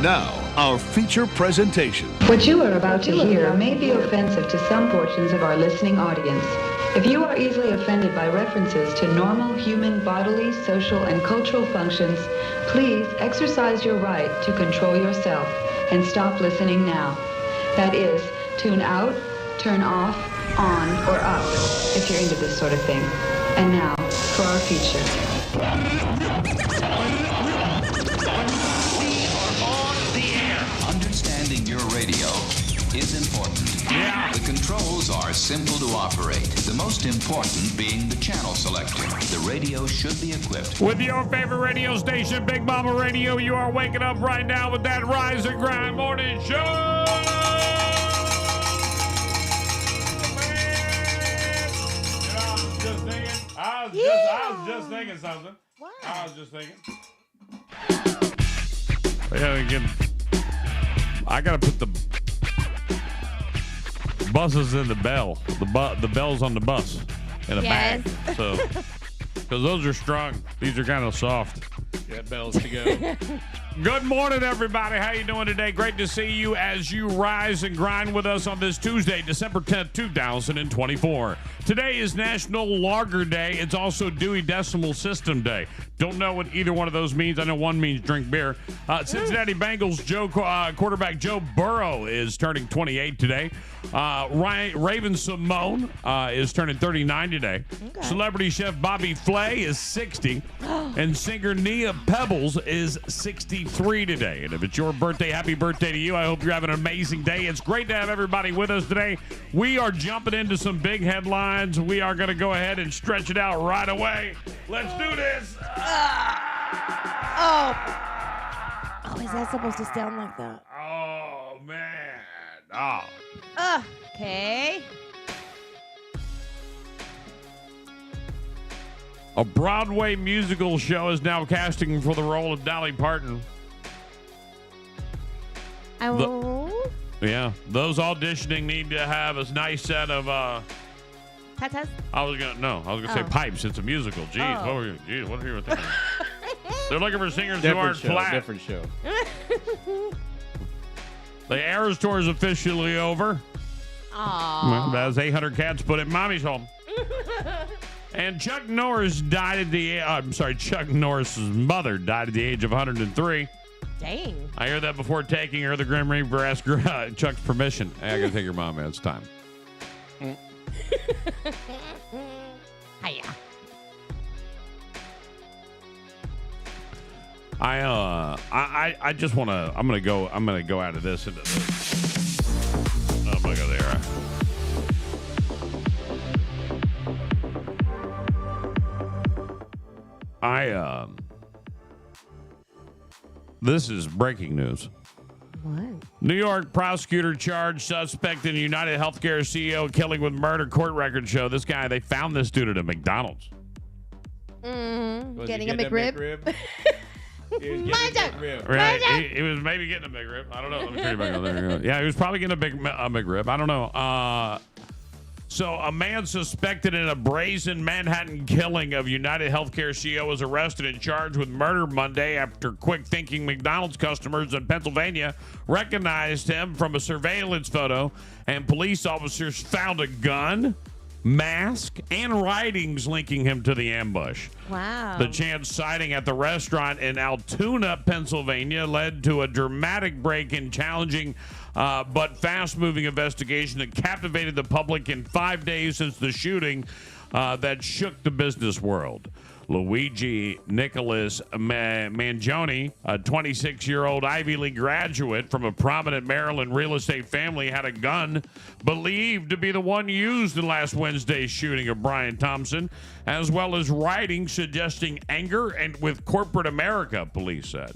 Now, our feature presentation. What you are about to hear may be offensive to some portions of our listening audience. If you are easily offended by references to normal human bodily, social, and cultural functions, please exercise your right to control yourself and stop listening now. That is, tune out, turn off, on, or up, if you're into this sort of thing. And now, for our feature. Understanding your radio is important. Yeah. The controls are simple to operate. The most important being the channel selector. The radio should be equipped with your favorite radio station, Big Mama Radio. You are waking up right now with that Rise and Grind Morning Show. I was just thinking something. What? I was just thinking. I gotta put the buses in the bell. The bells on the bus in a bag. So, because those are strong. These are kind of soft. Got bells to go. Good morning, everybody. How you doing today? Great to see you as you rise and grind with us on this Tuesday, December 10th, 2024. Today is National Lager Day. It's also Dewey Decimal System Day. Don't know what either one of those means. I know one means drink beer. Cincinnati Bengals quarterback Joe Burrow is turning 28 today. Raven Simone is turning 39 today. Okay. Celebrity chef Bobby Flay is 60. And singer Nia Pebbles is 63 today. And if it's your birthday, happy birthday to you. I hope you're having an amazing day. It's great to have everybody with us today. We are jumping into some big headlines. We are going to go ahead and stretch it out right away. Let's do this. Oh, is that supposed to sound like that? Oh, man. Oh. Okay. A Broadway musical show is now casting for the role of Dolly Parton. Yeah, those auditioning need to have a nice set of tatas? I was gonna say pipes. It's a musical. Jeez, what were you thinking? They're looking for singers who aren't flat. Different show. The Eras tour is officially over. Aww. That's 800 cats put in mommy's home. And Chuck Norris's mother died at the age of 103. Dang. I heard that before taking her. The Grim Reaper asked her Chuck's permission. Hey, I gotta take your mom, man. It's time. Hiya. I just want to. I'm gonna go out of this into this. Oh, look at there. This is breaking news. What? New York prosecutor charged suspect in United Healthcare CEO killing with murder. Court records show this guy. They found this dude at a McDonald's. Getting a McRib. Right. He was maybe getting a McRib. I don't know. Let me turn you back on there. Yeah, he was probably getting a McRib. I don't know. So a man suspected in a brazen Manhattan killing of United Healthcare CEO was arrested and charged with murder Monday after quick-thinking McDonald's customers in Pennsylvania recognized him from a surveillance photo, and police officers found a gun, mask, and writings linking him to the ambush. Wow. The chance sighting at the restaurant in Altoona, Pennsylvania, led to a dramatic break in challenging but fast-moving investigation that captivated the public in 5 days since the shooting that shook the business world. Luigi Nicholas Mangione, a 26-year-old Ivy League graduate from a prominent Maryland real estate family, had a gun believed to be the one used in last Wednesday's shooting of Brian Thompson, as well as writing suggesting anger and with corporate America, police said.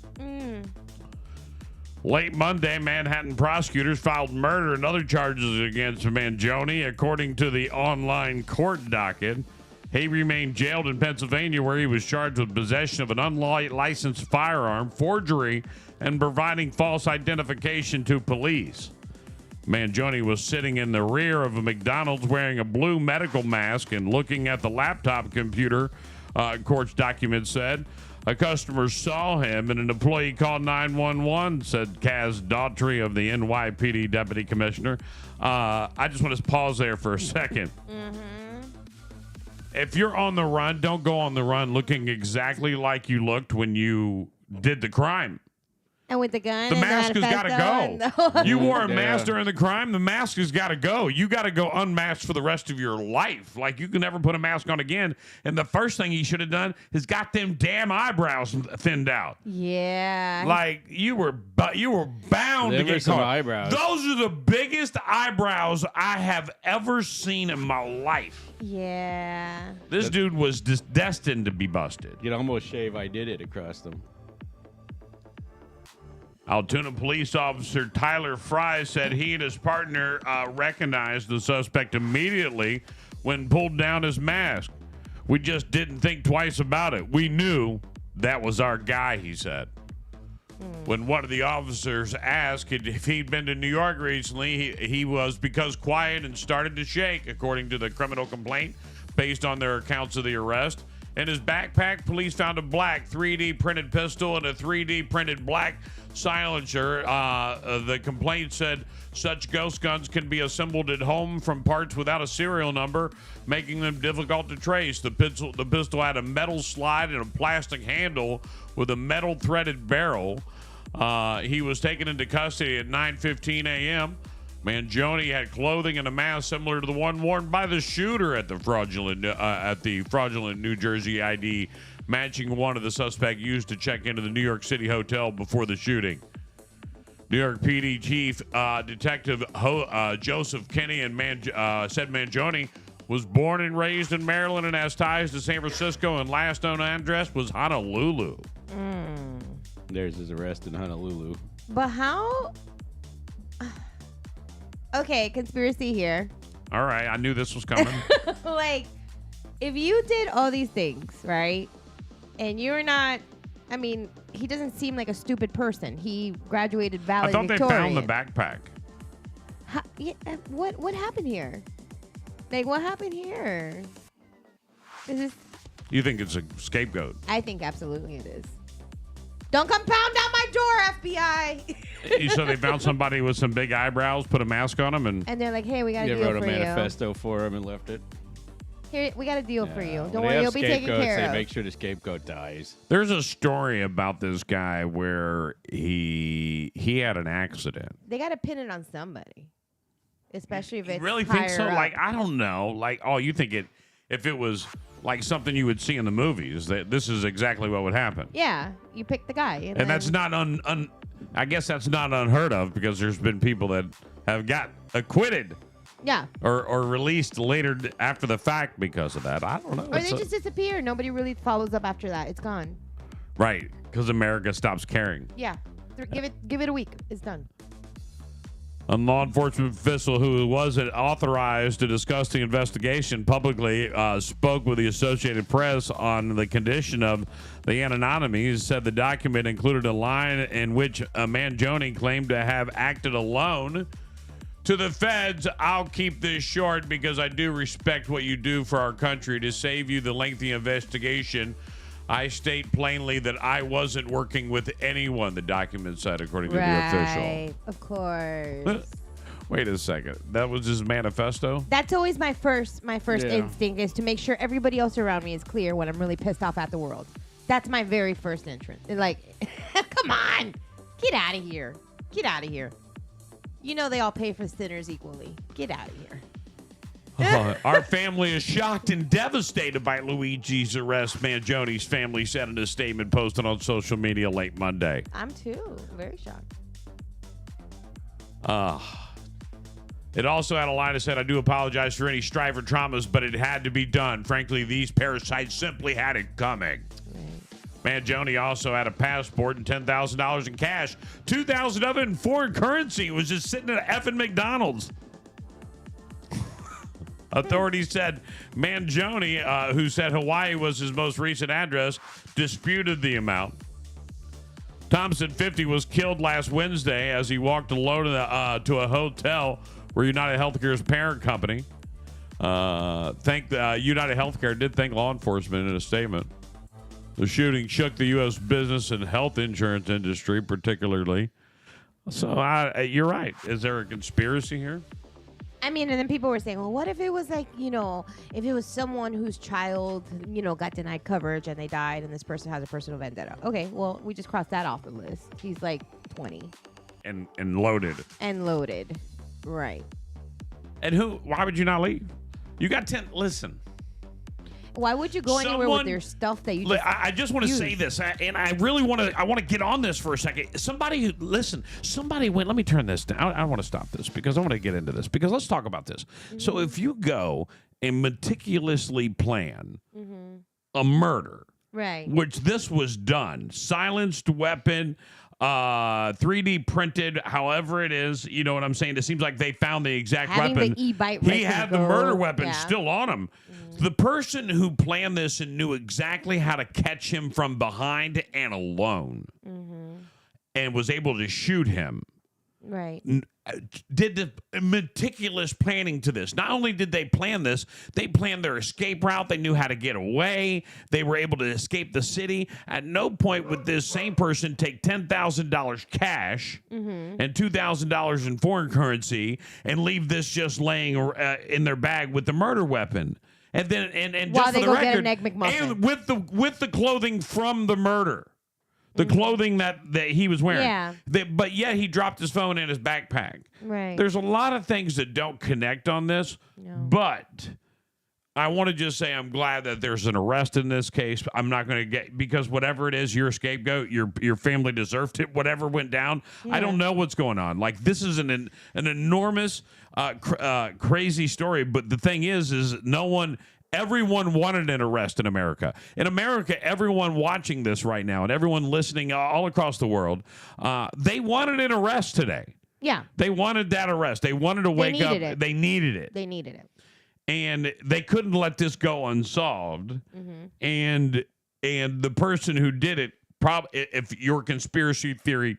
Late Monday, Manhattan prosecutors filed murder and other charges against Mangione, according to the online court docket. He remained jailed in Pennsylvania, where he was charged with possession of an unlicensed firearm, forgery, and providing false identification to police. Mangione was sitting in the rear of a McDonald's wearing a blue medical mask and looking at the laptop computer Court's document said. A customer saw him and an employee called 911, said Kaz Daughtry of the NYPD Deputy Commissioner. I just want to pause there for a second. If you're on the run, don't go on the run looking exactly like you looked when you did the crime. And with the gun, the mask has got to go. You wore a mask during the crime. The mask has got to go. You got to go unmasked for the rest of your life. Like, you can never put a mask on again. And the first thing he should have done is got them damn eyebrows thinned out. Yeah. Like, you were bound to get some caught. eyebrows. Those are the biggest eyebrows I have ever seen in my life. Yeah. This dude was just destined to be busted. You'd almost shave I did it across them. Altoona police officer Tyler Fry said he and his partner recognized the suspect immediately when pulled down his mask. We just didn't think twice about it. We knew that was our guy, he said. When one of the officers asked if he'd been to New York recently, he was because quiet and started to shake, according to the criminal complaint, based on their accounts of the arrest. In his backpack, police found a black 3D printed pistol and a 3D printed black silencer. The complaint said such ghost guns can be assembled at home from parts without a serial number, making them difficult to trace. The pistol had a metal slide and a plastic handle with a metal threaded barrel. He was taken into custody at 9:15 a.m. Mangione had clothing and a mask similar to the one worn by the shooter at the fraudulent New Jersey ID, matching one of the suspect used to check into the New York City hotel before the shooting. New York PD Chief Detective Joseph Kinney said Mangione was born and raised in Maryland and has ties to San Francisco, and last known address was Honolulu. There's his arrest in Honolulu. But how? Okay, conspiracy here. All right, I knew this was coming. Like, if you did all these things, right, and you're not, I mean, he doesn't seem like a stupid person. He graduated valedictorian. I thought they found the backpack. What happened here? Like, what happened here? Is this? You think it's a scapegoat? I think absolutely it is. Don't come pound down my door, FBI. So they found somebody with some big eyebrows, put a mask on him, and they're like, hey, we got a You deal wrote a for manifesto for him and left it. Here, we got a deal for you. When Don't they worry, have you'll be taken scapegoats, care they of. make sure the scapegoat dies. there's a story about this guy where he had an accident. They got to pin it on somebody, especially if You it's really think so? higher up. Like, I don't know. Like, oh, you think if it was like something you would see in the movies, that this is exactly what would happen. Yeah, you pick the guy, And that's not I guess that's not unheard of, because there's been people that have got acquitted yeah, or released later after the fact because of that. I don't know. or they just disappear. Nobody really follows up after that. It's gone. Right, because America stops caring. Yeah, give it a week. It's done. A law enforcement official who wasn't authorized to discuss the investigation publicly spoke with the Associated Press on the condition of the anonymity. He said the document included a line in which Mangione claimed to have acted alone. To the feds, I'll keep this short because I do respect what you do for our country. To save you the lengthy investigation, I state plainly that I wasn't working with anyone, the document said, according to the official. Right, of course. Wait a second. That was his manifesto? That's always my first Yeah. instinct is to make sure everybody else around me is clear when I'm really pissed off at the world. That's my very first entrance. It's like, come on, get out of here. Get out of here. You know they all pay for sinners equally. Get out of here. Our family is shocked and devastated by Luigi's arrest, Mangione's family said in a statement posted on social media late Monday. I'm too. Very shocked. It also had a line that said, I do apologize for any strife or traumas, but it had to be done. Frankly, these parasites simply had it coming. Mangione also had a passport and $10,000 in cash. $2,000 of it in foreign currency. It was just sitting at effing McDonald's. Authorities said Mangione, who said Hawaii was his most recent address, disputed the amount. Thompson, 50, was killed last Wednesday as he walked alone to a hotel where United Healthcare's parent company. United Healthcare did thank law enforcement in a statement. The shooting shook the U.S. business and health insurance industry, particularly. So you're right. Is there a conspiracy here? I mean, and then people were saying, well, what if it was like, if it was someone whose child, got denied coverage and they died and this person has a personal vendetta? Okay, well, we just crossed that off the list. He's like 20. And loaded. And loaded. Right. And why would you not leave? You got 10. Listen. Why would you go anywhere with your stuff that you just I just want to say this, and I really want to get on this for a second. Somebody went, let me turn this down. I want to stop this because I want to get into this because let's talk about this. Mm-hmm. So if you go and meticulously plan a murder, right, which this was done, silenced weapon, 3D printed, however it is, you know what I'm saying? It seems like they found the exact Having weapon. The e-bite he had the murder weapon still still on him. The person who planned this and knew exactly how to catch him from behind and alone and was able to shoot him. Right. Did the meticulous planning to this. Not only did they plan this, they planned their escape route. They knew how to get away. They were able to escape the city. At no point would this same person take $10,000 cash and $2,000 in foreign currency and leave this just laying in their bag with the murder weapon. And then, and while just they for the go get record, an Egg McMuffin. and with the clothing from the murder. The clothing that he was wearing. Yeah. But yet he dropped his phone in his backpack. Right. There's a lot of things that don't connect on this. No. But I want to just say I'm glad that there's an arrest in this case. I'm not going to get, because whatever it is, you're a scapegoat. Your family deserved it. Whatever went down. Yeah. I don't know what's going on. Like, this is an enormous, crazy story. But the thing is everyone wanted an arrest in America. In America, everyone watching this right now and everyone listening all across the world, they wanted an arrest today. Yeah. They wanted that arrest. They wanted to wake up. It. They needed it. They needed it. And they couldn't let this go unsolved. And the person who did it, if your conspiracy theory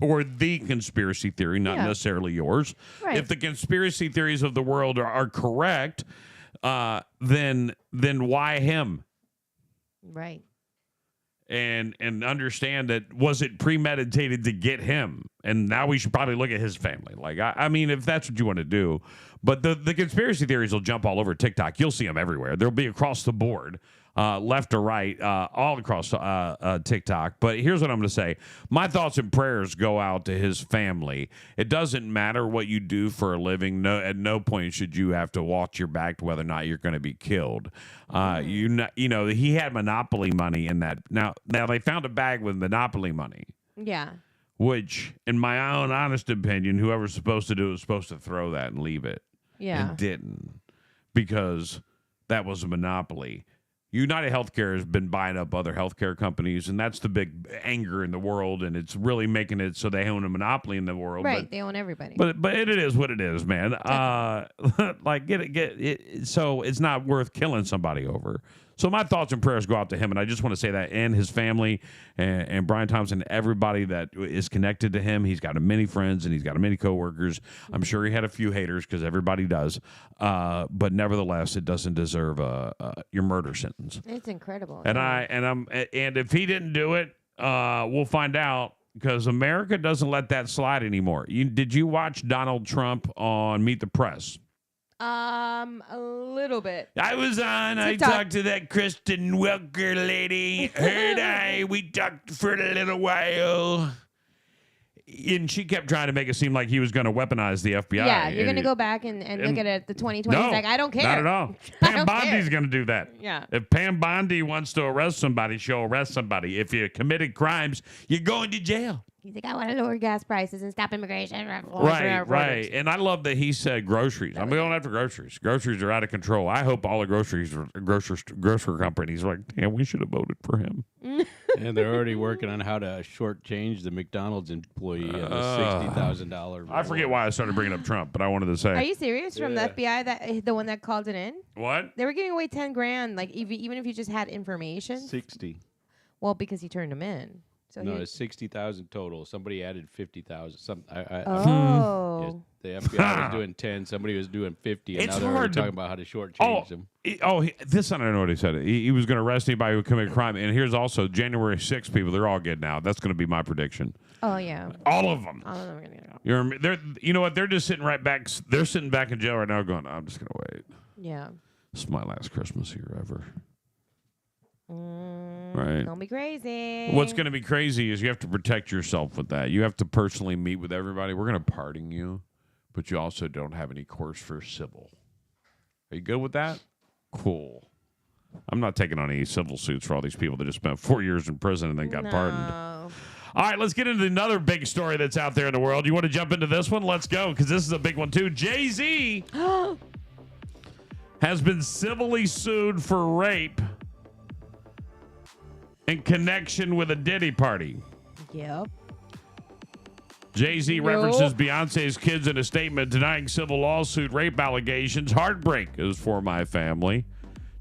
or the conspiracy theory, not necessarily yours, right. if the conspiracy theories of the world are correct, then why him? Right. And understand that, was it premeditated to get him? And now we should probably look at his family. Like, I mean, if that's what you want to do. But the conspiracy theories will jump all over TikTok. You'll see them everywhere. They'll be across the board, left to right, all across TikTok. But here's what I'm going to say. My thoughts and prayers go out to his family. It doesn't matter what you do for a living. At no point should you have to watch your back to whether or not you're going to be killed. He had Monopoly money in that. Now they found a bag with Monopoly money. Yeah. Which, in my own honest opinion, whoever's supposed to do it was supposed to throw that and leave it. Yeah. And didn't, because that was a monopoly. United Healthcare has been buying up other healthcare companies, and that's the big anger in the world, and it's really making it so they own a monopoly in the world. Right, they own everybody. But it is what it is, man. Like, get it. So it's not worth killing somebody over. So my thoughts and prayers go out to him, and I just want to say that, and his family, and Brian Thompson, everybody that is connected to him. He's got many friends, and he's got many coworkers. I'm sure he had a few haters, because everybody does. But nevertheless, it doesn't deserve your murder sentence. It's incredible. And if he didn't do it, we'll find out, because America doesn't let that slide anymore. Did you watch Donald Trump on Meet the Press? A little bit. I was on. TikTok. I talked to that Kristen Welker lady. We talked for a little while. And she kept trying to make it seem like he was going to weaponize the FBI. Yeah, you're going to go back and look at it, the 2020. No, He's like, I don't care. Not at all. Pam Bondi's going to do that. Yeah. If Pam Bondi wants to arrest somebody, she'll arrest somebody. If you committed crimes, you're going to jail. He's like, I want to lower gas prices and stop immigration. Right. And I love that he said groceries. I'm going after groceries. Groceries are out of control. I hope all the grocery companies are like, damn, we should have voted for him. And they're already working on how to shortchange the McDonald's employee of a $60,000. I forget why I started bringing up Trump, but I wanted to say. Are you serious? From the FBI, the one that called it in? What? They were giving away $10,000, like even if you just had information. 60. Well, because he turned them in. So No, it's 60,000 total. Somebody added 50,000. Oh. Yes, the FBI was doing 10. Somebody was doing 50, and It's now they're already hard to- talking about how to shortchange them. This I don't know what he said. He was going to arrest anybody who committed a crime. And here's also January 6th people. They're all getting out. That's going to be my prediction. Oh, yeah. All of them. All of them are going to go. You know what? They're just sitting right back. They're sitting back in jail right now, going, "I'm just going to wait. Yeah. This is my last Christmas here ever." Right. Don't be crazy. What's going to be crazy is you have to protect yourself with that. You have to personally meet with everybody. We're going to pardon you, but you also don't have any course for civil. Are you good with that? Cool. I'm not taking on any civil suits for all these people that just spent 4 years in prison and then got pardoned. All right, let's get into another big story that's out there in the world. You want to jump into this one? Let's go, because this is a big one, too. Jay-Z has been civilly sued for rape in connection with a Diddy party. Yep. Jay-Z references Beyonce's kids in a statement denying civil lawsuit rape allegations. Heartbreak is for my family.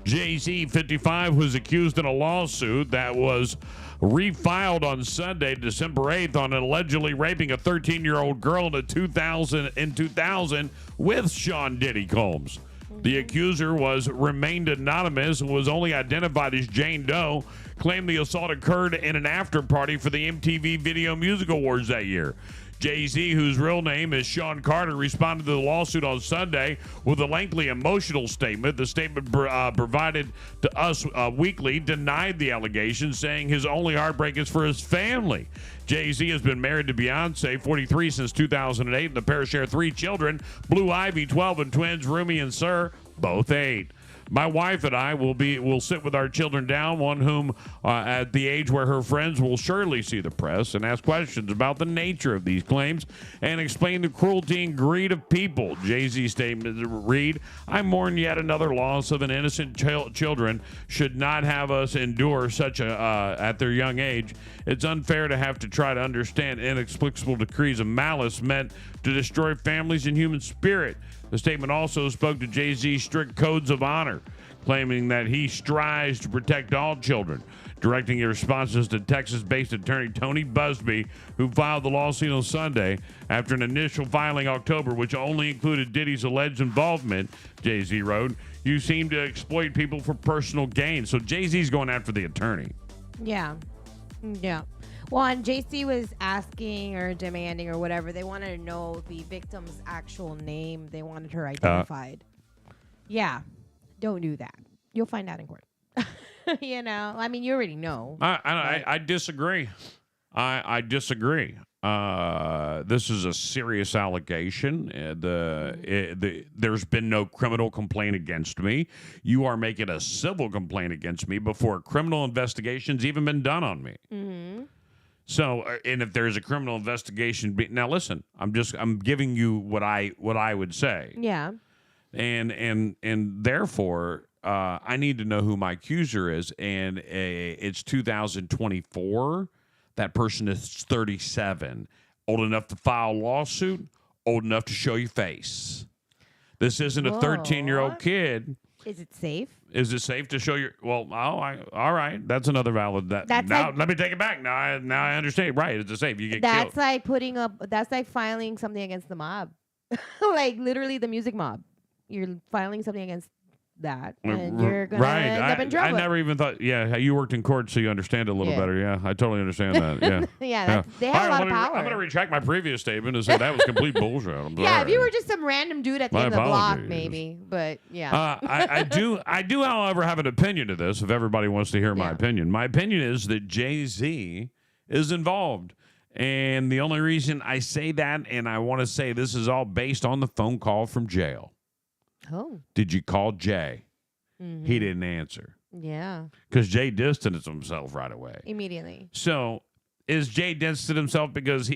Jay-Z, 55, was accused in a lawsuit that was refiled on Sunday, December 8th, on allegedly raping a 13-year-old girl in 2000 with Sean Diddy Combs. The accuser remained anonymous and was only identified as Jane Doe, claimed the assault occurred in an after party for the MTV Video Music Awards that year. Jay-Z, whose real name is Sean Carter, responded to the lawsuit on Sunday with a lengthy emotional statement. The statement provided to Us Weekly denied the allegations, saying his only heartbreak is for his family. Jay-Z has been married to Beyonce, 43, since 2008, and the pair share 3 children, Blue Ivy, 12, and twins Rumi and Sir, both 8. My wife and I will sit with our children down, one whom at the age where her friends will surely see the press and ask questions about the nature of these claims and explain the cruelty and greed of people. Jay-Z's statement read, "I mourn yet another loss of an innocent children should not have us endure such at their young age. It's unfair to have to try to understand inexplicable decrees of malice meant to destroy families and human spirit." The statement also spoke to Jay-Z's strict codes of honor, claiming that he strives to protect all children, directing his responses to Texas-based attorney Tony Busby, who filed the lawsuit on Sunday after an initial filing October, which only included Diddy's alleged involvement. Jay-Z wrote, "You seem to exploit people for personal gain." So Jay-Z's going after the attorney. Yeah. Yeah. Well, and JC was asking or demanding or whatever. They wanted to know the victim's actual name. They wanted her identified. Yeah. Don't do that. You'll find out in court. You know? I mean, you already know. I disagree. I disagree. This is a serious allegation. There's been no criminal complaint against me. You are making a civil complaint against me before a criminal investigation's even been done on me. Mm-hmm. So, and if there's a criminal investigation, now listen, I'm giving you what I would say. Yeah. And therefore, I need to know who my accuser is, and it's 2024. That person is 37, old enough to file a lawsuit, old enough to show your face. This isn't a 13-year-old kid. Is it safe? Is it safe to show your? Well, all right. That's another valid. Let me take it back. Now I understand. Right? Is it safe? You get killed. That's like filing something against the mob, like literally the music mob. You're filing something against that, and you're gonna end up in trouble. I never even thought. Yeah, you worked in court, so you understand it a little better. Yeah, I totally understand that. Yeah, yeah. They have a lot of power. I'm gonna retract my previous statement and say that was complete bullshit. I'm yeah, sorry. if you were just some random dude at the end of the block, maybe. But yeah, I do, however, have an opinion to this. If everybody wants to hear my opinion, my opinion is that Jay-Z is involved. And the only reason I say that, and I want to say this is all based on the phone call from jail. Oh. Did you call Jay? Mm-hmm. He didn't answer. Yeah. Because Jay distanced himself right away. Immediately. So is Jay distanced himself because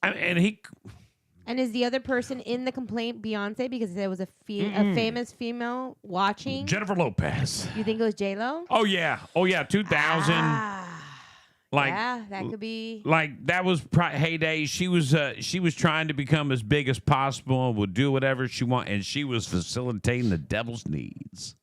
and is the other person in the complaint Beyonce because there was a famous female watching? Jennifer Lopez. You think it was J-Lo? Oh, yeah. 2000. Yeah, that could be. Like that was heyday. She was trying to become as big as possible and would do whatever she wanted, and she was facilitating the devil's needs.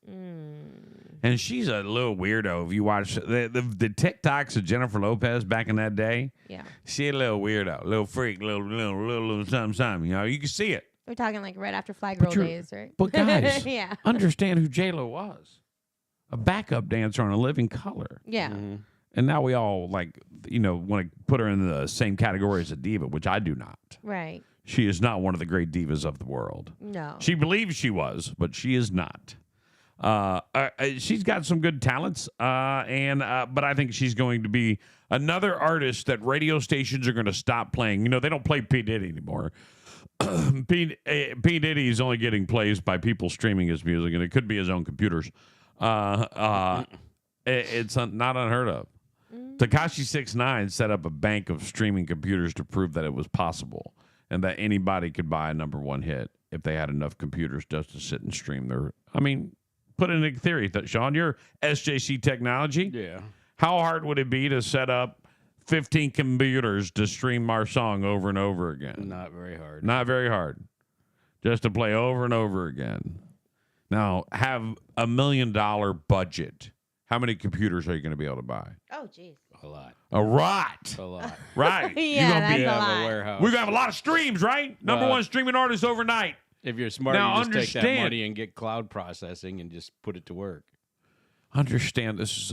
And she's a little weirdo. If you watch the TikToks of Jennifer Lopez back in that day, Yeah. she a little weirdo, little freak, little something. You know, you can see it. We're talking like right after Fly Girl days, right? But guys, yeah. understand who J-Lo was. A backup dancer on A Living Color. Yeah. And now we all, like, you know, want to put her in the same category as a diva, which I do not. Right. She is not one of the great divas of the world. No. She believes she was, but she is not. She's got some good talents, but I think she's going to be another artist that radio stations are going to stop playing. You know, they don't play P. Diddy anymore. P. Diddy is only getting plays by people streaming his music, and it could be his own computers. It's not unheard of. Tekashi 6ix9ine set up a bank of streaming computers to prove that it was possible and that anybody could buy a #1 hit if they had enough computers just to sit and stream their. I mean, put in a theory that Sean, your SJC technology. Yeah. How hard would it be to set up 15 computers to stream our song over and over again? Not very hard. Not very hard. Just to play over and over again. Now, have $1 million budget. How many computers are you going to be able to buy? Oh, jeez. A lot. A lot. A lot. Right. Yeah, You're that's be, a have lot. a warehouse. we're going to have a lot of streams, right? #1 streaming artist overnight. If you're smart, Now, you just take that understand- money and get cloud processing and just put it to work. Understand this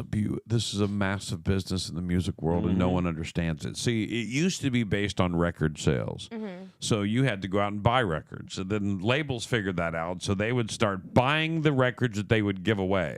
is a massive business in the music world, and no one understands it. See, it used to be based on record sales. So you had to go out and buy records. And then labels figured that out, so they would start buying the records that they would give away.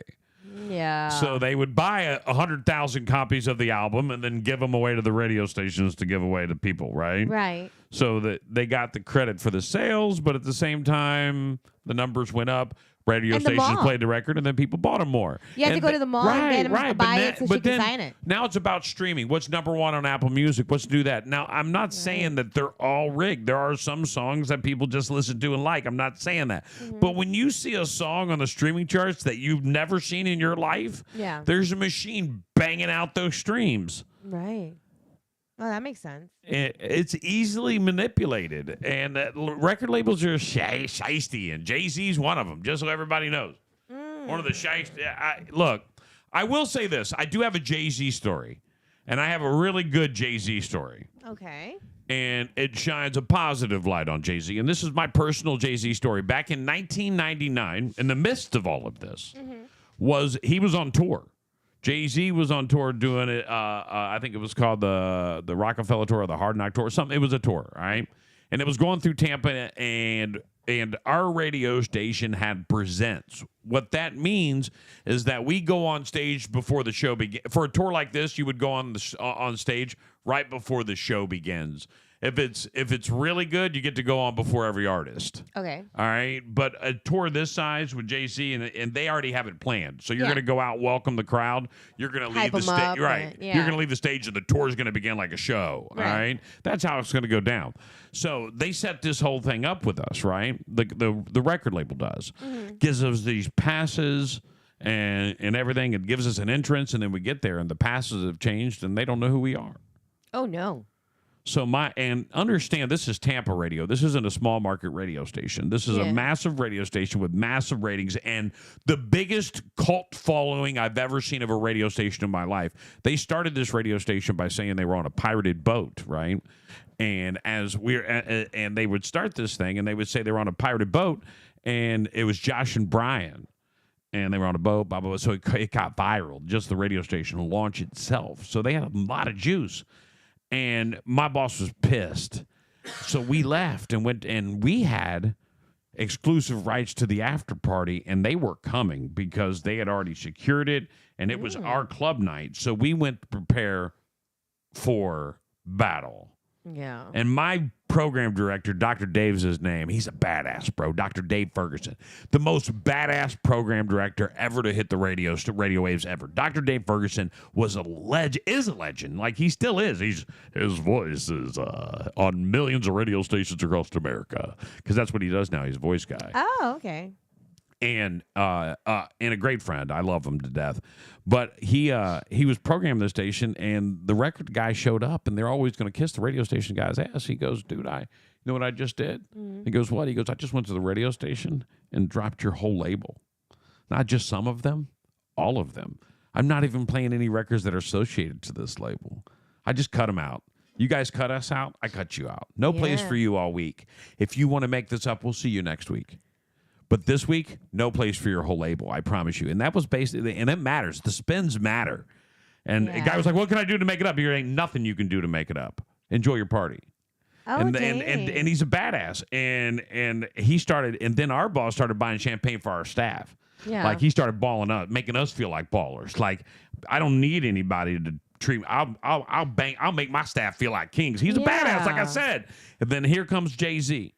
Yeah. So they would buy 100,000 copies of the album and then give them away to the radio stations to give away to people, right? Right. So that they got the credit for the sales, but at the same time, the numbers went up. Radio And the stations mall. played the record, and then people bought them more. You have to go to the mall and get 'em to buy it so she can sign it. Now it's about streaming. What's #1 on Apple Music? Let's do that. Now, I'm not saying that they're all rigged. There are some songs that people just listen to and like. I'm not saying that. But when you see a song on the streaming charts that you've never seen in your life, Yeah. there's a machine banging out those streams. Right. Oh, that makes sense. It's easily manipulated, and record labels are shiesty, and Jay-Z's one of them, just so everybody knows. One of the shiesty. Look, I will say this. I do have a Jay-Z story, and I have a really good Jay-Z story, Okay. and it shines a positive light on Jay-Z, and this is my personal Jay-Z story. Back in 1999, in the midst of all of this, he was on tour. Jay-Z was on tour doing it. I think it was called the Rockefeller Tour or the Hard Knock Tour. Something. It was a tour, right? And it was going through Tampa, and our radio station had presents. What that means is that we go on stage before the show begins. For a tour like this, you would go on stage right before the show begins. If it's really good, you get to go on before every artist. Okay. All right, but a tour this size with JC and they already have it planned. So you're Yeah. going to go out, welcome the crowd. You're going to leave Hype the 'em stage, up, right? and- yeah. You're going to leave the stage, and the tour is going to begin like a show. Right. All right, that's how it's going to go down. So they set this whole thing up with us, right? The record label does gives us these passes and everything. It gives us an entrance, and then we get there, and the passes have changed, and they don't know who we are. Oh, no. So and understand, this is Tampa radio. This isn't a small market radio station. This is a Yeah. massive radio station with massive ratings and the biggest cult following I've ever seen of a radio station in my life. They started this radio station by saying they were on a pirated boat, right? And and they would start this thing and they would say they were on a pirated boat, and it was Josh and Brian. And they were on a boat, blah, blah, blah. So it got viral, just the radio station launch itself. So they had a lot of juice. And my boss was pissed. So we left and went, and we had exclusive rights to the after party, and they were coming because they had already secured it, and it was our club night. So we went to prepare for battle. Yeah. And my program director, Dr. Dave's his name. He's a badass, bro. Dr. Dave Ferguson, the most badass program director ever to hit the radio waves ever. Dr. Dave Ferguson was is a legend. Like, he still is. His voice is on millions of radio stations across America because that's what he does now. He's a voice guy. Oh, okay. And a great friend. I love him to death. But he was programming the station, and the record guy showed up, and they're always going to kiss the radio station guy's ass. He goes, dude, you know what I just did? He goes, what? He goes, I just went to the radio station and dropped your whole label. Not just some of them, all of them. I'm not even playing any records that are associated to this label. I just cut them out. You guys cut us out, I cut you out. No plays for you all week. If you want to make this up, we'll see you next week. But this week, no place for your whole label, I promise you. And that was basically, and it matters. The spins matter. And the guy was like, what can I do to make it up? There ain't nothing you can do to make it up. Enjoy your party. Oh, and he's a badass. And he started, and then our boss started buying champagne for our staff. Yeah. Like he started balling up, making us feel like ballers. Like, I don't need anybody to treat me. I'll make my staff feel like kings. He's a badass, like I said. And then here comes Jay-Z.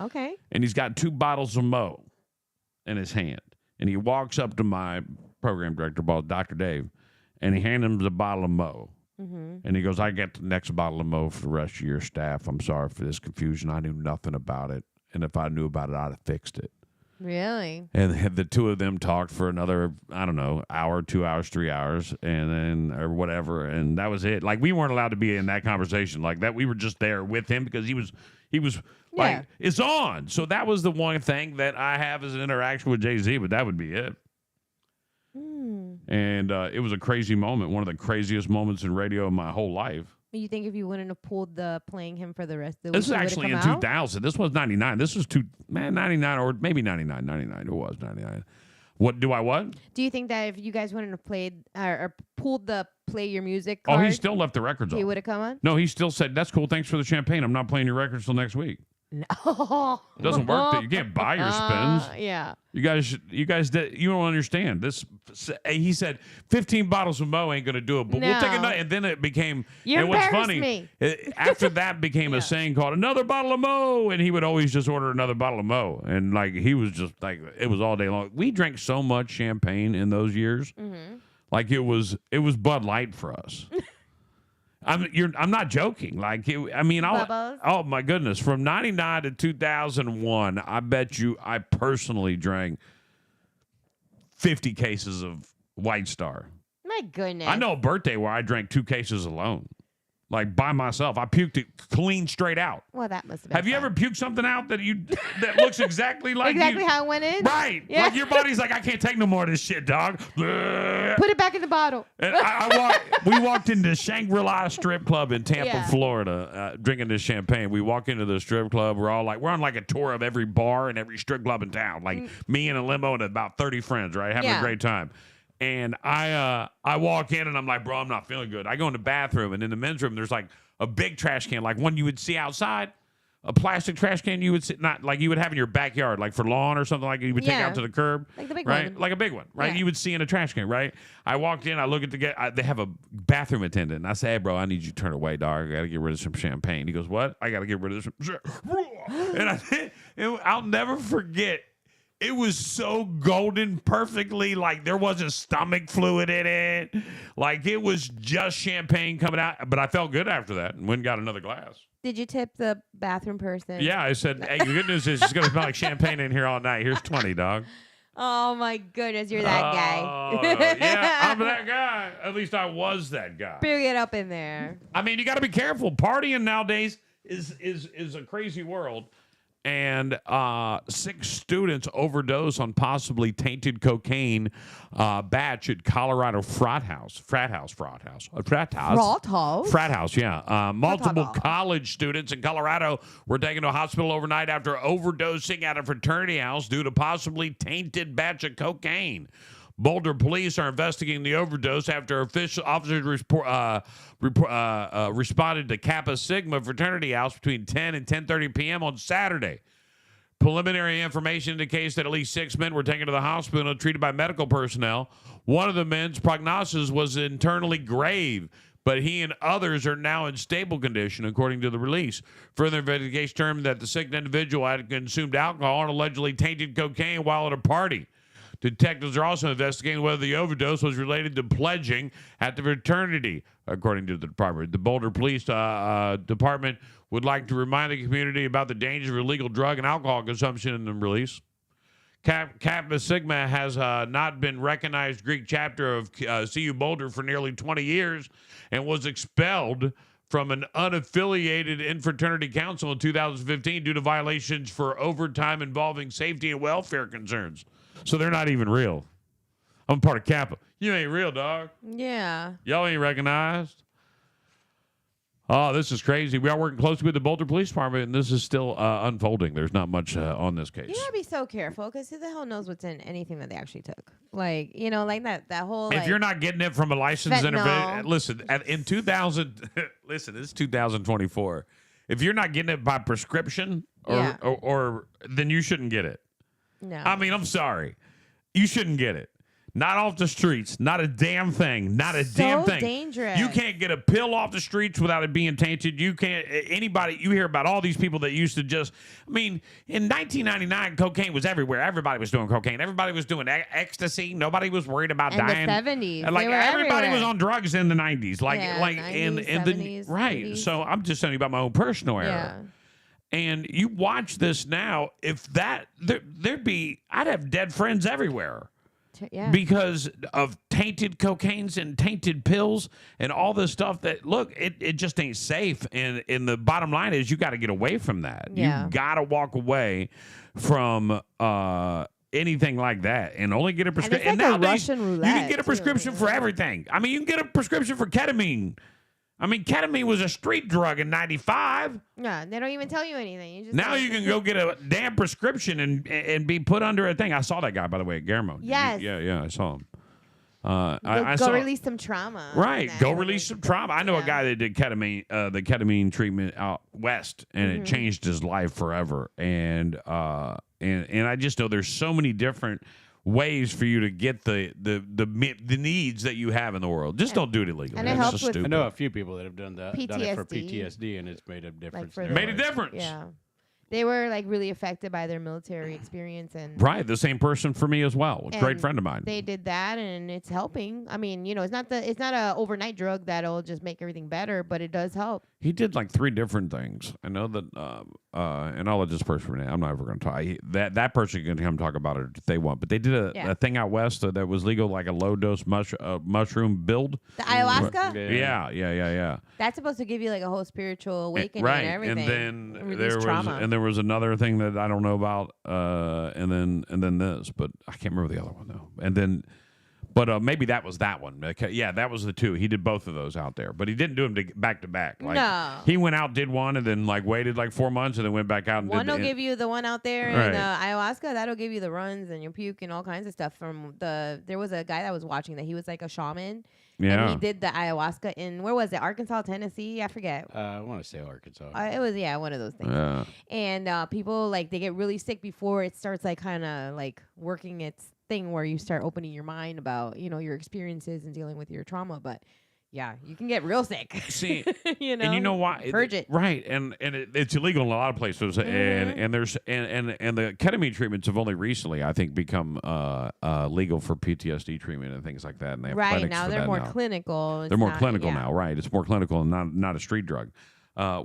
Okay. And he's got 2 bottles of Mo in his hand. And he walks up to my program director, Dr. Dave, and he hands him the bottle of Mo. Mm-hmm. And he goes, I get the next bottle of Mo for the rest of your staff. I'm sorry for this confusion. I knew nothing about it. And if I knew about it, I'd have fixed it. Really? And the 2 of them talked for another, I don't know, hour, 2 hours, 3 hours, and then, or whatever. And that was it. Like, we weren't allowed to be in that conversation like that. We were just there with him because he was like, it's on. So that was the one thing that I have as an interaction with Jay-Z, but that would be it. And it was a crazy moment, one of the craziest moments in radio in my whole life. You think if you wouldn't have pulled the playing him for the rest of the week, this is actually in 2000. This was 99. This was 99 or maybe 99. 99. It was 99. What? Do you think that if you guys wouldn't have played or pulled the play your music card, he still left the records on. He would have come on? No, he still said, that's cool. Thanks for the champagne. I'm not playing your records till next week. No. It doesn't work. You can't buy your spins. Yeah. You guys you don't understand. This, he said 15 bottles of Mo ain't going to do it, but we'll take another. And then it became, and what's funny, after that became a saying called another bottle of Mo. And he would always just order another bottle of Mo. And like, he was just like, it was all day long. We drank so much champagne in those years. Mm-hmm. Like it was Bud Light for us. I'm not joking. Like, oh my goodness. From 99 to 2001, I bet you I personally drank 50 cases of White Star. My goodness. I know a birthday where I drank 2 cases alone. Like by myself. I puked it clean straight out. Well, that must have been Have you ever puked something out that looks exactly like how it went in? Right. Yeah. Like your body's like, I can't take no more of this shit, dog. Put it back in the bottle. And we walked into Shangri-La Strip Club in Tampa, Florida, drinking this champagne. We walk into the strip club. We're on like a tour of every bar and every strip club in town. Like me in a limo and about 30 friends, right? Having a great time. And I walk in and I'm like, bro, I'm not feeling good. I go in the bathroom, and in the men's room, there's like a big trash can, like one you would see outside, a plastic trash can you would see, not like you would have in your backyard, like for lawn or something like you would take out to the curb. Like the big right? one. Like a big one, right? Yeah. You would see in a trash can, right? I walked in, I look at they have a bathroom attendant. And I say, hey, bro, I need you to turn away, dog. I got to get rid of some champagne. He goes, what? I got to get rid of some. And I'll never forget. It was so golden, perfectly, like there wasn't stomach fluid in it. Like it was just champagne coming out. But I felt good after that and went and got another glass. Did you tip the bathroom person? Yeah, I said, hey, the good news is it's going to smell like champagne in here all night. Here's 20, dog. Oh, my goodness. You're that guy. Yeah, I'm that guy. At least I was that guy. Bring it up in there. I mean, you got to be careful. Partying nowadays is a crazy world. And 6 students overdose on possibly tainted cocaine batch at Colorado frat house, yeah. Multiple college students in Colorado were taken to a hospital overnight after overdosing at a fraternity house due to possibly tainted batch of cocaine. Boulder police are investigating the overdose after officers responded to Kappa Sigma fraternity house between 10 and 10:30 p.m. on Saturday. Preliminary information indicates that at least 6 men were taken to the hospital and treated by medical personnel. One of the men's prognosis was internally grave, but he and others are now in stable condition, according to the release. Further investigation determined that the sick individual had consumed alcohol and allegedly tainted cocaine while at a party. Detectives are also investigating whether the overdose was related to pledging at the fraternity, according to the department. The Boulder Police Department would like to remind the community about the dangers of illegal drug and alcohol consumption in the release. Kappa Sigma has not been recognized Greek chapter of CU Boulder for nearly 20 years and was expelled from an unaffiliated infraternity council in 2015 due to violations for overtime involving safety and welfare concerns. So they're not even real. I'm part of Kappa. You ain't real, dog. Yeah. Y'all ain't recognized. Oh, this is crazy. We are working closely with the Boulder Police Department, and this is still unfolding. There's not much on this case. You gotta be so careful because who the hell knows what's in anything that they actually took? Like, like that whole. If like, you're not getting it from a licensed fentanyl. intervention, listen. In 2000, listen, it's 2024. If you're not getting it by prescription, or then you shouldn't get it. No. I mean, I'm sorry, you shouldn't get it. Not off the streets. Not a damn thing. Not a damn thing. Dangerous. You can't get a pill off the streets without it being tainted. You can't. Anybody. You hear about all these people that used to just. I mean, in 1999, cocaine was everywhere. Everybody was doing cocaine. Everybody was doing ecstasy. Nobody was worried about in dying. the 70s. Like they were everybody was everywhere. on drugs in the 90s. Like 90s, in the 70s, right. 80s. So I'm just telling you about my own personal era. Yeah. And you watch this now. If that there'd be, I'd have dead friends everywhere. Yeah. Because of tainted cocaines and tainted pills and all this stuff that, look, it just ain't safe. And the bottom line is you got to get away from that. Yeah. You got to walk away from anything like that and only get a prescription. And it's like a nowadays, Russian you roulette, can get a prescription too. for everything. I mean, you can get a prescription for ketamine. I mean, ketamine was a street drug in 95. Yeah, they don't even tell you anything. You just Now you can go get a damn prescription and be put under a thing. I saw that guy, by the way, at Guillermo. Yes. Yeah, I saw him. go saw release some trauma. Right, Nah, go it release was- some trauma. I know a yeah. guy that did ketamine, the ketamine treatment out west, and Mm-hmm. it changed his life forever. And I just know there's so many different ways for you to get the needs that you have in the world. Just don't do it illegally. And it That's helps just with- I stupid. know a few people that have done that, done it for PTSD. PTSD, and it's made a difference. for in the- their Made a lives. difference. Yeah. They were like really affected by their military experience and Right, the same person for me as well. A great And friend of mine. they did that and it's helping. I mean, it's not a overnight drug that'll just make everything better, but it does help. He did like 3 different things. I know that, and I'll let this person. I'm not ever going to talk. That person can come talk about it if they want. But they did a thing out west that was legal, like a low dose mushroom build. The ayahuasca, Yeah. that's supposed to give you like a whole spiritual awakening Right, and everything. and then Release trauma. there was another thing that I don't know about, and then this, but I can't remember the other one though. And then. But maybe that was that one. Okay, yeah, that was the 2. He did both of those out there, but he didn't do them back to back. Like, No. he went out, did one, and then like waited like 4 months, and then went back out and One did. will give you the one out there, Right. and the ayahuasca that'll give you the runs and your puke and all kinds of stuff. There was a guy that was watching that he was like a shaman, and Yeah. he did the ayahuasca in where was it? Arkansas, Tennessee? I forget. I want to say Arkansas. It was one of those things. Yeah. And people like they get really sick before it starts like kind of like working its thing where you start opening your mind about your experiences and dealing with your trauma. But yeah, you can get real sick. See, and and you know why? Purge it. Right, and it's illegal in a lot of places, and there's and the ketamine treatments have only recently, I think, become legal for PTSD treatment and things like that. And they have Right clinics now for they're that more now. clinical. It's They're more not- clinical yeah. now, right? It's more clinical and not a street drug.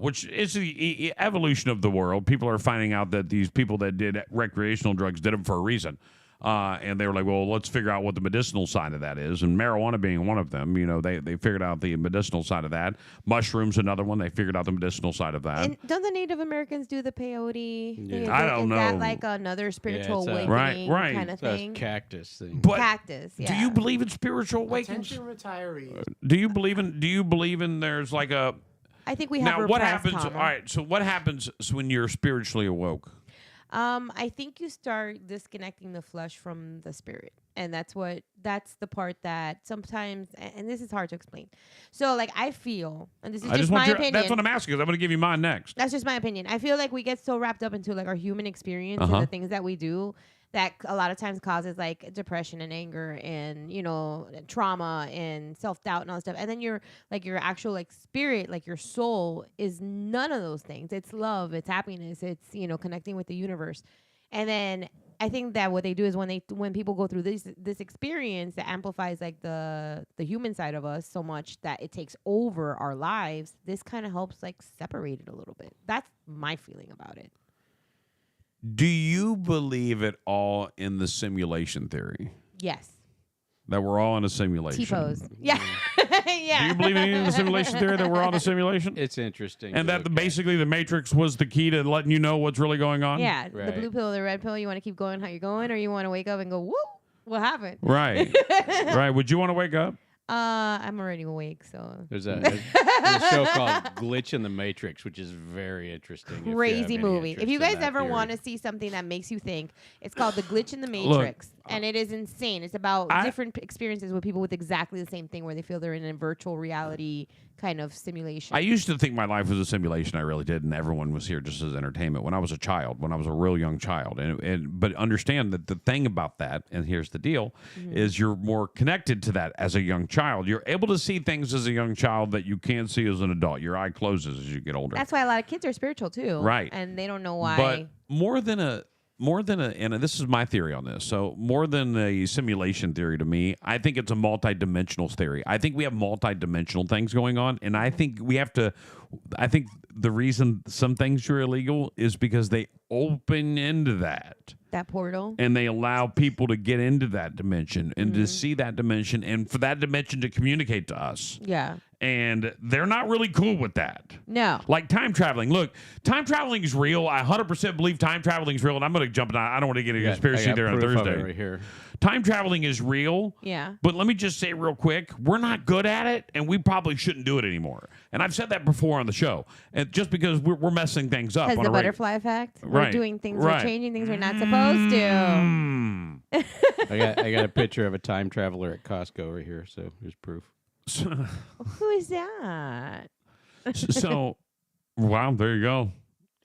Which is the evolution of the world. People are finding out that these people that did recreational drugs did them for a reason. And they were like, well, let's figure out what the medicinal side of that is. And marijuana being one of them, they figured out the medicinal side of that. Mushrooms, another one, they figured out the medicinal side of that. And don't the Native Americans do the peyote? Yeah. Is I it- don't is that know. like another spiritual it's a- awakening Right. kind of It's a thing? cactus thing. But Cactus, yeah. do you believe in spiritual awakenings? Attention retirees. Do you believe in there's like a I think we have now what repressed happens? trauma. All right, so what happens when you're spiritually awoke? I think you start disconnecting the flesh from the spirit. And that's the part that sometimes, and this is hard to explain. So like I feel, and this is just my opinion. That's what I'm asking. 'Cause I'm going to give you mine next. That's just my opinion. I feel like we get so wrapped up into like our human experience Uh-huh. and the things that we do that a lot of times causes like depression and anger and trauma and self-doubt and all that stuff. And then your actual like spirit, like your soul is none of those things. It's love, it's happiness, it's connecting with the universe. And then I think that what they do is when people go through this experience that amplifies like the human side of us so much that it takes over our lives, this kind of helps like separate it a little bit. That's my feeling about it. Do you believe at all in the simulation theory? Yes. That we're all in a simulation? T-pose. Yeah. Yeah. Do you believe in the simulation theory that we're all in a simulation? It's interesting. And to that look basically the Matrix was the key to letting you know what's really going on? Yeah. The Right. blue pill, the red pill, you want to keep going how you're going, or you want to wake up and go, woo, What happened? Right. Right. Would you want to wake up? I'm already awake, so. There's a show called Glitch in the Matrix, which is very interesting. Crazy movie. If you guys ever want to see something that makes you think, it's called The Glitch in the Matrix, and it is insane. It's about different experiences with people with exactly the same thing, where they feel they're in a virtual reality kind of simulation. I used to think my life was a simulation. I really did, and everyone was here just as entertainment when I was a child, when I was a real young child. But understand that the thing about that, and here's the deal, is you're more connected to that as a young child. You're able to see things as a young child that you can't see as an adult. Your eye closes as you get older. That's why a lot of kids are spiritual too, right? And they don't know why. But more than a, and this is my theory on this. So more than a simulation theory to me, I think it's a multidimensional theory. I think we have multidimensional things going on, and I think we have to. I think the reason some things are illegal is because they open into that portal, and they allow people to get into that dimension and to see that dimension, and for that dimension to communicate to us. Yeah. And they're not really cool with that. No. Like time traveling. Look, time traveling is real. I 100% believe time traveling is real, and I'm going to jump in. I don't want to get a conspiracy there on Thursday. Right here. Time traveling is real. Yeah. But let me just say real quick, we're not good at it, and we probably shouldn't do it anymore. And I've said that before on the show. And just because we're messing things up. Because the butterfly effect. Right. We're doing things, we're changing things we're not supposed to. I got a picture of a time traveler at Costco over here, so here's proof. Who is that? So, wow, there you go.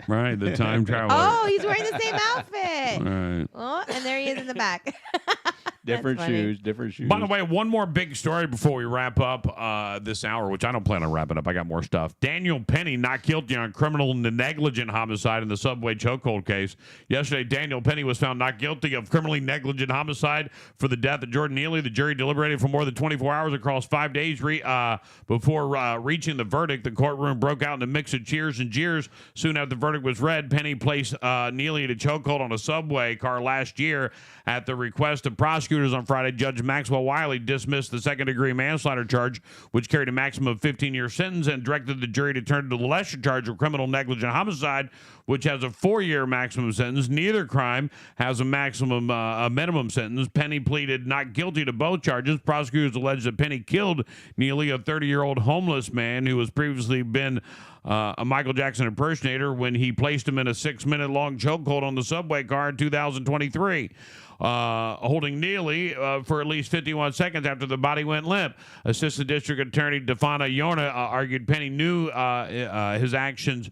Right, the time traveler. Oh, he's wearing the same outfit. Right. Oh, and there he is in the back. Different shoes. By the way, one more big story before we wrap up this hour, which I don't plan on wrapping up. I got more stuff. Daniel Penny not guilty on criminal negligent homicide in the subway chokehold case. Yesterday, Daniel Penny was found not guilty of criminally negligent homicide for the death of Jordan Neely. The jury deliberated for more than 24 hours across 5 days before reaching the verdict. The courtroom broke out in a mix of cheers and jeers. Soon after the verdict was read, Penny placed Neely in a chokehold on a subway car last year at the request of prosecutors. On Friday, Judge Maxwell Wiley dismissed the second-degree manslaughter charge, which carried a maximum of 15-year sentence, and directed the jury to turn to the lesser charge of criminal negligent homicide, which has a 4-year maximum sentence. Neither crime has a minimum sentence. Penny pleaded not guilty to both charges. Prosecutors alleged that Penny killed Neely, a 30-year-old homeless man who has previously been a Michael Jackson impersonator, when he placed him in a 6-minute-long chokehold on the subway car in 2023. Holding Neely for at least 51 seconds after the body went limp. Assistant District Attorney Defana Yorna argued Penny knew his actions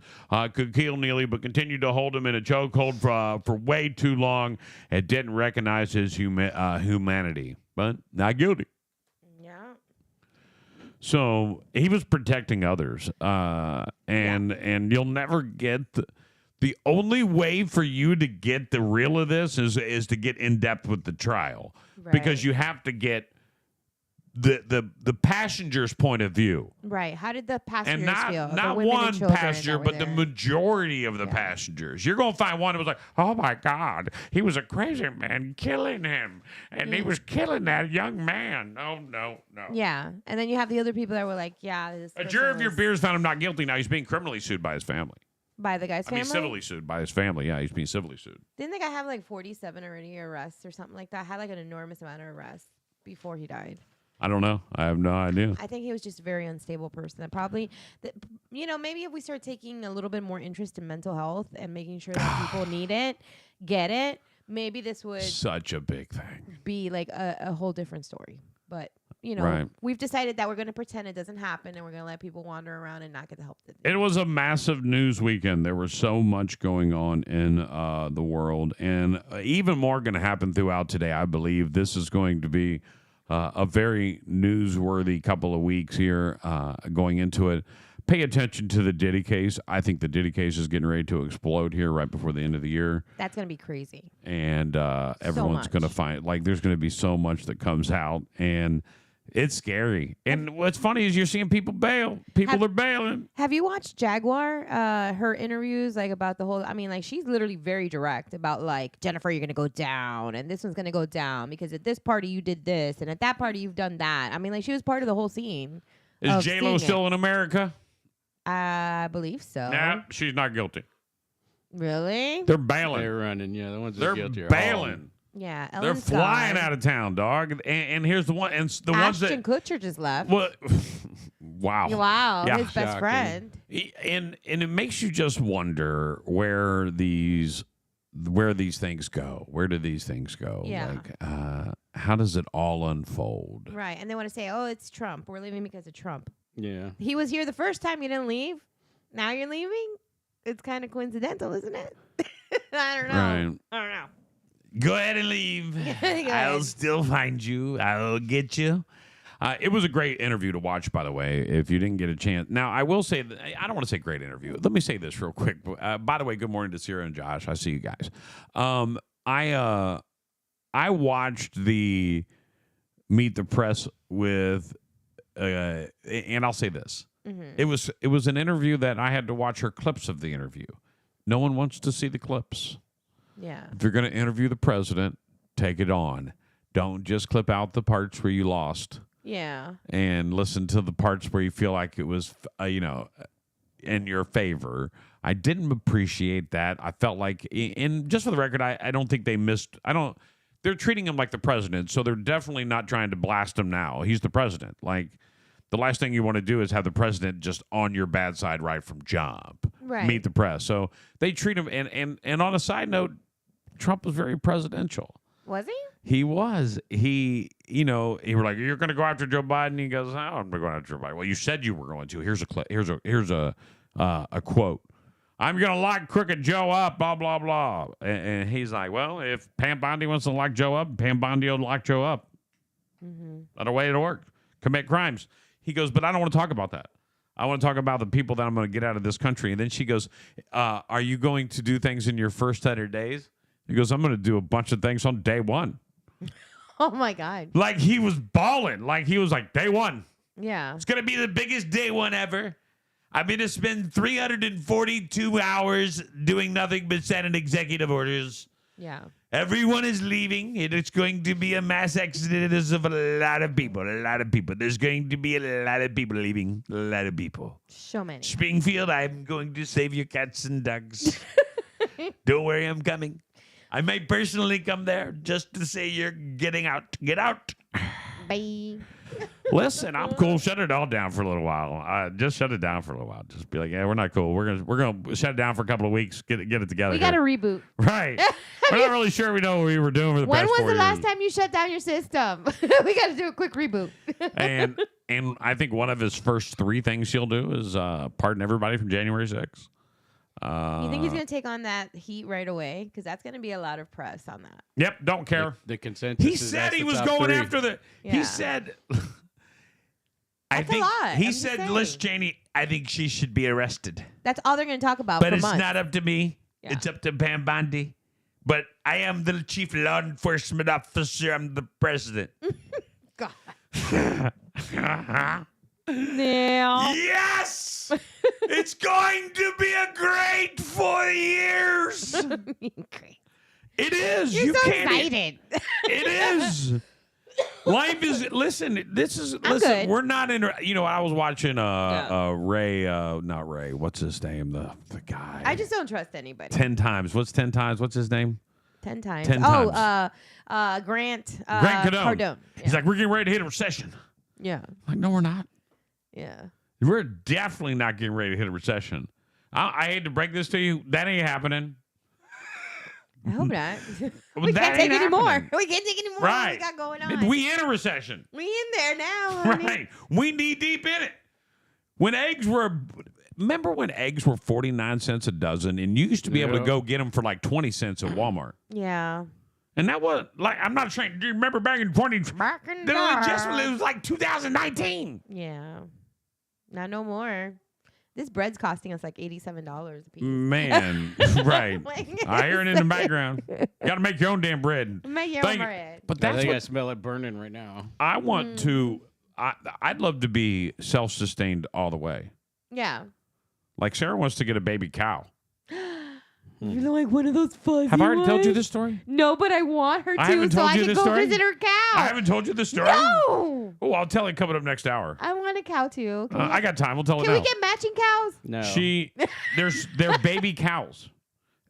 could kill Neely, but continued to hold him in a chokehold for way too long and didn't recognize his humanity. But not guilty. Yeah. So he was protecting others, and you'll never get the only way for you to get the real of this is to get in depth with the trial, because you have to get the passenger's point of view. Right. How did the passengers feel? Not one passenger, but the majority of the passengers. You're going to find one who was like, oh, my God, he was a crazy man killing him, and he was killing that young man. Oh, no. Yeah. And then you have the other people that were like, yeah. A jury of your peers found him not guilty. Now he's being criminally sued by his family. By the guy's family? Civilly sued by his family. Yeah, he's being civilly sued. Didn't the guy have like 47 already arrests or something like that? Had like an enormous amount of arrests before he died. I don't know. I have no idea. I think he was just a very unstable person. That probably, maybe if we start taking a little bit more interest in mental health and making sure that people need it, get it, maybe this would such a big thing. Be like a whole different story. But we've decided that we're going to pretend it doesn't happen, and we're going to let people wander around and not get the help that they need. It was a massive news weekend. There was so much going on in the world, and even more going to happen throughout today. I believe this is going to be a very newsworthy couple of weeks here going into it. Pay attention to the Diddy case. I think the Diddy case is getting ready to explode here right before the end of the year. That's going to be crazy. And everyone's going to find, there's going to be so much that comes out, and it's scary. And what's funny is you're seeing people bail. People are bailing. Have you watched Jaguar? Her interviews, about the whole, she's literally very direct about, Jennifer, you're going to go down, and this one's going to go down because at this party you did this, and at that party you've done that. She was part of the whole scene. Is J-Lo still in America? I believe so. Nah, she's not guilty. Really? They're bailing. They're running, yeah. The ones that They're are guilty are bailing. Yeah, They're Ellen's flying gone. out of town, dog. And here's the one, and the ones that Ashton Kutcher just left. What? Wow. Wow, Yeah. his best Shocking. friend. And it makes you just wonder where these things go. Where do these things go? Yeah. Like, how does it all unfold? Right, and they want to say, "Oh, it's Trump. We're leaving because of Trump." Yeah. He was here the first time. You didn't leave. Now you're leaving. It's kind of coincidental, isn't it? I don't know. Right. I don't know. Go ahead and leave. Go I'll ahead. still find you. I'll get you. It was a great interview to watch, by the way, if you didn't get a chance. Now, I will say, that, I don't want to say great interview. Let me say this real quick. By the way, good morning to Sierra and Josh. I see you guys. I watched the Meet the Press with, and I'll say this. Mm-hmm. It was an interview that I had to watch her clips of the interview. No one wants to see the clips. Yeah. If you're going to interview the president, take it on. Don't just clip out the parts where you lost Yeah. and listen to the parts where you feel like it was, in your favor. I didn't appreciate that. I felt like, and just for the record, I don't think they missed. They're treating him like the president, so they're definitely not trying to blast him now. He's the president. Like, the last thing you want to do is have the president just on your bad side right from jump. Right. Meet the press. So they treat him, and on a side note, Trump was very presidential. Was he? He was. He were like, "You're going to go after Joe Biden." He goes, "Oh, I'm going after Joe Biden." Well, you said you were going to. Here's a clip. Here's a quote. "I'm going to lock crooked Joe up." Blah blah blah. And he's like, "Well, if Pam Bondi wants to lock Joe up, Pam Bondi will lock Joe up. That's the way it'll work. Commit crimes." He goes, "But I don't want to talk about that. I want to talk about the people that I'm going to get out of this country." And then she goes, "Are you going to do things in your first 100 days?" He goes, "I'm going to do a bunch of things on day one." Oh my God. Like he was balling. Like he was like, day one. Yeah. It's going to be the biggest day one ever. I'm going to spend 342 hours doing nothing but sending executive orders. Yeah. Everyone is leaving, and it's going to be a mass exodus of a lot of people. A lot of people. There's going to be a lot of people leaving. A lot of people. So many. Springfield, I'm going to save your cats and dogs. Don't worry, I'm coming. I may personally come there just to say you're getting out. Get out. Bye. Listen, I'm cool. Shut it all down for a little while. Just shut it down for a little while. Just be like, yeah, we're not cool. We're gonna shut it down for a couple of weeks. Get it together. We got to reboot. Right. We're not really sure we know what we were doing for the When past was 4 the years. last time you shut down your system? We got to do a quick reboot. And I think one of his first 3 things he'll do is pardon everybody from January 6th. You think he's going to take on that heat right away? Because that's going to be a lot of press on that. Yep, don't care. The consensus. He is said that's he the was top going 3. after the. Yeah. He said. That's a lot. He I'm just said, saying. Liz Cheney, I think she should be arrested. That's all they're going to talk about But for it's months. not up to me. Yeah. It's up to Pam Bondi. But I am the chief law enforcement officer. I'm the president. God. Now. Yes! It's going to be a great 4 years. Great. It is. You're You so can't. excited. It is. Life is. Listen. This is. I'm listen. good. We're not in. I was watching. Ray. Not Ray. What's his name? The guy. I just don't trust anybody. 10 times. What's 10 times? What's his name? 10 times. 10 oh, times. Grant. Grant Cardone. Yeah. He's like, we're getting ready to hit a recession. Yeah. I'm like, no, we're not. Yeah. We're definitely not getting ready to hit a recession. I hate to break this to you. That ain't happening. I hope not. Well, we that can't take ain't any more. happening. We can't take any more. Right. What we got going on? We in a recession. We in there now, honey. Right. We knee deep in it. Remember when eggs were 49 cents a dozen and you used to be able to Yeah. go get them for like 20 cents at Walmart? Yeah. And that was like, I'm not saying, do you remember back in 20? Back in The there. adjustment, it was like 2019. Yeah. Not no more. This bread's costing us like $87 a piece. Man, right. Like, I hear it in the background. Got to make your own damn bread. Make your Thank own you. bread. But I that's think I what smell it burning right now. I want to. I'd love to be self-sustained all the way. Yeah. Like Sarah wants to get a baby cow. You're like one of those fuzzy Have I already told you ones? this story? No, but I want her I to haven't so told I you can this go story? visit her cow. I haven't told you this story. No. Oh, I'll tell it coming up next hour. I want a cow too. Can, we, I got time. We'll tell it can now. we get matching cows? No. They're baby cows,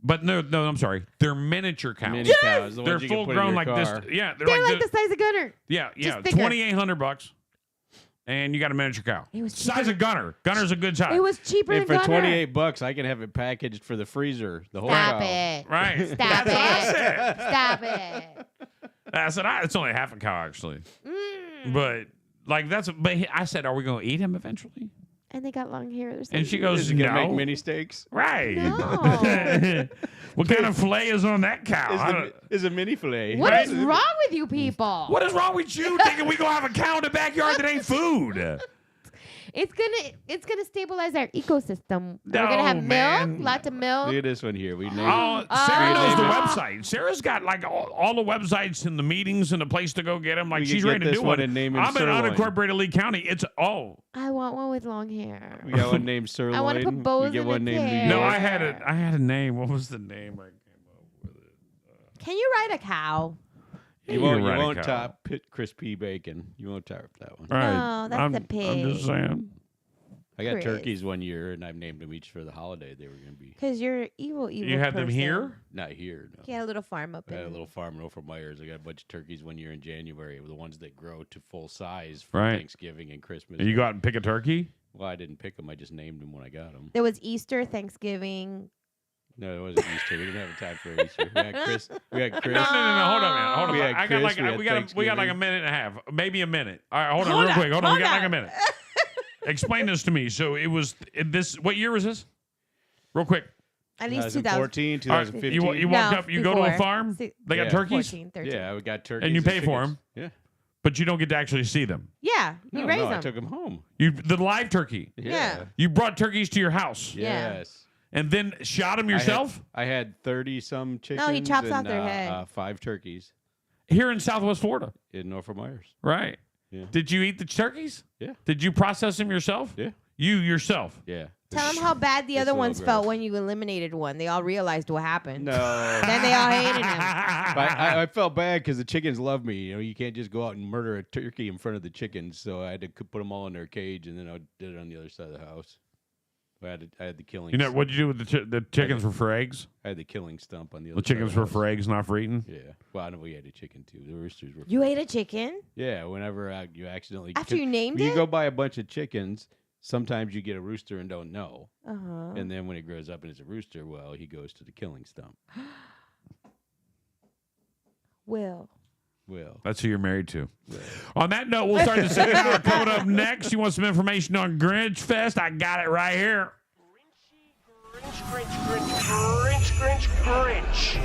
But no, I'm sorry. They're miniature cows. Mini cows, the They're ones you can full put in grown your like this. car. Yeah, They're like the size of Gunner. Yeah. Just bigger. $2,800, and you got a miniature cow. It was Size cheaper. of Gunner. Gunner's a good size. It was cheaper And than for Gunner. $28, I can have it packaged for the freezer. The whole Stop cow. it. Right. Stop That's what I said. it. Stop it. I said it's only half a cow actually, Mm. but like but I said, are we going to eat him eventually? And they got long hair. And she Is goes, it gonna no. make mini steaks? Right. No. What kind of fillet is on that cow? I don't- Is a mini fillet. What is wrong with you people? What is wrong with you thinking we gonna have a cow in the backyard that ain't food? It's gonna stabilize our ecosystem. We're No, gonna have man. milk, lots of milk. Look at this one here. We named Oh, Sarah knows the Oh. website. Sarah's got like all the websites and the meetings and the place to go get them. Like We could she's get ready to this do one one. and name him I'm in Sirloin. unincorporated Lee County. It's I want one with long hair. We got one named Sirloin. I wanna put bows we get in one its named New hair. no. York. I had a name. What was the name? I came up with it. Can you ride a cow? You You won't, can you ride a won't cow. top crispy bacon. You won't top that one. Right. No, that's I'm, the pig. I'm just saying. I got Chris. turkeys one year, and I've named them each for the holiday they were going to be. Because you're evil. You had them person. here. Not here, no. He had a little farm up I had a in. little farm in Over Myers. I got a bunch of turkeys one year in January. The ones that grow to full size for Right. Thanksgiving and Christmas. And you go out and pick a turkey. Well, I didn't pick them. I just named them when I got them. There was Easter, Thanksgiving. No, it wasn't Easter. We didn't have time for Easter. We had Chris. We had Chris. No. Hold on, man. Hold on. We had I got Chris, like we had we got like a Thanksgiving. minute and a half, maybe a minute. All right, hold on, Hold real on, quick. Hold on, we hold got like on. a minute. Explain this to me. So it was this. What year was this? Real quick. At least 2000. 2014, All right, 2015. you walk up. You go to a before. farm. Si- They got Yeah. turkeys, 14, 13. Yeah, we got turkeys. and you pay for chickens. them, Yeah. but you don't get to actually see them. Yeah, you No, raise no, them. I took them home. The live turkey. Yeah. You brought turkeys to your house Yeah. Yes. and then shot them yourself I had 30 some chickens. chops and, off their head. 5 turkeys here in Southwest Florida. in Norfolk Myers. Right. Yeah. Did you eat the turkeys? Yeah. Did you process them yourself? Yeah. You yourself. Yeah. Tell them how bad the It's other a little ones felt gross. when you eliminated one. They all realized what happened. No. Then they all hated him. But I felt bad because the chickens love me. You know, you can't just go out and murder a turkey in front of the chickens. So I had to put them all in their cage, and then I did it on the other side of the house. I had the killing. You know what'd you do with the chickens? Were for eggs. I had the killing stump on the other. The chickens side were of the for house. eggs, not for eating. Yeah. Well, I know we had a chicken too. The roosters were. You ate a chicken Yeah. Whenever you accidentally after you named when it? you go buy a bunch of chickens, sometimes you get a rooster and don't know. Uh-huh. And then when it grows up and it's a rooster, well, he goes to the killing stump. Will. Well, That's who you're married to. On that note, we'll start the second hour. Coming up next, you want some information on Grinch Fest? I got it right here.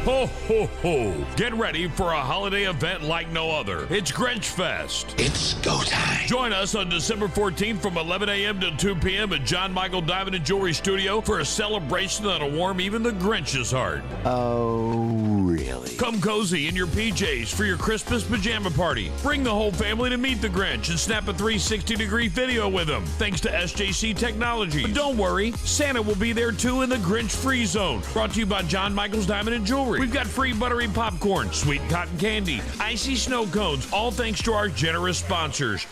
Ho, ho, ho. Get ready for a holiday event like no other. It's Grinch Fest. It's go time. Join us on December 14th from 11 a.m. to 2 p.m. at John Michael Diamond and Jewelry Studio for a celebration that'll warm even the Grinch's heart. Oh, really? Come cozy in your PJs for your Christmas pajama party. Bring the whole family to meet the Grinch and snap a 360-degree video with him, thanks to SJC Technologies. But don't worry, Santa will be there too in the Grinch Free Zone. Brought to you by John Michael's Diamond and Jewelry. We've got free buttery popcorn, sweet cotton candy, icy snow cones, all thanks to our generous sponsors.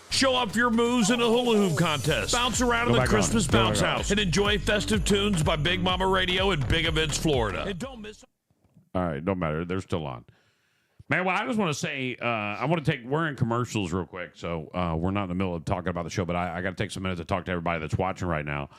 Show off your moves in a hula hoop contest. Bounce around in the Christmas bounce house and enjoy festive tunes by Big Mama Radio and Big Events Florida. And don't miss. All right, don't matter. They're still on. Man, well, I just want to say, we're in commercials real quick, so we're not in the middle of talking about the show, but I got to take some minutes to talk to everybody that's watching right now.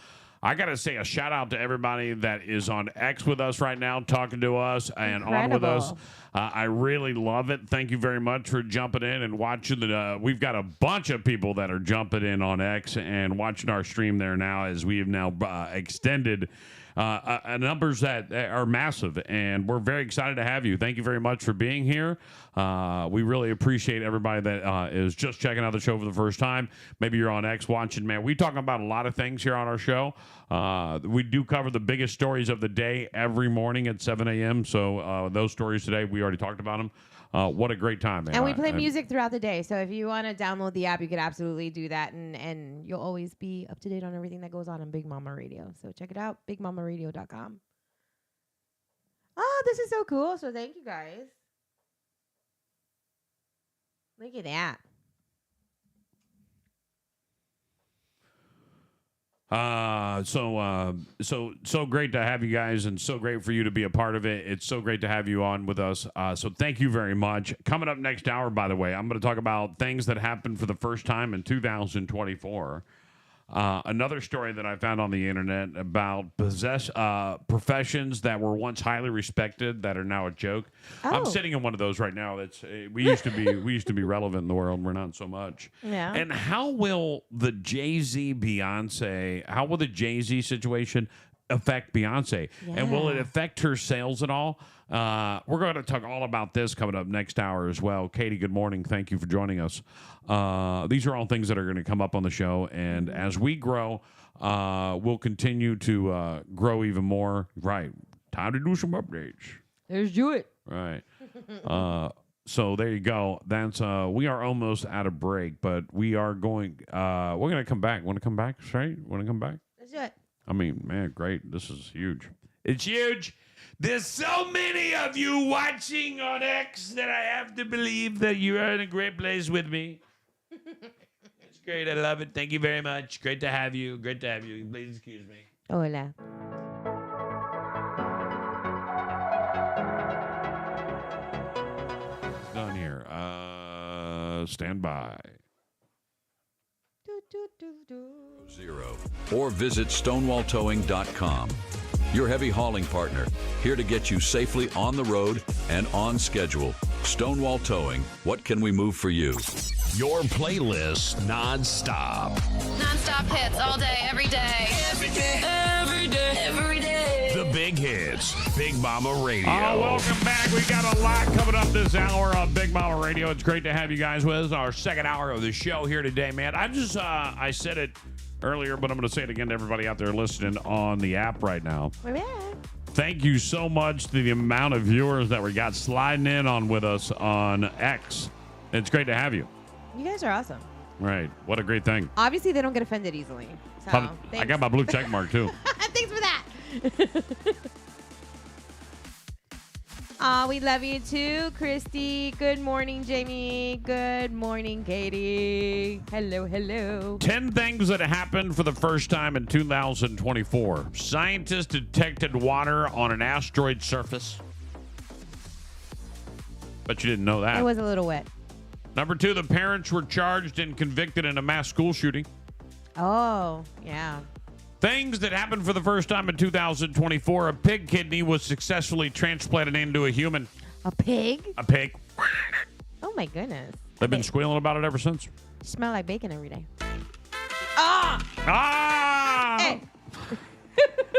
I got to say a shout out to everybody that is on X with us right now, talking to us and on with us. Incredible. I really love it. Thank you very much for jumping in and watching. We've got a bunch of people that are jumping in on X and watching our stream there now as we have now extended numbers that are massive, and we're very excited to have you. Thank you very much for being here. We really appreciate everybody that is just checking out the show for the first time. Maybe you're on X watching, man. We talk about a lot of things here on our show. We do cover the biggest stories of the day every morning at 7 a.m. So those stories today, we already talked about them. What a great time, man. And we play music throughout the day. So if you want to download the app, you could absolutely do that. And you'll always be up to date on everything that goes on Big Mama Radio. So check it out, bigmamaradio.com. Oh, this is so cool. So thank you guys. Look at that. So great to have you guys, and so great for you to be a part of it. It's so great to have you on with us. So thank you very much. Coming up next hour, by the way, I'm going to talk about things that happened for the first time in 2024. Another story that I found on the internet about professions that were once highly respected that are now a joke. I'm sitting in one of those right now. That's we used to be relevant in the world. We're not so much. Yeah. And how will the Jay-Z situation affect Beyonce? Yeah. And will it affect her sales at all? We're going to talk all about this coming up next hour as well. Katie, good morning. Thank you for joining us. These are all things that are going to come up on the show. And as we grow, we'll continue to grow even more. Right. Time to do some updates. Let's do it. Right. So there you go. That's we are almost out of break, but we are going. We're going to come back. Want to come back straight? Want to come back? Let's do it. I mean, man, great. This is huge. It's huge. There's so many of you watching on X that I have to believe that you are in a great place with me. It's great. I love it. Thank you very much. Great to have you. Great to have you. Please excuse me. Hola. Done here. Stand by. Zero. Or visit stonewalltowing.com. Your heavy hauling partner, here to get you safely on the road and on schedule. Stonewall Towing, what can we move for you? Your playlist non-stop. Non-stop hits all day, every day. Every day, every day, every day. The big hits. Big Mama Radio. Oh, welcome back. We got a lot coming up this hour on Big Mama Radio. It's great to have you guys with us. Our second hour of the show here today, man. I said it earlier, but I'm going to say it again to everybody out there listening on the app right now. We're back. Thank you so much to the amount of viewers that we got sliding in on with us on X. It's great to have you. You guys are awesome. Right. What a great thing. Obviously, they don't get offended easily. So, I got my blue check mark, too. Thanks for that. We love you too, Christy. Good morning, Jamie. Good morning, Katie. Hello, hello. 10 things that happened for the first time in 2024. Scientists detected water on an asteroid surface. Bet you didn't know that. It was a little wet. Number 2, the parents were charged and convicted in a mass school shooting. Oh, yeah. Things that happened for the first time in 2024. A pig kidney was successfully transplanted into a human. A pig? A pig. Oh, my goodness. They've been squealing about it ever since. Smell like bacon every day. Ah!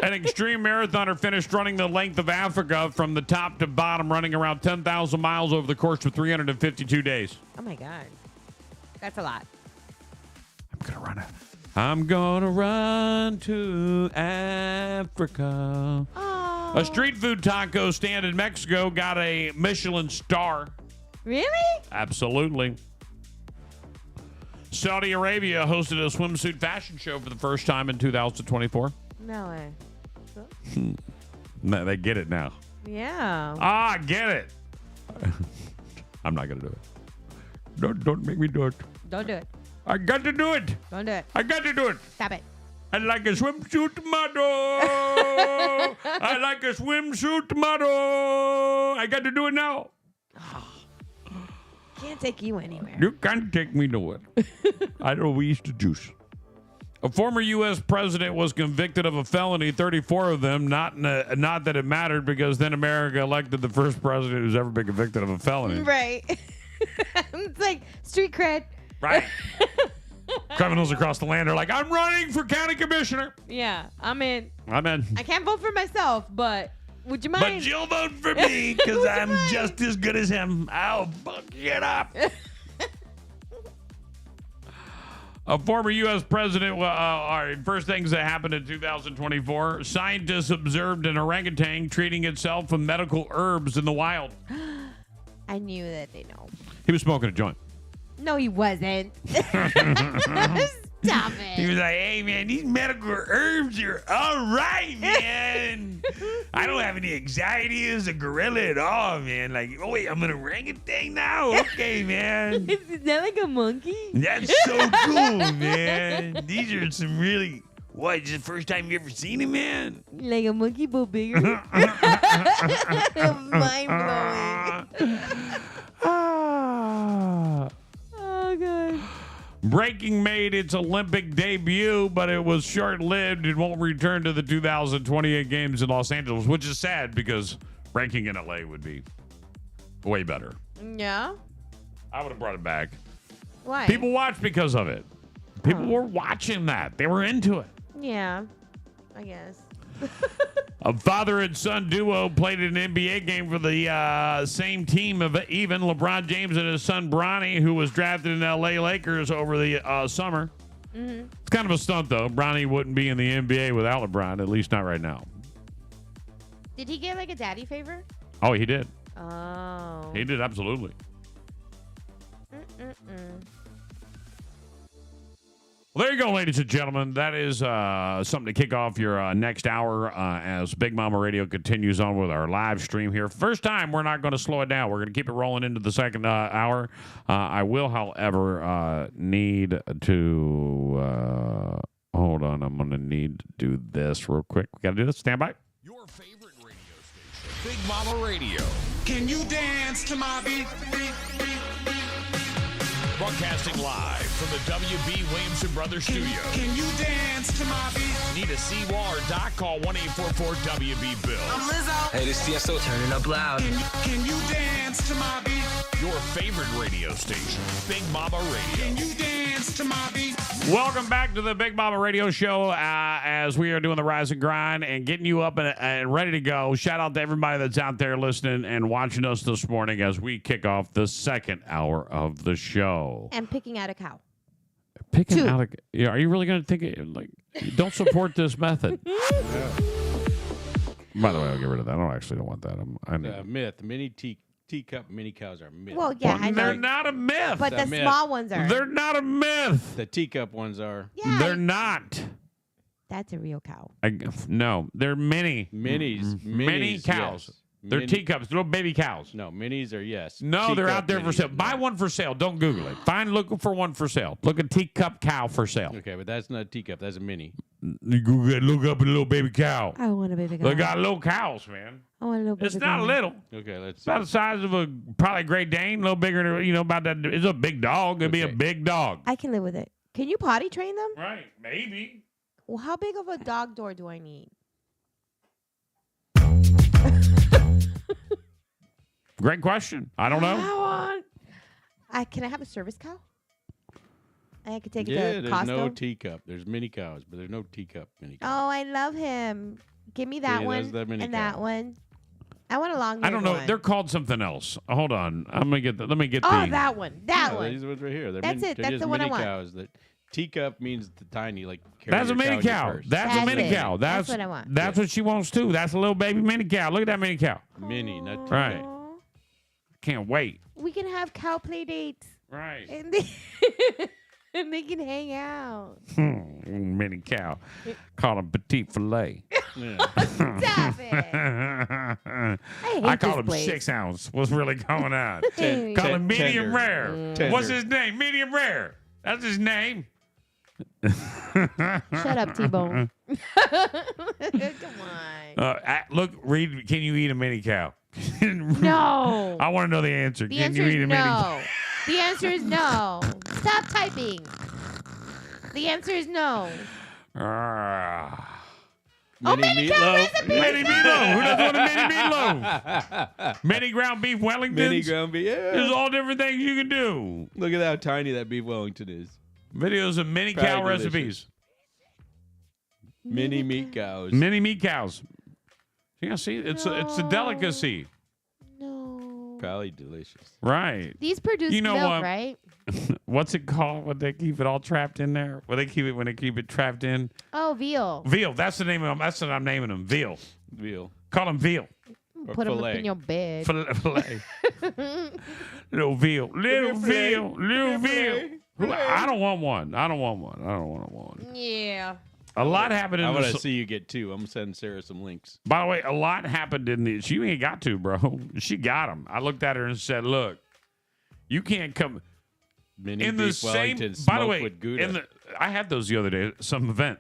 An extreme marathoner finished running the length of Africa from the top to bottom, running around 10,000 miles over the course of 352 days. Oh, my God. That's a lot. I'm gonna run to Africa. Oh. A street food taco stand in Mexico got a Michelin star. Really? Absolutely. Saudi Arabia hosted a swimsuit fashion show for the first time in 2024. No way. They get it now. Yeah. Get it. I'm not gonna do it. Don't make me do it. Don't do it. I got to do it. Don't do it. I got to do it. Stop it. I like a swimsuit model. I like a swimsuit model. I got to do it now. Can't take you anywhere. You can't take me nowhere. I know we used to juice. A former U.S. president was convicted of a felony, 34 of them. Not that it mattered, because then America elected the first president who's ever been convicted of a felony. Right. It's like street cred. Right. Criminals across the land are like, I'm running for county commissioner. Yeah, I'm in. I'm in. I can't vote for myself, but would you mind? But you'll vote for me because I'm just as good as him. I'll fuck it up. A former U.S. president, all right, first things that happened in 2024. Scientists observed an orangutan treating itself with medical herbs in the wild. I knew that they know. He was smoking a joint. No, he wasn't. Stop it. He was like, hey, man, these medical herbs are all right, man. I don't have any anxiety as a gorilla at all, man. Like, oh, wait, I'm an orangutan now? Okay, man. Is that like a monkey? That's so cool, man. These are some really What? Is it the first time you ever seen him, man? Like a monkey, but bigger. Mind blowing. Oh, God. Breaking made its Olympic debut, but it was short-lived. It won't return to the 2028 games in Los Angeles, which is sad because breaking in LA would be way better. Yeah. I would have brought it back. Why? People watched because of it. People were watching that. They were into it. Yeah, I guess. A father and son duo played an NBA game for the same team of even LeBron James and his son Bronny, who was drafted in LA Lakers over the summer. Mm-hmm. It's kind of a stunt, though. Bronny wouldn't be in the NBA without LeBron, at least not right now. Did he get like a daddy favor? Oh, he did. Oh. He did, absolutely. Well, there you go, ladies and gentlemen. That is something to kick off your next hour as Big Mama Radio continues on with our live stream here. First time, we're not going to slow it down. We're going to keep it rolling into the second hour. I will, however, need to hold on. I'm going to need to do this real quick. We got to do this. Stand by. Your favorite radio station, Big Mama Radio. Can you dance to my beat? Broadcasting live from the WB Williamson Brothers Studio. Can you dance to my beat? Need a C-Wall or Doc? Call 1-844-WB-BILL. I'm Lizzo. Hey, this is TSO. Turn it up loud. Can you dance to my beat? Your favorite radio station, Big Mama Radio. Can you dance to my beat? Welcome back to the Big Mama Radio Show as we are doing the Rise and Grind and getting you up and ready to go. Shout out to everybody that's out there listening and watching us this morning as we kick off the second hour of the show. And picking out a cow. Picking Two. out a... Yeah, are you really going to think it? Like, don't support this method. By the way, I'll get rid of that. I don't want that. I need... Myth. Teacup mini cows are myth. Well, yeah, I know. They're not a myth. But the myth. small ones are. They're not a myth. The teacup ones are. Yeah, They're not. That's a real cow. No, they're mini. Minis. Mini cows. Yes. They're teacups, little baby cows. No, minis are yes. No, they're Teacup out there for minis sale. are Buy no. one for sale. Don't Google it. Look for one for sale. Look at teacup cow for sale. Okay, but that's not a teacup. That's a mini. You look up a little baby cow. I want a baby cow. They got little cows, man. I want a little baby It's not cow. little. Okay, let's It's about the size of a probably Great Dane, a little bigger. About that. It's a big dog. It'd be a Okay. big dog. I can live with it. Can you potty train them? Right? Maybe. Well, how big of a dog door do I need? Great question. I don't know. Can I have a service cow? I could take it Yeah, to there's Costco. no teacup. There's mini cows, but there's no teacup mini cows. Oh, I love him. Give me that Yeah, one that's the mini and cow. that one. I want a long. I don't know. One. They're called something else. Hold on. I'm gonna get. Let me get Oh, the. that one. That No, one. these ones right here. They're That's it. They're That's just the one I mini want. cows. That teacup means the tiny, like. carry That's a your mini in your cow. purse. That's a That's mini it. cow. That's what I want. That's what she wants too. That's a little baby mini cow. Look at that mini cow. Mini, not Right. Aw. Can't wait. We can have cow play dates, Right. and they, and they can hang out. Mini cow. Call him petite filet. Yeah. Stop it. I hate call this him place. 6 ounce. What's really going on? Hey. Call him medium Tender. rare. Tender. What's his name? Medium rare. That's his name. Shut up, T-Bone. Come on. Look, Reed, can you eat a mini cow? No. I want to know the answer. The Can answer you eat is a mini cow? no. The answer is no. Stop typing. The answer is no. Ah. Mini meatloaf. Mini meatloaf. Who doesn't want a mini meatloaf? Mini ground beef Wellingtons. Mini ground beef. There's Yeah. all different things you can do. Look at how tiny that beef Wellington is. Videos of mini Probably cow delicious. recipes. Mini meat cows. Mini meat cows. Yeah, see, it's a delicacy, No. Probably delicious. right? These produce You know milk, what? right? What's it called? When they keep it all trapped in there? When they keep it trapped in? Oh, veal. Veal. That's the name of them. That's what I'm naming them. Veal. Veal. Call them veal. Or Put them up filet. in your bed. Filet. Little veal. Little filet. veal. Little veal. Filet. I don't want one. I don't want one. Yeah. A lot happened in I want the. to see you get two. I'm sending Sarah some links. By the way, a lot happened in the. She ain't got to, bro. She got them. I looked at her and said, "Look, you can't come Mini in the beef same." Wellington By the smoked way, with Gouda. I had those the other day at some event.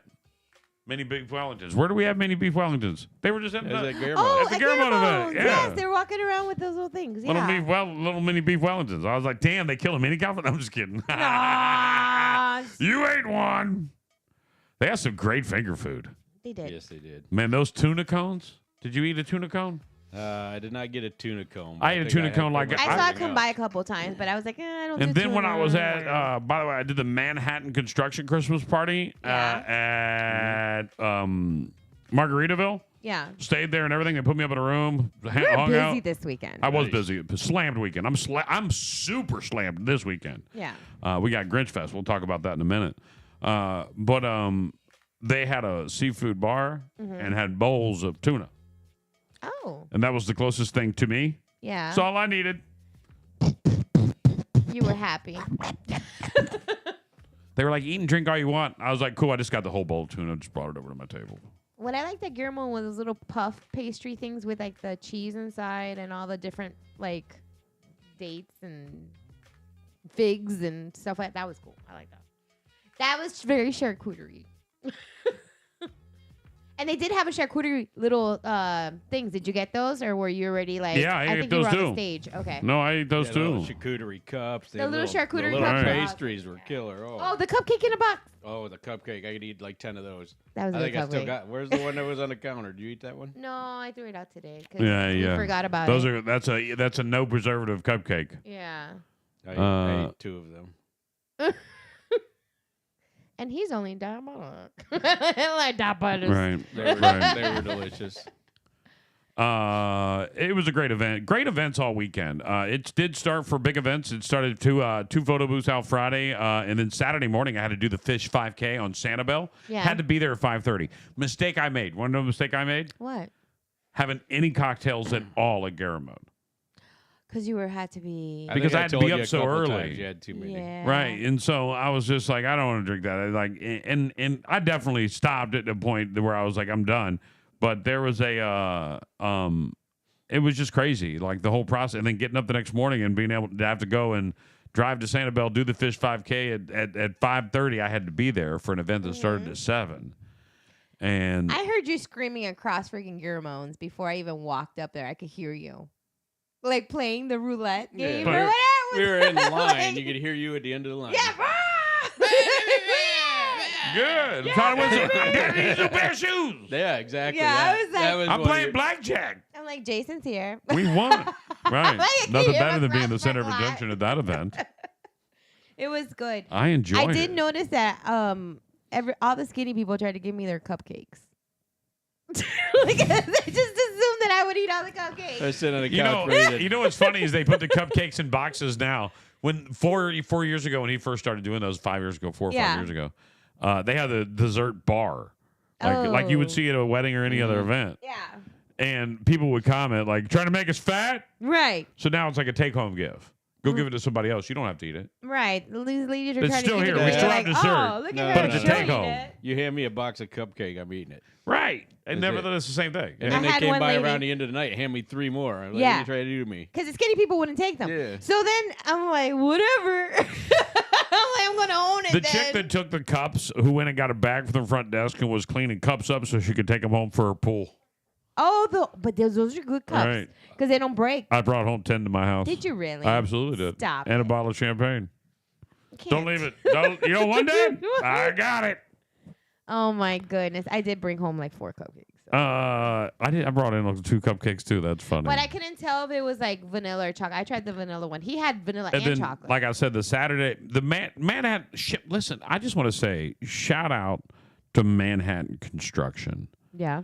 Mini beef Wellingtons. Where do we have mini beef Wellingtons? They were just at Is the that Guillermo? Oh, At the Guillermo event, yeah. Yes, they're walking around with those little things. little Yeah. little mini beef Wellingtons. I was like, damn, they kill a mini cow. I'm just kidding. Aw, You ate one. They have some great finger food. they did. Yes, they did. Man, those tuna cones. Did you eat a tuna cone? I did not get a tuna cone. I ate a think tuna had cone like pretty I much saw it everything come by a else. couple times, but I was like, I don't. And do then when I was tuna. at, by the way, I did the Manhattan Construction Christmas party at Margaritaville. Yeah. Stayed there and everything. They put me up in a room. We hung were busy out. this weekend. I was busy. Slammed weekend. I'm super slammed this weekend. Yeah. We got Grinch Fest. We'll talk about that in a minute. But they had a seafood bar and had bowls of tuna. Oh. And that was the closest thing to me. Yeah. That's all I needed. You were happy. They were like, eat and drink all you want. I was like, cool. I just got the whole bowl of tuna. Just brought it over to my table. What I liked at Guillermo was those little puff pastry things with like the cheese inside and all the different like dates and figs and stuff like that. That was cool. I like that. That was very charcuterie. And they did have a charcuterie little things. Did you get those, or were you already like? Yeah, I ate think those you were too. on the stage. Okay. No, I ate those Yeah, too. little charcuterie cups. The little charcuterie the little cups. pastries were killer. Oh, the cupcake in a box. Oh, the cupcake. I could eat like 10 of those. That was I a think good I still cupcake. got. Where's the one that was on the counter? Did you eat that one? No, I threw it out today. 'Cause Yeah, we yeah. forgot about Those it. are that's a no preservative cupcake. Yeah. I ate 2 of them. And he's only diabetic. Like diabetes. Right. They were delicious. It was a great event. Great events all weekend. It did start for big events. It started two photo booths out Friday, and then Saturday morning I had to do the Fish 5K on Sanibel. Yeah. Had to be there at 5:30. Mistake I made. Want to know the mistake I made? What? Having any cocktails at all at Garamond. Because you had to be. Because I had to told be you up a so couple early. times you had too many. Yeah. Right, and so I was just like, I don't want to drink that. And I definitely stopped at the point where I was like, I'm done. But there was it was just crazy, like the whole process, and then getting up the next morning and being able to have to go and drive to Sanibel, do the Fish 5K at 5:30. I had to be there for an event that started at 7. And I heard you screaming across freaking Guillermo's before I even walked up there. I could hear you. Like playing the roulette game or whatever. We were in line. You could hear you at the end of the line. Yeah. good. I'm gonna use a pair of shoes. Yeah, exactly. Yeah, I that, was like- that was I'm one of playing your- blackjack. I'm like, Jason's here. We won. Right. Like, Nothing you better than being across the center of my attention at that event. It was good. I enjoyed I did it. notice that all the skinny people tried to give me their cupcakes. Like, they just assumed that I would eat all the cupcakes. I was sitting on the You couch know, ready to. you know what's funny is they put the cupcakes in boxes now. When 4 years ago, when he first started doing those, 5 years ago, 4 or 5 years ago, they had a dessert bar, like you would see at a wedding or any other event. Yeah. And people would comment like, "Trying to make us fat." Right. So now it's like a take-home gift. Go give it to somebody else. You don't have to eat it. Right. These ladies are It's trying still to give here. it We to still me. have Like, dessert. oh, look No, at no, her. no, But it's a She'll take-home. eat it. You hand me a box of cupcake, I'm eating it. Right. And That's nevertheless, the same thing. And I then they had came one by lady- around the end of the night, hand me 3 more. I'm like, Yeah. what are you trying to do to me? Because the skinny people wouldn't take them. Yeah. So then I'm like, whatever. I'm like, I'm going to own it The then. chick that took the cups, who went and got a bag from the front desk and was cleaning cups up so she could take them home for her pool. But those are good cups. Right. Because they don't break. I brought home 10 to my house. Did you really? I absolutely did. Stop And a it. bottle of champagne. Can't. Don't leave it. You don't want that? I got it. Oh my goodness. I did bring home like 4 cupcakes. So. I brought in like 2 cupcakes too. That's funny. But I couldn't tell if it was like vanilla or chocolate. I tried the vanilla one. He had vanilla and, then, chocolate. like I said, the Saturday, the Manhattan. Listen, I just want to say, shout out to Manhattan Construction. yeah.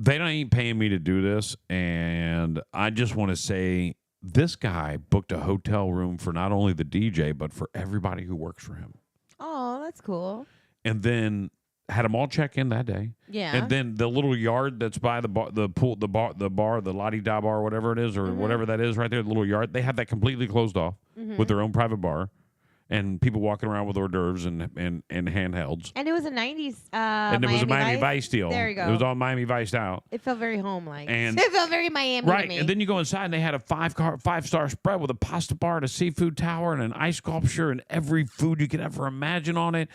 They ain't paying me to do this, and I just want to say this guy booked a hotel room for not only the DJ but for everybody who works for him, Oh, that's cool. and then had them all check in that day. Yeah. And then the little yard that's by the bar, the pool, the bar, the la-di-da bar, whatever it is, or whatever that is right there, the little yard, they have that completely closed off with their own private bar. and people walking around with hors d'oeuvres and handhelds. And it was a 90s And it was a Miami Vice deal. There you go. It was all Miami Vice out. It felt very home-like. And- It felt very Miami to Right, me. and then you go inside, and they had a five-star spread with a pasta bar and a seafood tower and an ice sculpture and every food you could ever imagine on it,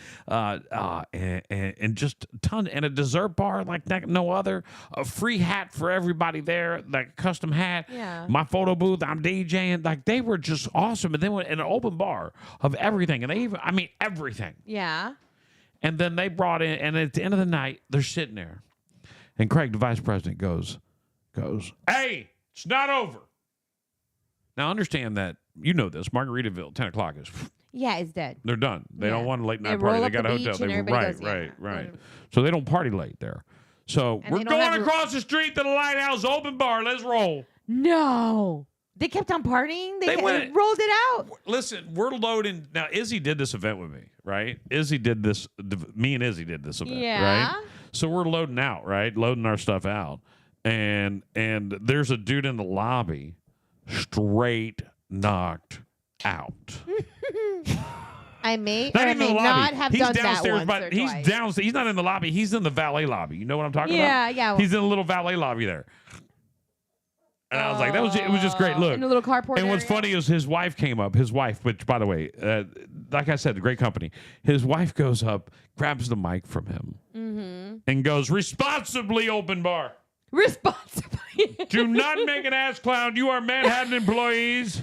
and just a ton, and a dessert bar like no other, a free hat for everybody there, like custom hat. Yeah. My photo booth, I'm DJing, like they were just awesome, and then went in an open bar of everything, and they even, I mean everything. Yeah. And then they brought in, and at the end of the night, they're sitting there, and Craig, the vice president, goes, "Hey, it's not over." Now understand that, you know this, Margaritaville, 10 o'clock is, Yeah, it's dead. they're done. They don't want a late They night party. roll They up got the a beach hotel. and They everybody right, goes, right. So they don't party late there. So And we're they don't going have- across the street to the Lighthouse Open Bar. Let's roll. No. They kept on partying? They went- rolled it out? Listen, we're loading. Now, Izzy did this event with me, right? Izzy did this. Me and Izzy did this event, Yeah. right? So we're loading out, right? Loading our stuff out. And there's a dude in the lobby straight knocked out. I may Not or I even may in the not lobby. have He's done that downstairs, once but or he's twice. downstairs. He's not in the lobby. He's in the valet lobby. You know what I'm talking Yeah, about? yeah. He's in the little valet lobby there. And I was like, it was just great. Look. In the little carport And what's area? funny is his wife came up. His wife, which, by the way, like I said, the great company. His wife goes up, grabs the mic from him, and goes, "Responsibly open bar. Responsibly. Do not make an ass clown. You are Manhattan employees.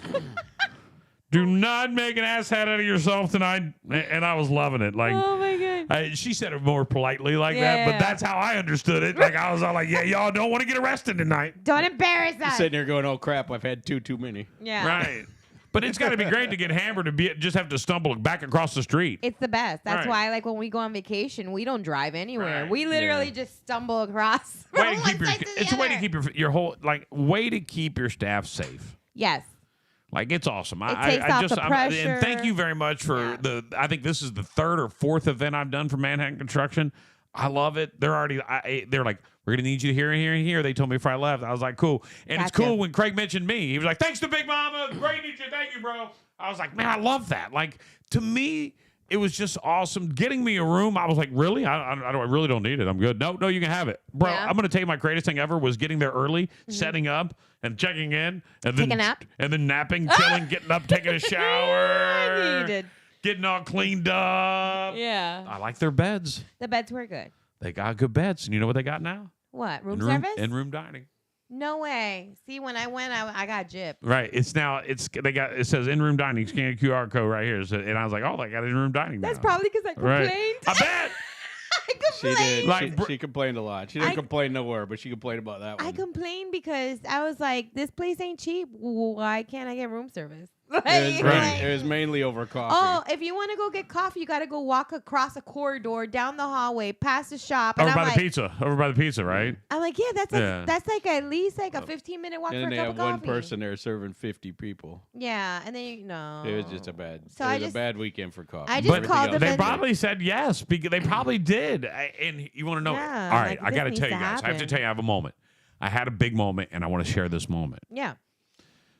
Do not make an ass hat out of yourself tonight." And I was loving it. Like, Oh, my God. she said it more politely like that, but Yeah. that's how I understood it. Like, I was all like, "Yeah, y'all don't want to get arrested tonight." Don't embarrass us. Sitting there going, "Oh crap, I've had too many." Yeah. Right. But it's got to be great to get hammered and just have to stumble back across the street. It's the best. That's Right. why, like, when we go on vacation, we don't drive anywhere. Right. We literally just stumble across. From Way to one keep your, side to the it's a way to other. keep your whole, like, way to keep your staff safe. Yes. Like, it's awesome. It takes off the pressure. And thank you very much for I think this is the third or fourth event I've done for Manhattan Construction. I love it. They're already, they're like, "We're going to need you here and here and here." They told me before I left. I was like, cool. And it's Gotcha. cool when Craig mentioned me. He was like, "Thanks to Big Mama. Great to meet you. Thank you, bro." I was like, man, I love that. Like, to me, it was just awesome. Getting me a room, I was like, really? I really don't need it. I'm good. No, you can have it. Bro, Yeah. I'm going to tell you my greatest thing ever was getting there early, setting up, and checking in. And then Take a nap? And then napping, chilling, getting up, taking a shower. I knew you did. Getting all cleaned up. Yeah. I like their beds. The beds were good. They got good beds. And you know what they got now? What? Room In-room- service? In-room dining. No way. See, when I went, I got gypped. Right. It says in-room dining. Scan a QR code right here. So, and I was like, oh, they got in-room dining now. That's probably because I Right. complained. I bet. I She did. complained. Like, she complained a lot. She didn't I- complain nowhere, but she complained about that one. I complained because I was like, this place ain't cheap. Why can't I get room service? Like, It was, Right. it was mainly over coffee. Oh, if you want to go get coffee, you got to go walk across a corridor, down the hallway, past the shop. And Over I'm by like, the pizza. Over by the pizza, right? I'm like, yeah, Yeah. that's like at least like a 15-minute walk and for then a they cup had of one coffee. person there serving 50 people. Yeah, and then no. It was just a bad. So it I was just- a bad weekend for coffee. I just Everything called else them They was and- great. probably said yes. Because they probably did. And you want to know? Yeah, All right, like, I got to this tell you needs to guys. I have to happen. tell you, I have a moment. I had a big moment, and I want to share this moment. Yeah.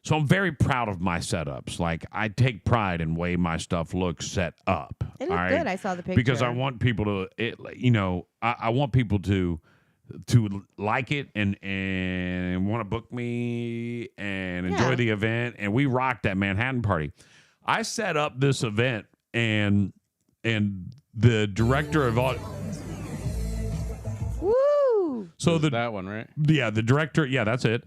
So I'm very proud of my setups. Like, I take pride in the way my stuff looks set up. It all looked right? good. I saw the picture. Because I want people to, I want people to like it and want to book me and enjoy Yeah. the event. And we rocked that Manhattan party. I set up this event, and the director of all. Woo! So It was the that one, right? yeah, the director. Yeah, that's it.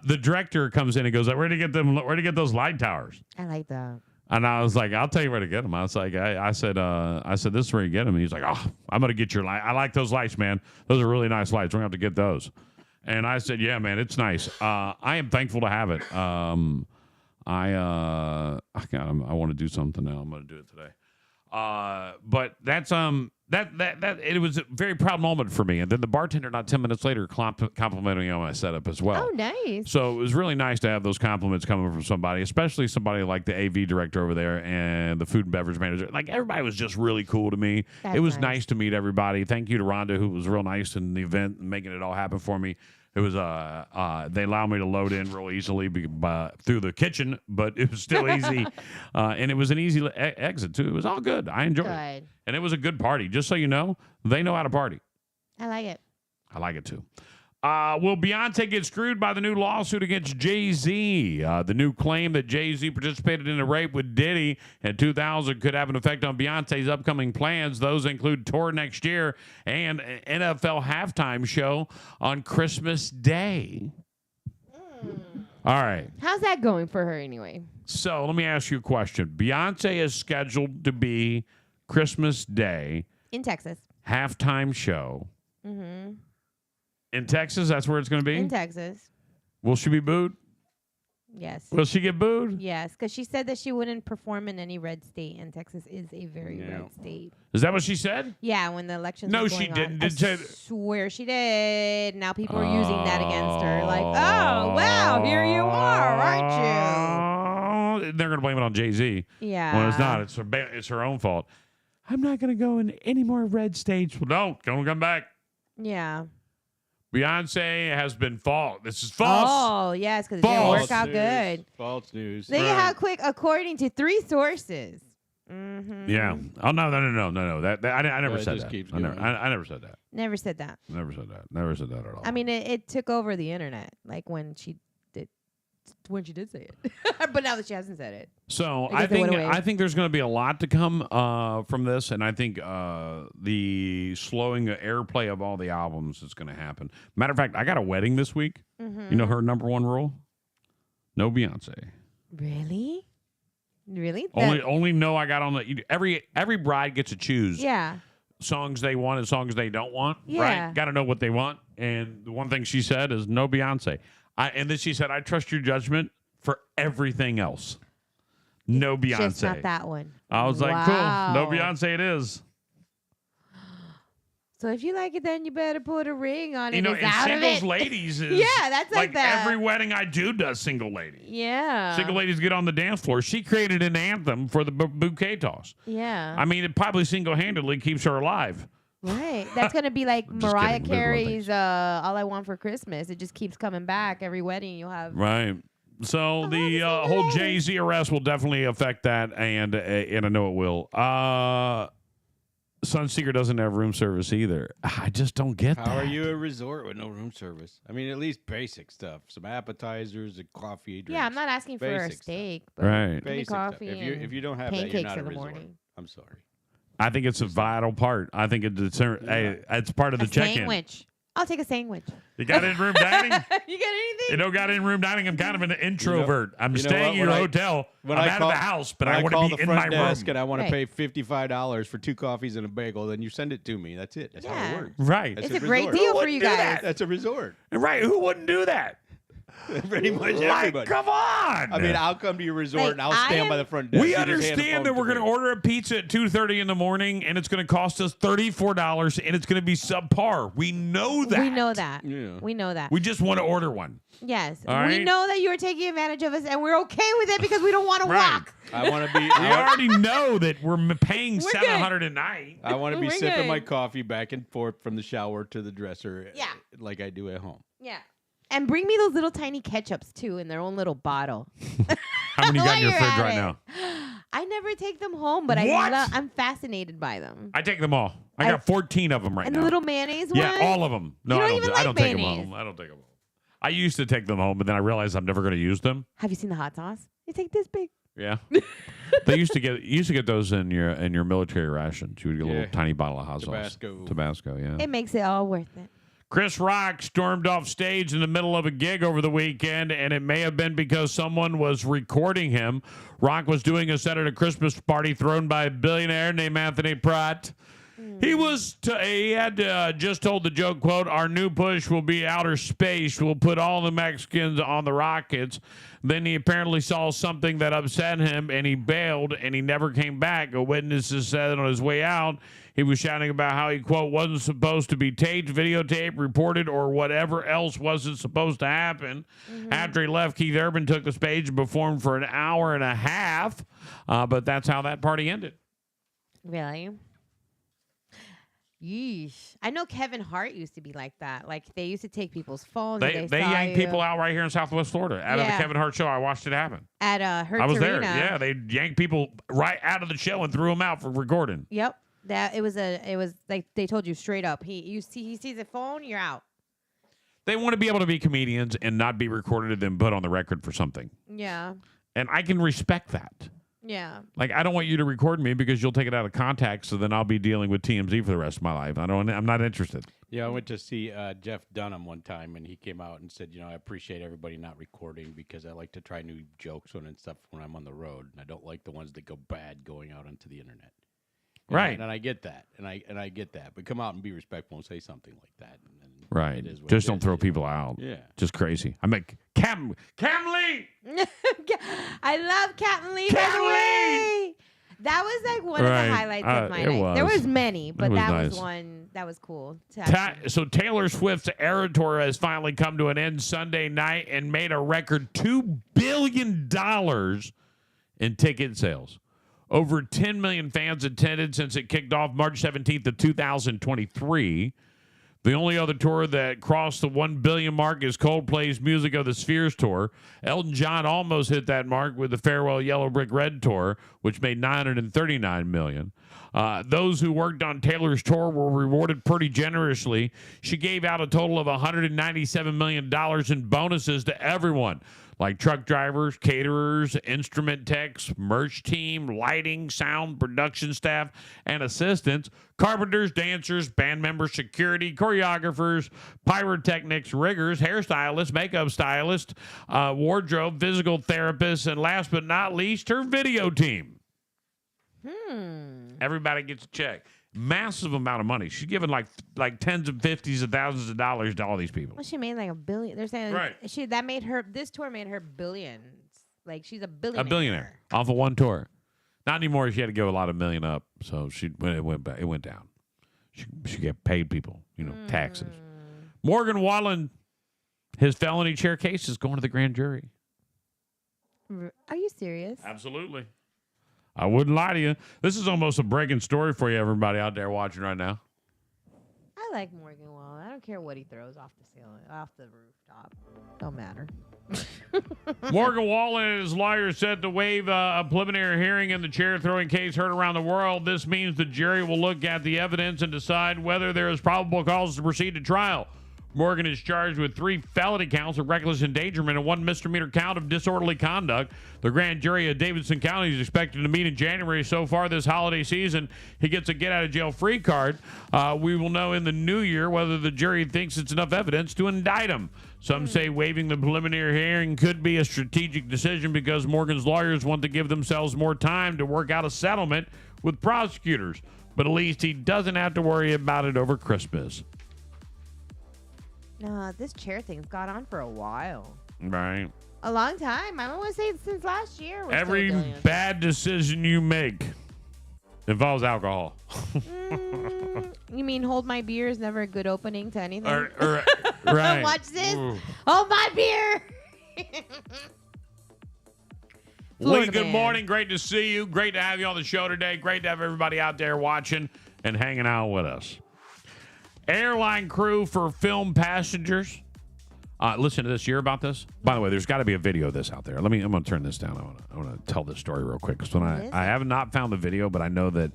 The director comes in and goes, "Where to get them? Where to get those light towers?" I like that. And I was like, "I'll tell you where to get them." I was like, I said, "This is where you get them." And he's like, "Oh, I'm gonna get your light. I like those lights, man. Those are really nice lights. We're gonna have to get those." And I said, "Yeah, man, it's nice. I am thankful to have it. I want to do something now. I'm gonna do it today. But that's that it was a very proud moment for me. And then the bartender, not 10 minutes later, complimented me on my setup as well. Oh, nice. So it was really nice to have those compliments coming from somebody, especially somebody like the AV director over there and the food and beverage manager. Like, everybody was just really cool to me. That's it was nice. nice to meet everybody. Thank you to Rhonda, who was real nice in the event and making it all happen for me. It was they allowed me to load in real easily through the kitchen, but it was still easy, and it was an easy exit too. It was all good. I enjoyed it, and it was a good party. Just so you know, they know how to party. I like it. I like it too. Will Beyonce get screwed by the new lawsuit against Jay-Z? The new claim that Jay-Z participated in a rape with Diddy in 2000 could have an effect on Beyonce's upcoming plans. Those include tour next year and an NFL halftime show on Christmas Day. All right. How's that going for her anyway? So let me ask you a question. Beyonce is scheduled to be Christmas Day. In Texas. Halftime show. Mm-hmm. In Texas, that's where it's going to be? In Texas. Will she be booed? Yes. Will she get booed? Yes, because she said that she wouldn't perform in any red state, and Texas is a very red state. Is that what she said? Yeah, when the elections No, were she going didn't. on. I swear she did. Now people are using that against her. Like, oh, wow, here you are, aren't you? They're going to blame it on Jay-Z. Yeah. When it's not. It's her own fault. I'm not going to go in any more red states. Well, don't come back. Yeah. Beyonce has been false. This is false. Oh, yes, because it didn't work out good. False news. Look at how quick, according to 3 sources. Mm-hmm. Yeah. Oh, no. I never said that. Keeps I never said that. Never said that. Never said that. Never said that at all. I mean, it took over the internet, like when she did say it. But now that she hasn't said it. So I think there's going to be a lot to come from this, and I think the slowing the airplay of all the albums is going to happen. Matter of fact, I got a wedding this week. Mm-hmm. You know her number one rule? No Beyonce. Really? Really? Only no. I got on the every bride gets to choose. Yeah. Songs they want and songs they don't want. Yeah. Right? Got to know what they want. And the one thing she said is no Beyonce. And then she said, I trust your judgment for everything else. No Beyonce. Just not that one. I was like, cool. No Beyonce it is. So if you like it, then you better put a ring on it. You know, it's and out singles of it. ladies is yeah, that's like that. Every wedding I do does single lady. Yeah. Single ladies get on the dance floor. She created an anthem for the bouquet toss. Yeah. I mean, it probably single-handedly keeps her alive. Right. That's going to be like Mariah Carey's All I Want for Christmas. It just keeps coming back. Every wedding you'll have. Right. So the whole Jay-Z arrest will definitely affect that, and I know it will. Sunseeker doesn't have room service either. I just don't get that. How are you a resort with no room service? I mean, at least basic stuff. Some appetizers and coffee, drinks. Yeah, I'm not asking for a Basic steak. stuff. But Right. Basic coffee stuff. and If you don't have that, you're pancakes not a in the resort. morning. I'm sorry. I think it's a vital part. I think it's part of the check-in. Sandwich. I'll take a sandwich. You got in-room dining? You got anything? You don't got in-room dining? I'm kind of an introvert. I'm you know staying what? in your When I- hotel. when I'm I out call- of the house, but when I want call to the be in my front desk room. and I want Right. to pay $55 for 2 coffees and a bagel, then you send it to me. That's it. That's how Yeah. it works. Right. That's It's a great resort. deal for wouldn't you do guys. that? That's a resort. Right. Who wouldn't do that? Pretty much Like, everybody. come on. I mean, I'll come to your resort Like, and I'll stand I by am- the front desk. We You just hand the understand that phone we're going to me. order a pizza at 2:30 in the morning, and it's going to cost us $34, and it's going to be subpar. We know that. We know that. Yeah. We know that. We just want to order one. Yes. All We right. know that you are taking advantage of us, and we're okay with it because we don't want to Right. walk. I want to be. We already know that we're paying We're good. $700 a night. I want to be We're sipping good. my coffee back and forth from the shower to the dresser. Yeah. Like I do at home. Yeah. And bring me those little tiny ketchups, too, in their own little bottle. How many you got in your While fridge you're right at now? it. I never take them home, but What? I'm fascinated by them. I take them all. I got 14 of them right and now. the little mayonnaise Yeah, ones? all of them. No, You I don't don't. even I like don't take them mayonnaise. home. I don't take them home. I used to take them home, but then I realized I'm never going to use them. Have you seen the hot sauce? It's like this big. Yeah. They used to get those in your military rations. You would get a little Yeah. tiny bottle of hot Tabasco. sauce. Tabasco, yeah. It makes it all worth it. Chris Rock stormed off stage in the middle of a gig over the weekend, and it may have been because someone was recording him. Rock was doing a set at a Christmas party thrown by a billionaire named Anthony Pratt. He had just told the joke, quote, "Our new push will be outer space. We'll put all the Mexicans on the rockets." Then he apparently saw something that upset him, and he bailed, and he never came back. A witness said on his way out, he was shouting about how he, quote, wasn't supposed to be taped, videotaped, reported, or whatever else wasn't supposed to happen. After he left, Keith Urban took the stage and performed for an hour and a half, but that's how that party ended. Really? Yeesh. I know Kevin Hart used to be like that. Like they used to take people's phones. They yanked people out right here in Southwest Florida out of the Kevin Hart show. I watched it happen. At Hertz I was there. Arena. Yeah, they yanked people right out of the show and threw them out for recording. Yep. It was like they told you straight up. He sees a phone, you're out. They want to be able to be comedians and not be recorded and then put on the record for something. Yeah. And I can respect that. Yeah. Like, I don't want you to record me because you'll take it out of context, so then I'll be dealing with TMZ for the rest of my life. I'm not interested. Yeah, I went to see Jeff Dunham one time, and he came out and said, I appreciate everybody not recording because I like to try new jokes and stuff when I'm on the road, and I don't like the ones that go bad going out onto the internet. Right. And I get that, and I get that, but come out and be respectful and say something like that. And Right. it is what Just it don't is, throw people out. Yeah. Just crazy. I mean, Cam Lee! I love Captain Lee. Captain Lee! That was like one of the highlights of my night. There was many, but that was one that was cool. So Taylor Swift's Eras Tour has finally come to an end Sunday night and made a record $2 billion in ticket sales. Over 10 million fans attended since it kicked off March 17th of 2023. The only other tour that crossed the 1 billion mark is Coldplay's Music of the Spheres tour. Elton John almost hit that mark with the Farewell Yellow Brick Red tour, which made $939 million. Those who worked on Taylor's tour were rewarded pretty generously. She gave out a total of $197 million in bonuses to everyone, like truck drivers, caterers, instrument techs, merch team, lighting, sound, production staff, and assistants, carpenters, dancers, band members, security, choreographers, pyrotechnics, riggers, hairstylists, makeup stylists, wardrobe, physical therapists, and last but not least, her video team. Everybody gets a check. Massive amount of money. She's giving like tens of fifties of thousands of dollars to all these people. Well, she made like $1 billion. They're saying this tour made her billions. Like she's a billionaire. A billionaire off of one tour. Not anymore. She had to give a lot of million up, so it went down. She get paid people, taxes. Morgan Wallen, his felony chair case is going to the grand jury. Are you serious? Absolutely. I wouldn't lie to you. This is almost a breaking story for you, everybody out there watching right now. I like Morgan Wallen. I don't care what he throws off the ceiling, off the rooftop. Don't matter. Morgan Wallen and his lawyer set to waive a preliminary hearing in the chair-throwing case heard around the world. This means the jury will look at the evidence and decide whether there is probable cause to proceed to trial. Morgan is charged with 3 felony counts of reckless endangerment and 1 misdemeanor count of disorderly conduct. The grand jury of Davidson County is expected to meet in January. So far this holiday season, he gets a get-out-of-jail-free card. We will know in the new year whether the jury thinks it's enough evidence to indict him. Some say waiving the preliminary hearing could be a strategic decision because Morgan's lawyers want to give themselves more time to work out a settlement with prosecutors. But at least he doesn't have to worry about it over Christmas. No, this chair thing's gone on for a while. Right. A long time. I want to say since last year. Every bad decision you make involves alcohol. You mean hold my beer is never a good opening to anything? Right. Watch this. Hold my beer. Lee, good morning. Great to see you. Great to have you on the show today. Great to have everybody out there watching and hanging out with us. Airline crew for film passengers. Listen to this. You hear about this? By the way, there's got to be a video of this out there. I'm going to turn this down. I want to tell this story real quick. Because I have not found the video, but I know that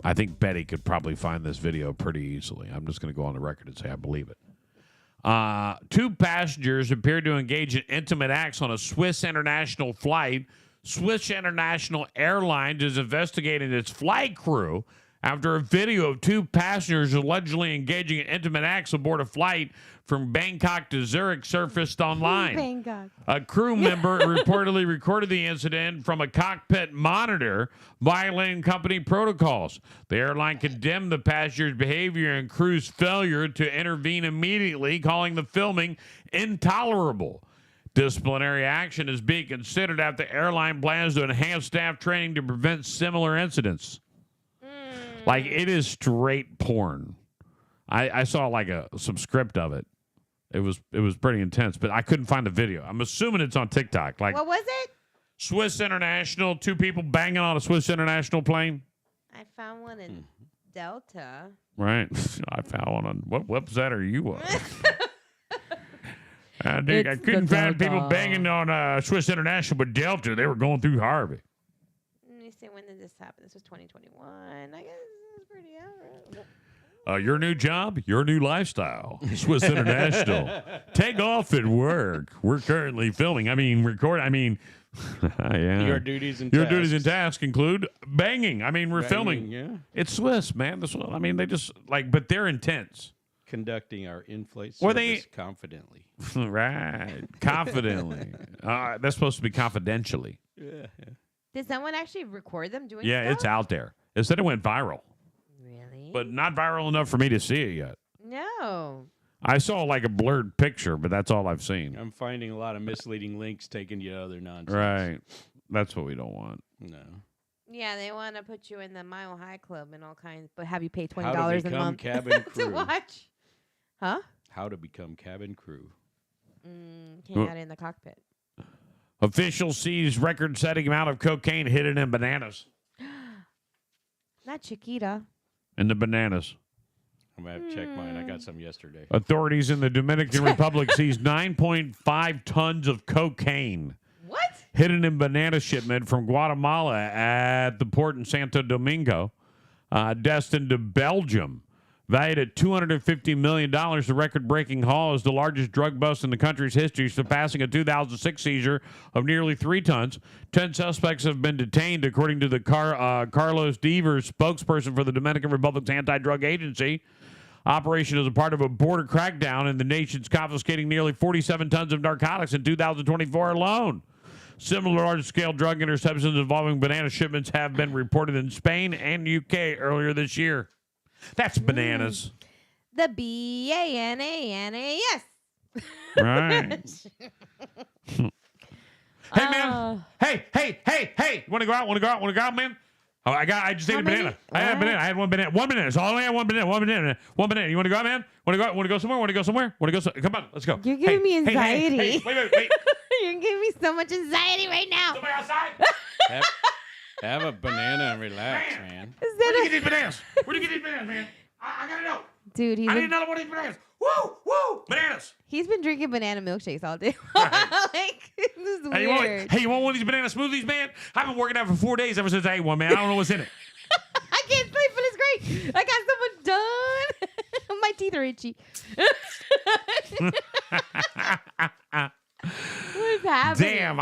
I think Betty could probably find this video pretty easily. I'm just going to go on the record and say I believe it. 2 passengers appeared to engage in intimate acts on a Swiss international flight. Swiss International Airlines is investigating its flight crew after a video of 2 passengers allegedly engaging in intimate acts aboard a flight from Bangkok to Zurich surfaced online. Bangkok. A crew member reportedly recorded the incident from a cockpit monitor, violating company protocols. The airline condemned the passengers' behavior and crew's failure to intervene immediately, calling the filming intolerable. Disciplinary action is being considered after the airline plans to enhance staff training to prevent similar incidents. Like, it is straight porn. I saw some script of it. It was pretty intense, but I couldn't find the video. I'm assuming it's on TikTok. What was it? Swiss International, 2 people banging on a Swiss International plane. I found one and Delta. Right. I found one on what website are you on? I think I It's couldn't the find people Delta. banging on Swiss International, but Delta, they were going through Harvey. Let me see, when did this happen? This was 2021. I guess this is pretty average. Your new job, your new lifestyle. Swiss International. Take off at work. We're currently filming. Yeah. Your duties and Your tasks. duties and tasks include banging. We're filming. Yeah. It's Swiss, man. They just but they're intense. Conducting our in-flight Were service they- confidently. Right. Confidently. That's supposed to be confidentially. Yeah. Did someone actually record them doing Yeah, stuff? it's out there. It said it went viral, Really? but not viral enough for me to see it yet. No. I saw like a blurred picture, but that's all I've seen. I'm finding a lot of misleading links taking you to other nonsense. Right. That's what we don't want. No. Yeah, they want to put you in the Mile High Club and all kinds, but have you pay $20 How to a become month cabin to crew. watch? Huh? How to become cabin crew. Hang out in the cockpit. Officials seized record-setting amount of cocaine hidden in bananas. Not Chiquita. In the bananas. I'm going to have to check mine. I got some yesterday. Authorities in the Dominican Republic seized 9.5 tons of cocaine. What? Hidden in banana shipment from Guatemala at the port in Santo Domingo, destined to Belgium. Valued at $250 million, the record-breaking haul is the largest drug bust in the country's history, surpassing a 2006 seizure of nearly 3 tons. 10 suspects have been detained, according to the Carlos Devers, spokesperson for the Dominican Republic's anti-drug agency. Operation is a part of a border crackdown in the nation's confiscating nearly 47 tons of narcotics in 2024 alone. Similar large-scale drug interceptions involving banana shipments have been reported in Spain and UK earlier this year. That's bananas. The BANANAS. Right. Hey, man. Hey. Want to go out, man? Oh, I just ate a banana. I had a banana. I had one banana. 1 minute. So I only had one banana. 1 minute. You want to go out, man? Want to go somewhere? Come on. Let's go. You're giving me Hey, anxiety. Hey, wait. You're giving me so much anxiety right now. Somebody outside? Have a banana and relax, man. Where do you get these bananas? Man? I gotta know. Dude, I need another one of these bananas. Woo! Bananas. he's been drinking banana milkshakes all day. Like, this is weird. You want one of these banana smoothies, man? I've been working out for 4 days ever since I ate one, man. I don't know what's in it. I can't sleep, but it's great. I got so much done. My teeth are itchy. What's happening? Damn,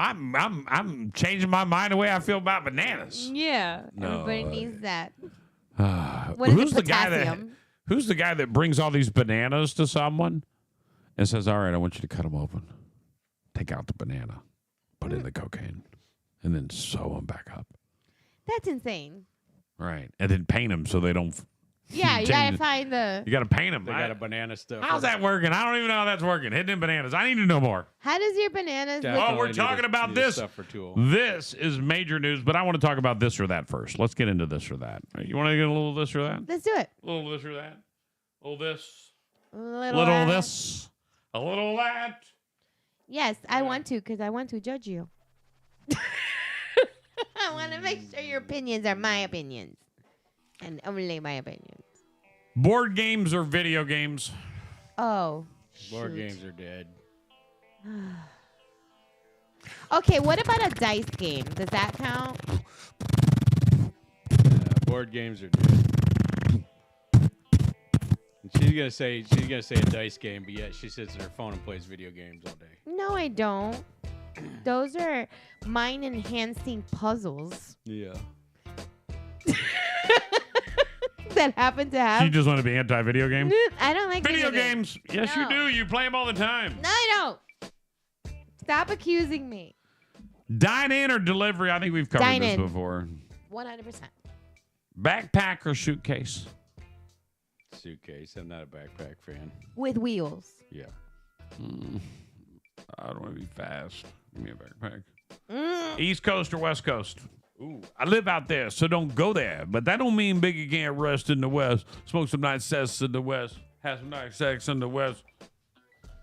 I'm changing my mind the way I feel about bananas. Yeah, No, everybody needs that. What is Who's it, the guy potassium? Who's the guy that brings all these bananas to someone and says, "All right, I want you to cut them open, take out the banana, put in the cocaine, and then sew them back up." That's insane. Right, and then paint them so they don't. Yeah, you gotta find the. You gotta paint them. They got a banana stuff. How's that working? I don't even know how that's working. Hidden bananas. I need to know more. How does your bananas look? Oh, we're talking about this. This is major news, but I want to talk about this or that first. Let's get into this or that. You want to get a little this or that? Let's do it. A little this or that? A little this? Little this? A little that? Yes, I want to, because I want to judge you. I want to make sure your opinions are my opinions. And only my opinions. Board games or video games? Oh, Board shoot. games are dead. Okay, what about a dice game? Does that count? Board games are dead. And she's gonna say a dice game, but yet she sits on her phone and plays video games all day. No, I don't. Those are mind-enhancing puzzles Yeah. that happen to have. You just want to be anti-video game? I don't like Video games. Yes, No. you do. You play them all the time. No, I don't. Stop accusing me. Dine in or delivery? I think we've covered Dine this in. before. 100%. Backpack or suitcase? Suitcase. I'm not a backpack fan. With wheels. Yeah. I don't want to be fast. Give me a backpack. Mm. East Coast or West Coast? Ooh, I live out there, so don't go there. But that don't mean Biggie can't rest in the West. Smoke some nice sex in the West. Have some nice sex in the West.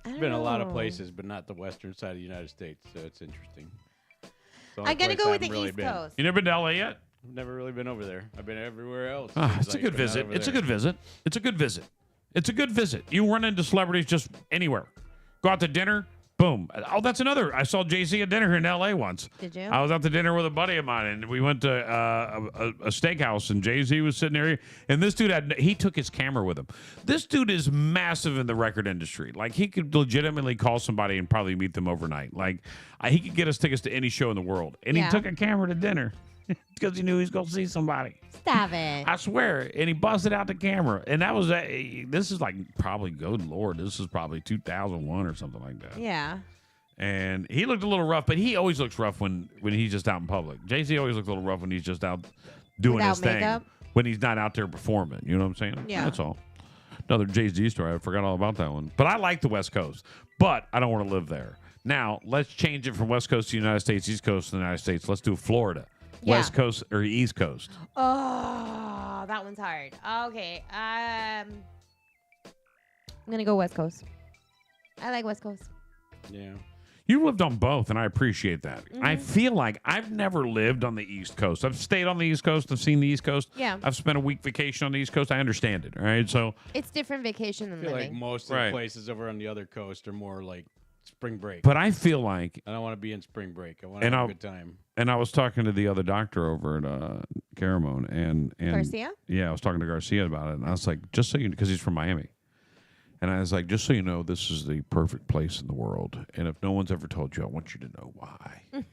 I've been a lot of places, but not the western side of the United States, so it's interesting. I'm going to go with the East Coast. You never been to LA yet? I've never really been over there. I've been everywhere else. It's a good visit. It's a good visit. It's a good visit. It's a good visit. You run into celebrities just anywhere. Go out to dinner. Boom. Oh, that's another. I saw Jay-Z at dinner here in L.A. once. Did you? I was out to dinner with a buddy of mine, and we went to a steakhouse, and Jay-Z was sitting there. And this dude he took his camera with him. This dude is massive in the record industry. Like, he could legitimately call somebody and probably meet them overnight. Like, he could get us tickets to any show in the world. And he took a camera to dinner because he knew he was going to see somebody. Stop it. I swear. And he busted out the camera. And that was, this is like probably, good Lord, this is probably 2001 or something like that. Yeah. And he looked a little rough, but he always looks rough when he's just out in public. Jay-Z always looks a little rough when he's just out doing Without his thing. makeup? When he's not out there performing. You know what I'm saying? Yeah. That's all. Another Jay-Z story. I forgot all about that one. But I like the West Coast. But I don't want to live there. Now, let's change it from West Coast to the United States, East Coast to the United States. Let's do Florida. Yeah. West Coast or East Coast? Oh, that one's hard. Okay. I'm going to go West Coast. I like West Coast. Yeah. You lived on both, and I appreciate that. I feel like I've never lived on the East Coast. I've stayed on the East Coast. I've seen the East Coast. Yeah. I've spent a week vacation on the East Coast. I understand it, all right? So It's different vacation than I feel like living. most of the places over on the other coast are more like spring break. But I feel like... I don't want to be in spring break. I want to have a good time. And I was talking to the other doctor over at Caramone. And Garcia? Yeah, I was talking to Garcia about it. And I was like, just so you know, because he's from Miami. And I was like, just so you know, this is the perfect place in the world. And if no one's ever told you, I want you to know why. And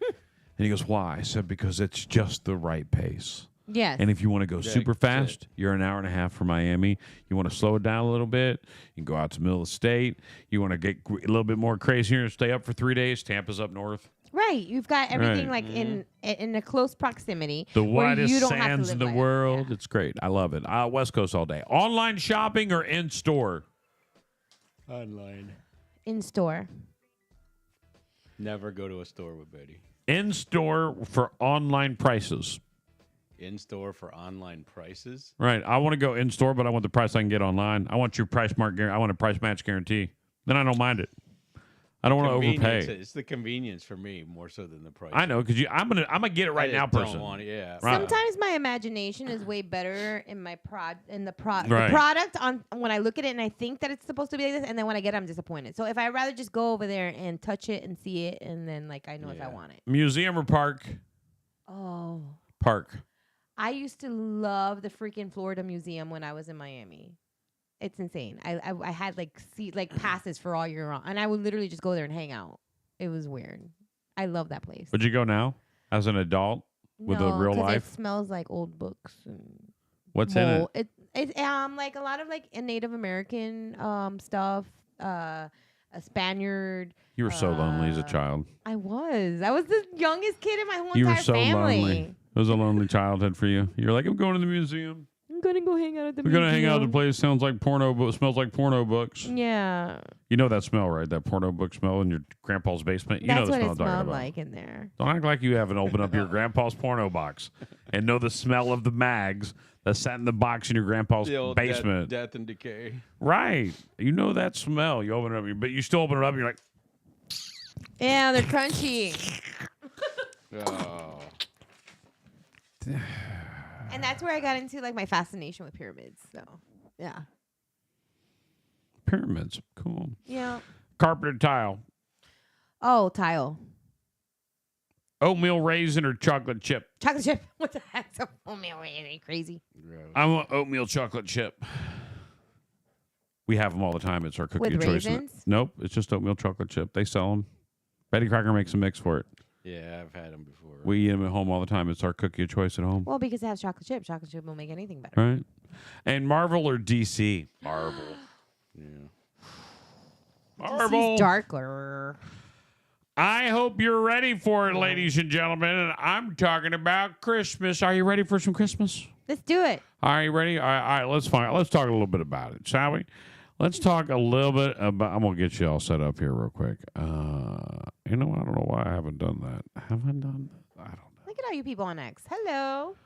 he goes, why? I said, because it's just the right pace. Yes. And if you want to go super fast, you're an hour and a half from Miami. You want to slow it down a little bit, you can go out to the middle of the state. You want to get a little bit more crazier and stay up for 3 days. Tampa's up north. Right. You've got everything Right. like in a close proximity. The where widest you don't have to sands in live the by it. world. Yeah. It's great. I love it. West Coast all day. Online shopping or in store? Online. In store. Never go to a store with Betty. In store for online prices. In store for online prices? Right. I want to go in store, but I want the price I can get online. I want your price mark. I want a price match guarantee. Then I don't mind it. I don't want to overpay. It's the convenience for me more so than the price. I know because I'm gonna get it right now, person. Don't want it, yeah. Right. Sometimes my imagination is way better in my the Right. product on when I look at it and I think that it's supposed to be like this, and then when I get it, I'm disappointed. So if I'd rather just go over there and touch it and see it, and then like I know if I want it. Museum or park? Oh. Park. I used to love the freaking Florida Museum when I was in Miami. It's insane. I had like passes for all year round, and I would literally just go there and hang out. It was weird. I love that place. Would you go now as an adult with a real 'cause life? It smells like old books. And What's in it? It's like a lot of like Native American stuff. A Spaniard. You were so lonely as a child. I was the youngest kid in my whole You were entire so family. lonely. It was a lonely childhood for you. You're like, I'm going to the museum. I'm gonna go hang out at the We're museum. gonna hang out at the place. Sounds like porno, but smells like porno books. Yeah. You know that smell, right? That porno book smell in your grandpa's basement. You know That's the what smell it I'm talking smelled about. like in there. Don't act like you haven't opened up your grandpa's porno box and know the smell of the mags that sat in the box in your grandpa's The old basement. Death and decay. Right. You know that smell. You open it up, but you still open it up and you're like, Yeah, they're crunchy. Oh. And that's where I got into like my fascination with pyramids. So, yeah. pyramids. Cool. Yeah. Carpet or tile? Oh, tile. Oatmeal raisin or chocolate chip? Chocolate chip. What the heck? Oatmeal raisin. Are you crazy? I want oatmeal chocolate chip. We have them all the time. It's our cookie With of choice. raisins? Nope. It's just oatmeal chocolate chip. They sell them. Betty Crocker makes a mix for it. Yeah, I've had them before. We eat them at home all the time. It's our cookie of choice at home. Well, because it has chocolate chip. Chocolate chip will make anything better. Right. And Marvel or DC? Marvel. Yeah. Marvel. DC's darker. I hope you're ready for it, ladies and gentlemen. And I'm talking about Christmas. Are you ready for some Christmas? Let's do it. Are you ready? All right, let's talk a little bit about it, shall we? Let's talk a little bit about. I'm gonna get you all set up here real quick. You know what? I don't know why I haven't done that. Have I done that? I don't know. Look at all you people on X. Hello.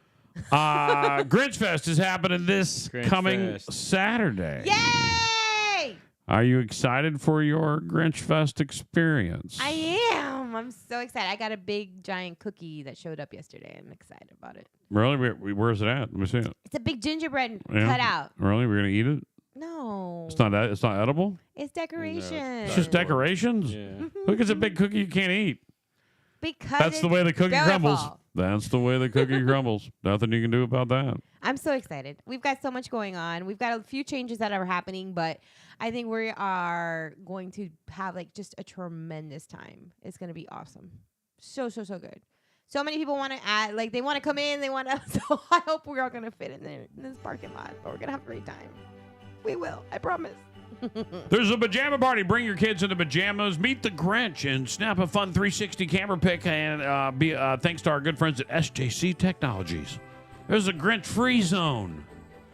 Grinch Fest is happening this Grinch coming Fest. Saturday. Yay! Are you excited for your Grinch Fest experience? I am. I'm so excited. I got a big giant cookie that showed up yesterday. I'm excited about it. Really? Where's it at? Let me see it. It's a big gingerbread Yeah. cut out. Really? We're gonna eat it? No. It's not. It's not edible. It's decoration. It's just decorations. Yeah. Look, it's a big cookie you can't eat. Because That's the way the cookie beautiful. crumbles. That's the way the cookie crumbles. Nothing you can do about that. I'm so excited. We've got so much going on. We've got a few changes that are happening, but I think we are going to have like just a tremendous time. It's going to be awesome. So good. So many people want to add, like they want to come in, they want to, so I hope we're all going to fit in there in this parking lot, but we're going to have a great time. We will. I promise. There's a pajama party. Bring your kids in the pajamas. Meet the Grinch and snap a fun 360 camera pic. And thanks to our good friends at SJC Technologies. There's a Grinch free zone.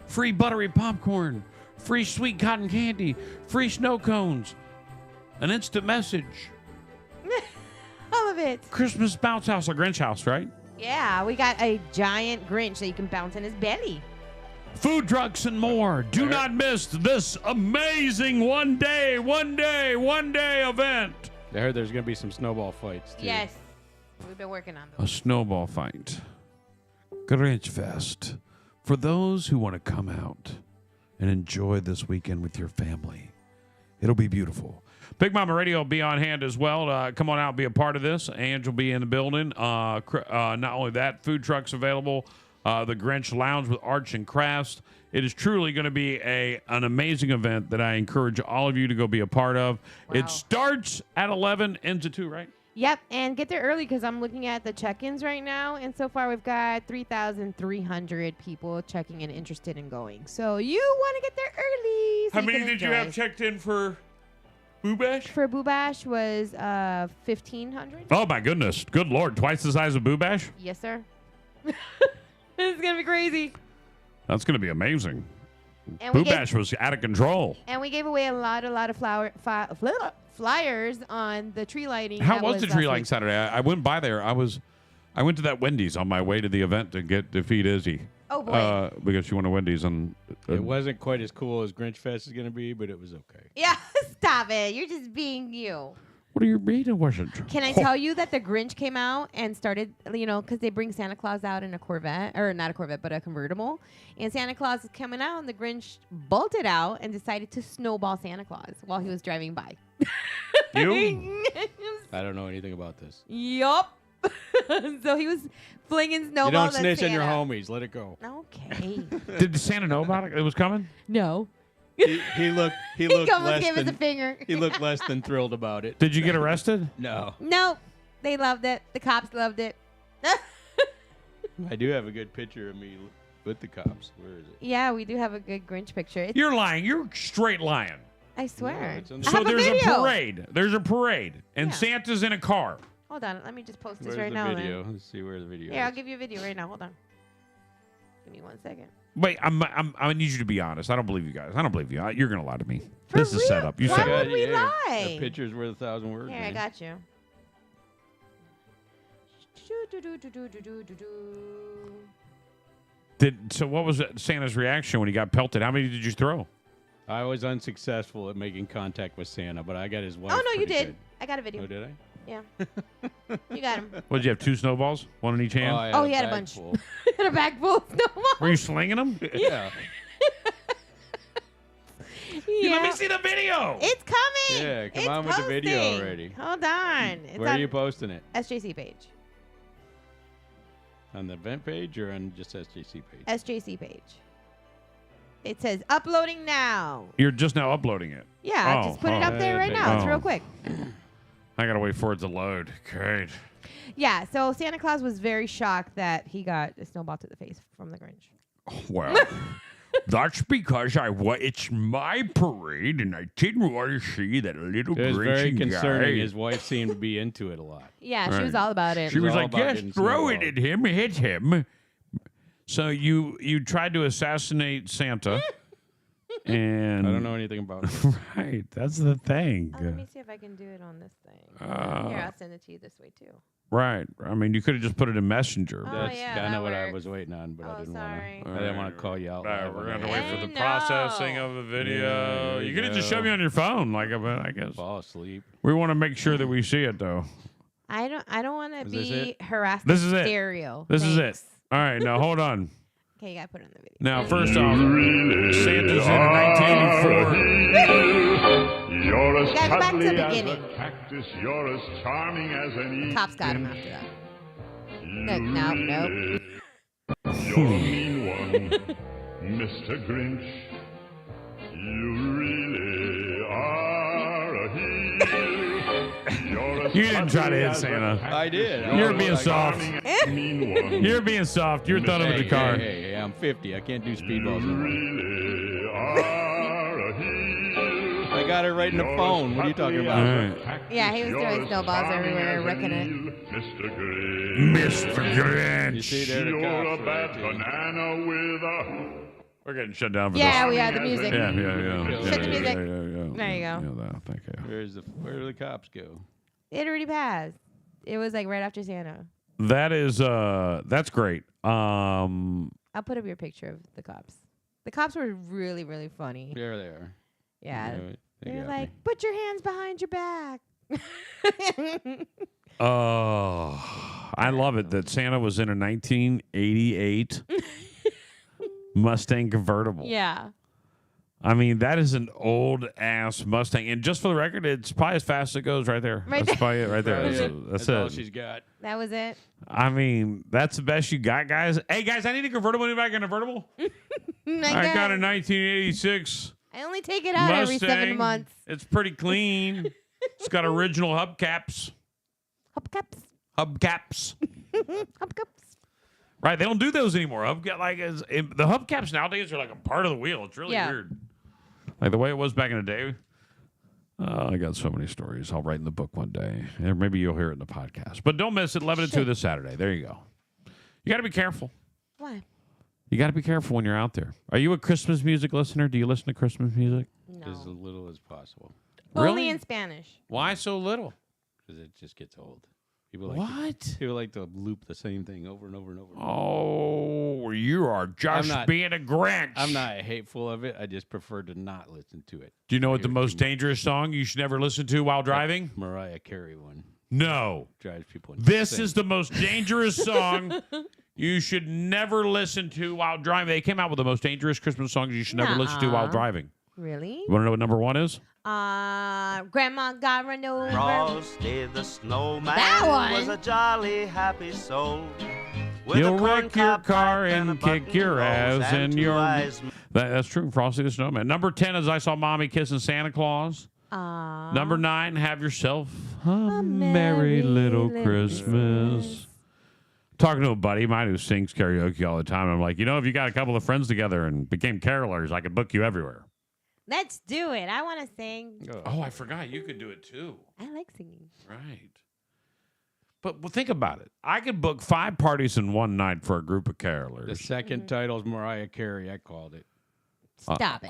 Free buttery popcorn. Free sweet cotton candy. Free snow cones. An instant message. All of it. Christmas bounce house. A Grinch house, right? Yeah, we got a giant Grinch that you can bounce in his belly. Food trucks and more. Do not miss this amazing one day event. I heard there's going to be some snowball fights, too. Yes. We've been working on A those. snowball fight. Grinch Fest. For those who want to come out and enjoy this weekend with your family. It'll be beautiful. Big Mama Radio will be on hand as well. Come on out and be a part of this. Ange will be in the building. Not only that, food trucks available. The Grinch Lounge with Arts and Crafts. It is truly going to be an amazing event that I encourage all of you to go be a part of. Wow. It starts at 11, ends at 2, right? Yep, and get there early because I'm looking at the check-ins right now, and so far we've got 3,300 people checking in, interested in going. So you want to get there early. So How many did you have checked in for Boo Bash? For Boo Bash was 1,500. Oh, my goodness. Good Lord. Twice the size of Boo Bash? Yes, sir. It's going to be crazy. That's going to be amazing. And Boo Bash was out of control. And we gave away a lot of flyers on the tree lighting. How that was the tree last lighting week. Saturday? I went by there. I went to that Wendy's on my way to the event to feed Izzy. Oh, boy. Because she went to Wendy's and It wasn't quite as cool as Grinch Fest is going to be, but it was okay. Yeah, stop it. You're just being you. What do you mean it wasn't? Can I tell you that the Grinch came out and started, because they bring Santa Claus out in a Corvette, or not a Corvette, but a convertible. And Santa Claus is coming out, and the Grinch bolted out and decided to snowball Santa Claus while he was driving by. You? I don't know anything about this. Yup. So he was flinging snowballs You don't at snitch on your Santa. homies. Let it go. Okay. Did Santa know about it? It was coming? No. He looked almost less gave us than a finger. He looked less than thrilled about it. Did you get arrested? No. No. They loved it. The cops loved it. I do have a good picture of me with the cops. Where is it? Yeah, we do have a good Grinch picture. You're lying. You're straight lying. I swear. it's on I the- So have there's a video. parade. There's a parade, and Yeah. Santa's in a car. Hold on. Let me just post this Where's right the now. video? Then. Let's see where the video Here, I'll is. give you a video right now. Hold on. Give me 1 second. Wait, I need you to be honest. I don't believe you guys. I don't believe you. You're gonna lie to me. For This is real? set up. You Why said would it. we Yeah, lie? A picture's worth 1,000 words. Here, I man. got you. So what was Santa's reaction when he got pelted? How many did you throw? I was unsuccessful at making contact with Santa, but I got his wife. Oh, no, you pretty did. good. I got a video. Oh, did I? Yeah. You got him. What did you have? 2 snowballs, one in each hand. I Oh, he had a bag bunch. full. In a bag full of snowballs. Were you slinging them? Yeah. Let me see the video. It's coming. Yeah, come It's on with the video posting. already. Hold on. It's Where are on you posting it? SJC page. On the event page or on just SJC page? SJC page. It says uploading now. You're just now uploading it. Yeah, Oh, just put it oh. up there right Okay. now. It's Oh. real quick. I gotta wait for it to load. Great. Yeah, so Santa Claus was very shocked that he got a snowball to the face from the Grinch. Well, that's because it's my parade, and I didn't want to see that little It was very Grinchy concerning. guy. His wife seemed to be into it a lot. Yeah, she Right. was all about it. She was all like, about "Yes, getting throw it snowballed." at him, hit him." So you tried to assassinate Santa, and I don't know anything about it. Right, that's the thing. Let me see if I can do it on this thing. Here, I'll send it to you this way too. Right. I mean, you could have just put it in Messenger. Oh, That's yeah, kind of that what I works. was waiting on, but I Oh, didn't sorry. want to. I didn't want to call you out. live We're on going to the wait air. for the I processing know. of the video. Yeah, there you you could have just go. showed me on your phone, I guess. Fall asleep. We want to make sure that we see it, though. I don't want to Is this be it? harassed. This is it. Stereo. This is it. Thanks. All right, now hold on. Okay, you gotta put it on the video. Now, first off, Santa's in 1984. You're as You gotta go back to the cuddly as beginning. a cactus. You're as charming as an Cops got him after that. Nope. You're a mean one, Mr. Grinch. You really are a heel. You didn't try to hit Santa. I did. You're being soft. Mean one. You're being soft. You're throwing him in the car. Hey, I'm 50. I can't do speedballs anymore. Really are a heel. I got it right in the phone. What are you talking about? All right. Yeah, he was throwing snowballs everywhere, wrecking it. Mr. Grinch. Mr. Grinch. You see there the You're a cops bad right there. banana with a... We're getting shut down for Yeah, this. we have the music. Yeah. Shut the music. Yeah. There you go. Yeah, thank you. Where do the cops go? It already passed. It was like right after Santa. That is that's great. I'll put up your picture of the cops. The cops were really, really funny. There they are. Yeah. They They're got like, me. put your hands behind your back. Oh, I love it that Santa was in a 1988 Mustang convertible. Yeah. I mean, that is an old ass Mustang, and just for the record, it's probably as fast as it goes right there. Right That's there. probably it right there. That's all it. she's got. That was it. I mean, that's the best you got, guys. Hey, guys, I need a convertible. Anybody got a convertible? I got a 1986 I only take it out every 7 Mustang. months. It's pretty clean. It's got original hubcaps. Hubcaps. Hubcaps. Hubcaps. Right, they don't do those anymore. The hubcaps nowadays are like a part of the wheel. It's really weird. Like the way it was back in the day. I got so many stories. I'll write in the book one day. And maybe you'll hear it in the podcast. But don't miss it, 11 to 2 this Saturday. There you go. You got to be careful. Why? You got to be careful when you're out there. Are you a Christmas music listener? Do you listen to Christmas music? No. As little as possible. Only Really? in Spanish. Why so little? Because it just gets old. People What? People like to loop the same thing over and over and over. Oh, you are just being a Grinch. I'm not hateful of it. I just prefer to not listen to it. Do you know what the most dangerous song you should never listen to while driving? Mariah Carey one. No. Drives people This insane. is the most dangerous song you should never listen to while driving. They came out with the most dangerous Christmas songs you should never listen to while driving. Really? You want to know what number one is? Grandma got run over. Frosty the snowman That one. was a jolly happy soul. You'll wreck your car and kick your ass and your... eyes. That's true. Frosty the Snowman. Number 10 is I Saw Mommy Kissing Santa Claus. Number 9, Have Yourself a Merry Little Christmas. Talking to a buddy of mine who sings karaoke all the time. I'm like, if you got a couple of friends together and became carolers, I could book you everywhere. Let's do it. I want to sing. Oh, I forgot. You could do it too. I like singing. Right. But think about it. I could book 5 parties in one night for a group of carolers. The second title's Mariah Carey. I called it. Stop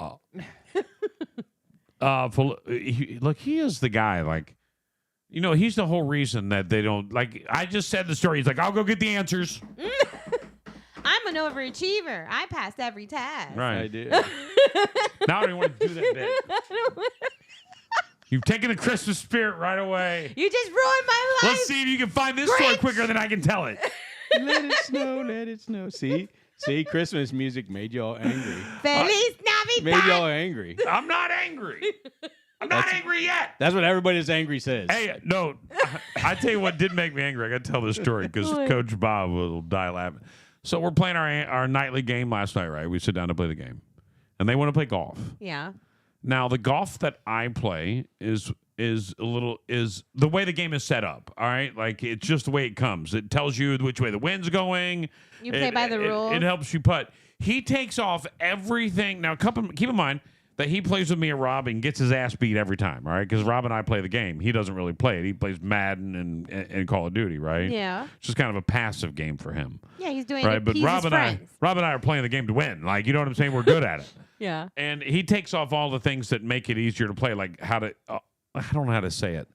it. Look, he is the guy. Like, he's the whole reason that they don't like. I just said the story. He's like, I'll go get the answers. I'm an overachiever. I passed every test. Right. I did. Now I don't even want to do that bit. You've taken the Christmas spirit right away. You just ruined my life. Let's see if you can find this story quicker than I can tell it. Let it snow, let it snow. See, Christmas music made y'all angry. Feliz Navidad. Made y'all angry. I'm not angry. I'm not angry yet. That's what everybody that's angry says. Hey, no. I tell you what did make me angry. I got to tell this story because Coach Bob will die laughing. So we're playing our nightly game last night, right? We sit down to play the game. And they want to play golf. Yeah. Now, the golf that I play is the way the game is set up, all right? Like, it's just the way it comes. It tells you which way the wind's going. You play by the rules. It helps you putt. He takes off everything. Now, keep in mind that he plays with me and Rob and gets his ass beat every time, all right? Because Rob and I play the game. He doesn't really play it. He plays Madden and Call of Duty, right? Yeah. It's just kind of a passive game for him. Yeah, he's doing right? it. But He's Rob his and I are playing the game to win. Like, you know what I'm saying? We're good at it. Yeah. And he takes off all the things that make it easier to play, like how to. I don't know how to say it.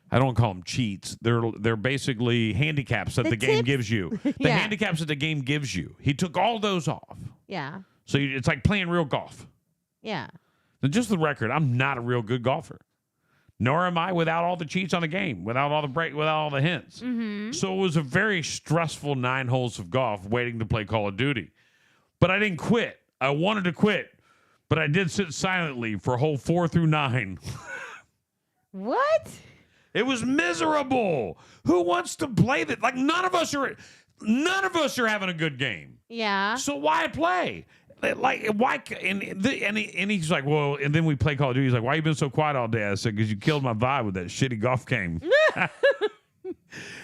I don't call them cheats. They're basically handicaps that the game tips? gives you. The handicaps that the game gives you. He took all those off. Yeah. So it's like playing real golf. Yeah. Now, just the record, I'm not a real good golfer. nor am I without all the cheats on the game, without all the break, without all the hints. So it was a very stressful 9 holes of golf waiting to play Call of Duty. But I didn't quit. I wanted to quit, but I did sit silently for hole 4 through 9. What? It was miserable. Who wants to play that? Like none of us are having a good game. Yeah. So why play? Like why? And he's like, well, and then we play Call of Duty. He's like, why you been so quiet all day? I said, because you killed my vibe with that shitty golf game.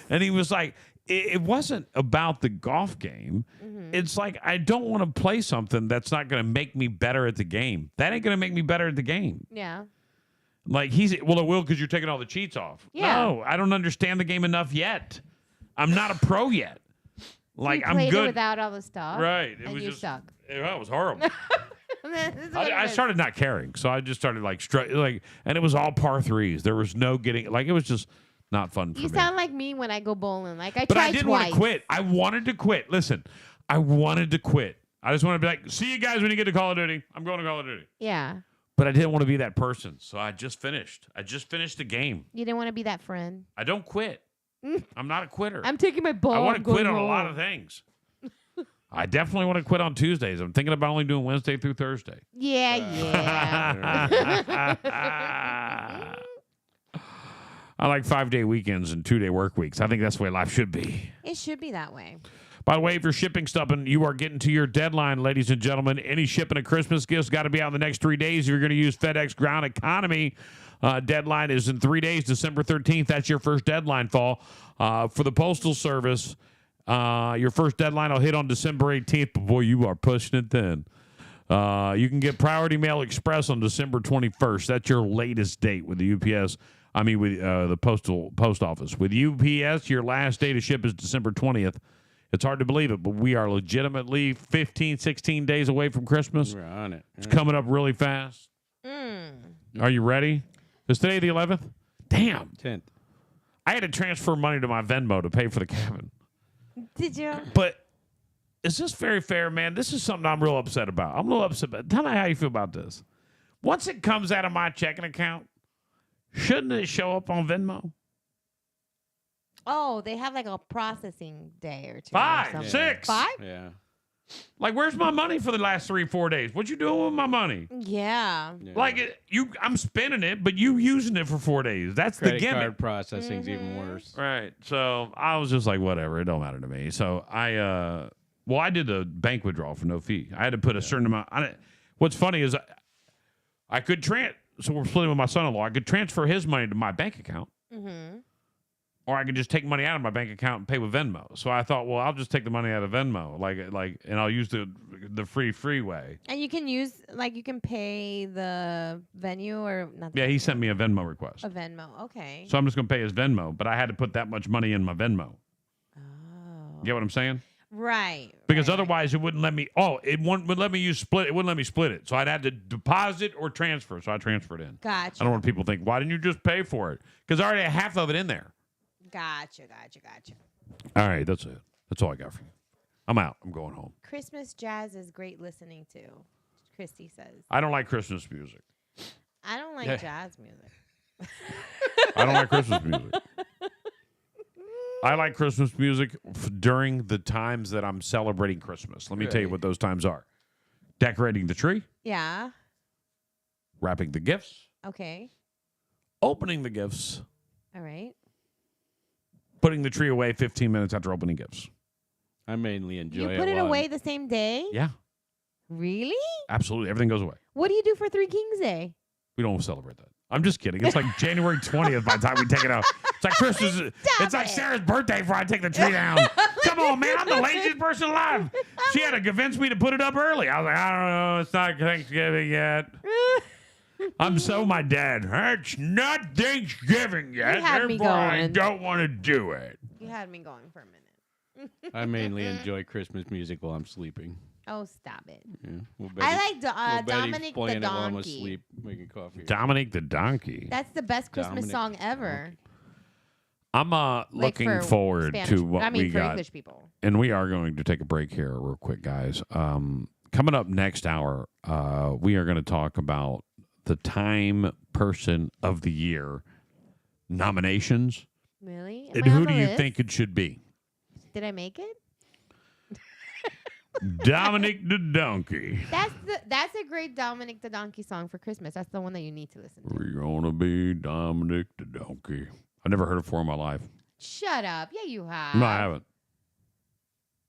And he was like, it wasn't about the golf game. It's like I don't want to play something that's not going to make me better at the game. That ain't going to make me better at the game. Yeah. Like it will because you're taking all the cheats off. Yeah. No, I don't understand the game enough yet. I'm not a pro yet. Like you played I'm good it without all the stuff. Right. And you suck. It was horrible. This is what I it is. started not caring, so I just started and it was all par 3s. There was no getting it was just not fun for You me. sound like me when I go bowling. Like I But tried I didn't twice. want to quit. I wanted to quit. Listen, I wanted to quit. I just want to be like, see you guys when you get to Call of Duty. I'm going to Call of Duty. Yeah. But I didn't want to be that person, so I just finished. I just finished the game. You didn't want to be that friend. I don't quit. I'm not a quitter. I'm taking my ball. I want to going quit on a home. lot of things. I definitely want to quit on Tuesdays. I'm thinking about only doing Wednesday through Thursday. Yeah, I like 5-day weekends and 2-day work weeks. I think that's the way life should be. It should be that way. By the way, if you're shipping stuff and you are getting to your deadline, ladies and gentlemen, any shipping of Christmas gifts got to be out in the next 3 days. If you're going to use FedEx Ground Economy, deadline is in 3 days, December 13th. That's your first deadline fall. For the Postal Service, your first deadline will hit on December 18th. But boy, you are pushing it then. You can get Priority Mail Express on December 21st. That's your latest date with the UPS. I mean, with the post office. With UPS, your last day to ship is December 20th. It's hard to believe it, but we are legitimately 15, 16 days away from Christmas. We're on it. It's coming up really fast. Are you ready? Is today the 11th? Damn. 10th. I had to transfer money to my Venmo to pay for the cabin. Did you? But is this very fair, man? This is something I'm real upset about. I'm a little upset about. Tell me how you feel about this. Once it comes out of my checking account, shouldn't it show up on Venmo? Oh, they have like a processing day or two. 5, or something. 6. 5? Yeah. Like, where's my money for the last 3-4 days? What you doing with my money? Yeah. Like, I'm spending it, but you using it for 4 days. That's Credit the gimmick. card processing's even worse. Right. So I was just like, whatever. It don't matter to me. So I did a bank withdrawal for no fee. I had to put a certain amount. What's funny is I could so we're splitting with my son-in-law. I could transfer his money to my bank account. Or I could just take money out of my bank account and pay with Venmo. So I thought, well, I'll just take the money out of Venmo, and I'll use the free way. And you can use you can pay the venue or not. Yeah, he sent me a Venmo request. A Venmo, okay. So I'm just gonna pay his Venmo, but I had to put that much money in my Venmo. Oh. You get what I'm saying? Right. Because otherwise it wouldn't let me. Oh, would let me use split. It wouldn't let me split it. So I'd have to deposit or transfer. So I transferred in. Gotcha. I don't want people to think, why didn't you just pay for it? Because I already have half of it in there. Gotcha. All right, that's it. That's all I got for you. I'm out. I'm going home. Christmas jazz is great listening to, Christy says. I don't like Christmas music. I don't like jazz music. I don't like Christmas music. I like Christmas music during the times that I'm celebrating Christmas. Let me tell you what those times are. Decorating the tree. Yeah. Wrapping the gifts. Okay. Opening the gifts. All right. Putting the tree away 15 minutes after opening gifts. I mainly enjoy You it. put it while away the same day? Yeah. Really? Absolutely. Everything goes away. What do you do for Three Kings Day? We don't celebrate that. I'm just kidding. It's like January 20th by the time we take it out. It's like Christmas. It's like Sarah's birthday before I take the tree down. Come on, man. I'm the laziest person alive. She had to convince me to put it up early. I was like, I don't know. It's not Thanksgiving yet. I'm so my dad. It's not Thanksgiving yet. You had me Therefore, I going. don't want to do it. You had me going for a minute. I mainly enjoy Christmas music while I'm sleeping. Oh, stop it. Yeah. I like Betty's Dominic the playing it while I'm Donkey. asleep, making coffee. Dominic the Donkey. That's the best Christmas Dominic song the ever. I'm looking for forward Spanish, to what we for got. English people. And we are going to take a break here real quick, guys. Coming up next hour, we are going to talk about the Time Person of the Year nominations. Really? And who do you think it should be? Did I make it? Dominic the Donkey. That's a great Dominic the Donkey song for Christmas. That's the one that you need to listen to. We're gonna be Dominic the Donkey. I never heard it before in my life. Shut up. Yeah, you have. No, I haven't.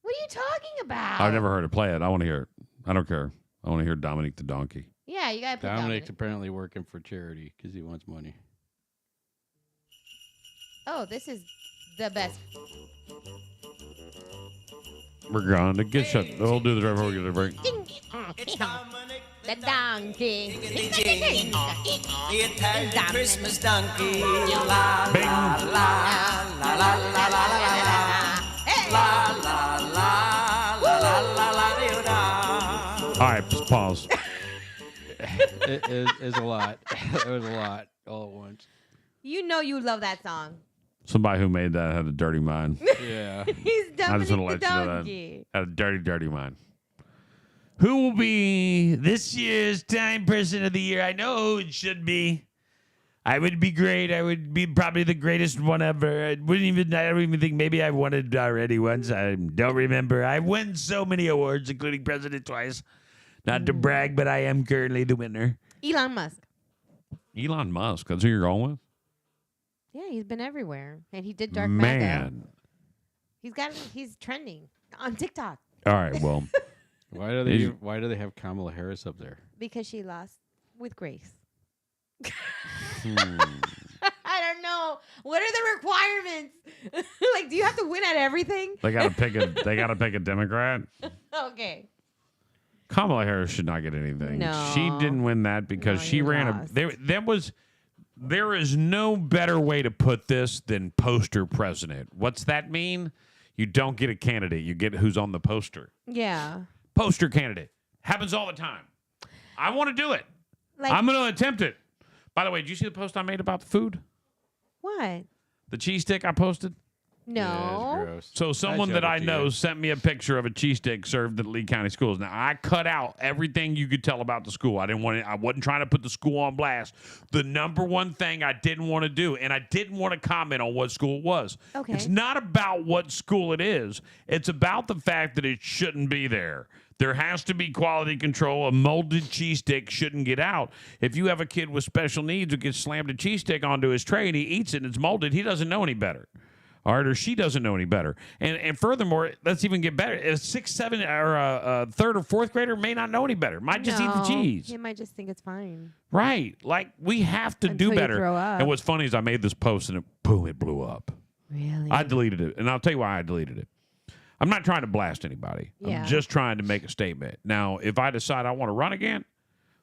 What are you talking about? I've never heard it. Play it. I want to hear it. I don't care. I want to hear Dominic the Donkey. Yeah, you gotta put Dominic's apparently working for charity because he wants money. Oh, this is the best. We're gonna get shut. We'll do the drive before we get a break. It's Dominic the Donkey. The Italian Christmas donkey. La Bing. la la la la la la la la la la la la la. All right, pause. It's a lot. It was a lot all at once. You know you love that song. Somebody who made that had a dirty mind. Yeah. He's I just Dominic want to the let you know Donkey. that. Had a dirty, dirty mind. Who will be this year's Time Person of the Year? I know who it should be. I would be great. I would be probably the greatest one ever. I don't even think maybe I've won it already once. I don't remember. I've won so many awards, including president twice. Not to brag, but I am currently the winner. Elon Musk. Elon Musk. That's who you're going with? Yeah, he's been everywhere. And he did Dark Matter. Man. He's trending on TikTok. All right, well. Why do they have Kamala Harris up there? Because she lost with grace. Hmm. I don't know. What are the requirements? Like, do you have to win at everything? They gotta pick a Democrat. Okay. Kamala Harris should not get anything. No. She didn't win that because she ran there is no better way to put this than poster president. What's that mean? You don't get a candidate. You get who's on the poster. Yeah. Poster candidate. Happens all the time. I want to do it. Like, I'm going to attempt it. By the way, did you see the post I made about the food? What? The cheese stick I posted? No. Yeah, it's gross. So someone that I know sent me a picture of a cheesesteak served at Lee County Schools. Now I cut out everything you could tell about the school. I wasn't trying to put the school on blast. The number one thing I didn't want to do, and I didn't want to comment on what school it was. Okay. It's not about what school it is. It's about the fact that it shouldn't be there. There has to be quality control. A molded cheesesteak shouldn't get out. If you have a kid with special needs who gets slammed a cheesesteak onto his tray and he eats it and it's molded, he doesn't know any better. All right, or she doesn't know any better. And furthermore, let's even get better. A 6, 7, or a third or fourth grader may not know any better. Might just eat the cheese. He might just think it's fine. Right. Like, we have to Until do you better. throw up. And what's funny is I made this post and it blew up. Really? I deleted it. And I'll tell you why I deleted it. I'm not trying to blast anybody. Yeah. I'm just trying to make a statement. Now, if I decide I want to run again,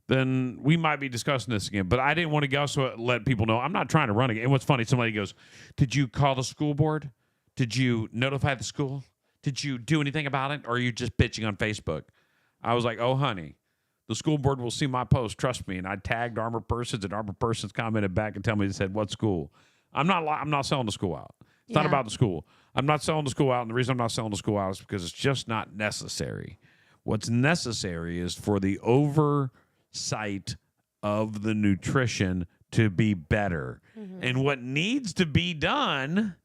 then we might be discussing this again. But I didn't want to also let people know I'm not trying to run again. And what's funny, somebody goes, did you call the school board? Did you notify the school? Did you do anything about it? Or are you just bitching on Facebook? I was like, oh, honey, the school board will see my post. Trust me. And I tagged Armored Persons, and Armored Persons commented back and tell me, they said, what school? I'm not selling the school out. It's not about the school. I'm not selling the school out. And the reason I'm not selling the school out is because it's just not necessary. What's necessary is for the oversight of the nutrition to be better. Mm-hmm. And what needs to be done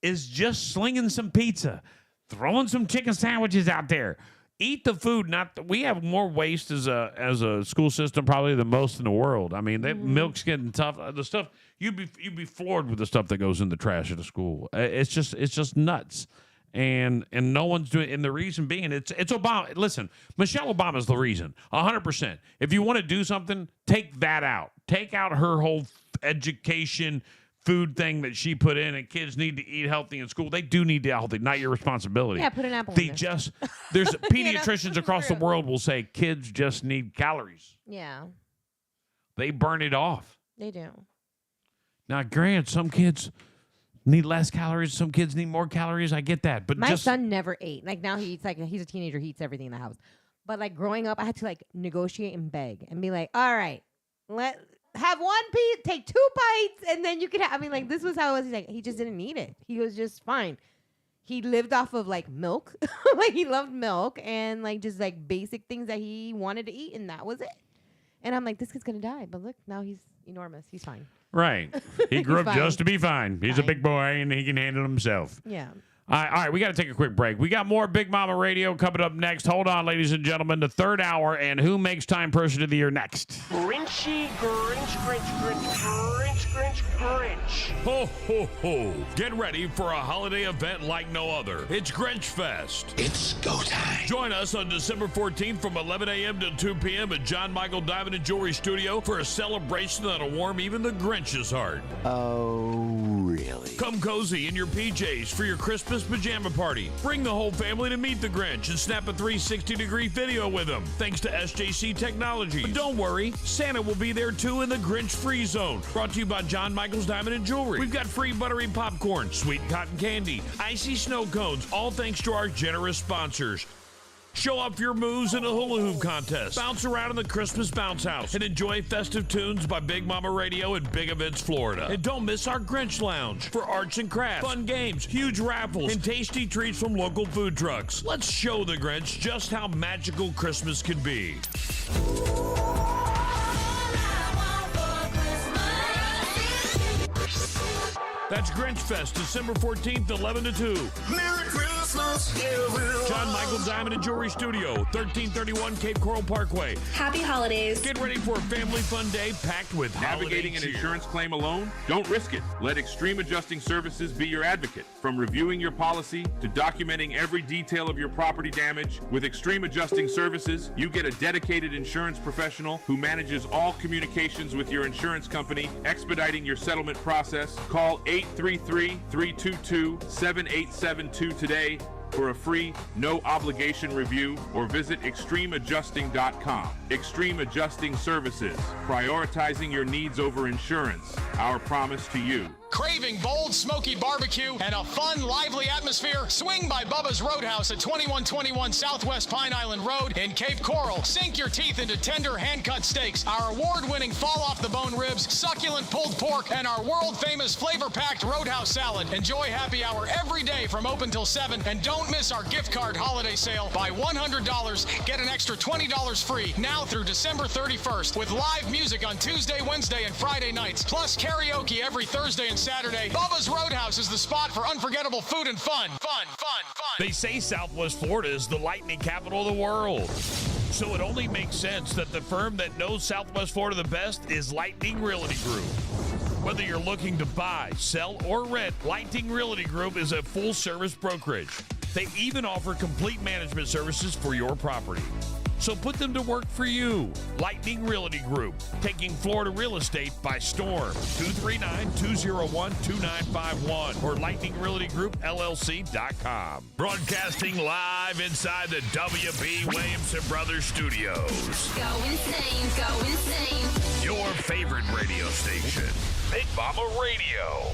is just slinging some pizza, throwing some chicken sandwiches out there. Eat the food. We have more waste as a school system probably than most in the world. I mean, milk's getting tough. The stuff you'd be floored with the stuff that goes in the trash at the school. It's just nuts. And no one's doing it. And the reason being, it's Obama. Listen, Michelle Obama's the reason, 100%. If you want to do something, take that out. Take out her whole education food thing that she put in, and kids need to eat healthy in school. They do need to eat healthy, not your responsibility. Yeah, put an apple in there. There's pediatricians across the world will say kids just need calories. Yeah. They burn it off. They do. Now, granted, some kids need less calories. Some kids need more calories. I get that. But my son never ate. Like, now he eats, like, he's a teenager. He eats everything in the house. But, like, growing up, I had to, like, negotiate and beg and be like, all right, have one piece, take 2 bites, and then you can have, I mean, like, this was how it was. He's like, he just didn't need it. He was just fine. He lived off of, like, milk. Like, he loved milk and, like, just, like, basic things that he wanted to eat, and that was it. And I'm like, this kid's going to die. But look, now he's enormous. He's fine. Right. He grew up Fine. just to be fine. He's a big boy, and he can handle himself. Yeah. All right, we got to take a quick break. We got more Big Mama Radio coming up next. Hold on, ladies and gentlemen, the third hour, and Who Makes Time Person of the Year next. Grinchy, Grinch. Ho, ho, ho. Get ready for a holiday event like no other. It's Grinch Fest. It's go time. Join us on December 14th from 11 a.m. to 2 p.m. at John Michael Diamond and Jewelry Studio for a celebration that'll warm even the Grinch's heart. Oh, really? Come cozy in your PJs for your Christmas pajama party. Bring the whole family to meet the Grinch and snap a 360-degree video with him, thanks to SJC Technology. But don't worry, Santa will be there too in the Grinch Free Zone. Brought to you by John Michael's Diamond and Jewelry. We've got free buttery popcorn, sweet cotton candy, icy snow cones, all thanks to our generous sponsors. Show off your moves in a hula hoop contest. Bounce around in the Christmas bounce house and enjoy festive tunes by Big Mama Radio at Big Events, Florida. And don't miss our Grinch Lounge for arts and crafts, fun games, huge raffles, and tasty treats from local food trucks. Let's show the Grinch just how magical Christmas can be. That's Grinch Fest, December 14th, 11 to 2. Merry Christmas, John Michael Diamond and Jewelry Studio, 1331 Cape Coral Parkway. Happy holidays. Get ready for a family fun day packed with Navigating an holiday cheer. insurance claim alone? Don't risk it. Let Extreme Adjusting Services be your advocate. From reviewing your policy to documenting every detail of your property damage, with Extreme Adjusting Services, you get a dedicated insurance professional who manages all communications with your insurance company, expediting your settlement process. Call 833-322-7872 today for a free, no-obligation review, or visit extremeadjusting.com. Extreme Adjusting Services, prioritizing your needs over insurance. Our promise to you. Craving bold, smoky barbecue and a fun, lively atmosphere? Swing by Bubba's Roadhouse at 2121 Southwest Pine Island Road in Cape Coral. Sink your teeth into tender hand-cut steaks, our award-winning fall-off-the-bone ribs, succulent pulled pork, and our world-famous flavor-packed Roadhouse salad. Enjoy happy hour every day from open till 7, and don't miss our gift card holiday sale. Buy $100, get an extra $20 free now through December 31st with live music on Tuesday, Wednesday, and Friday nights, plus karaoke every Thursday and Saturday. Bubba's Roadhouse is the spot for unforgettable food and fun. Fun. They say Southwest Florida is the lightning capital of the world. So it only makes sense that the firm that knows Southwest Florida the best is Lightning Realty Group. Whether you're looking to buy, sell, or rent, Lightning Realty Group is a full-service brokerage. They even offer complete management services for your property. So put them to work for you. Lightning Realty Group, taking Florida real estate by storm. 239-201-2951 or lightningrealtygroup.llc.com. Broadcasting live inside the W.B. Williamson Brothers Studios. Go insane. Your favorite radio station, Big Mama Radio.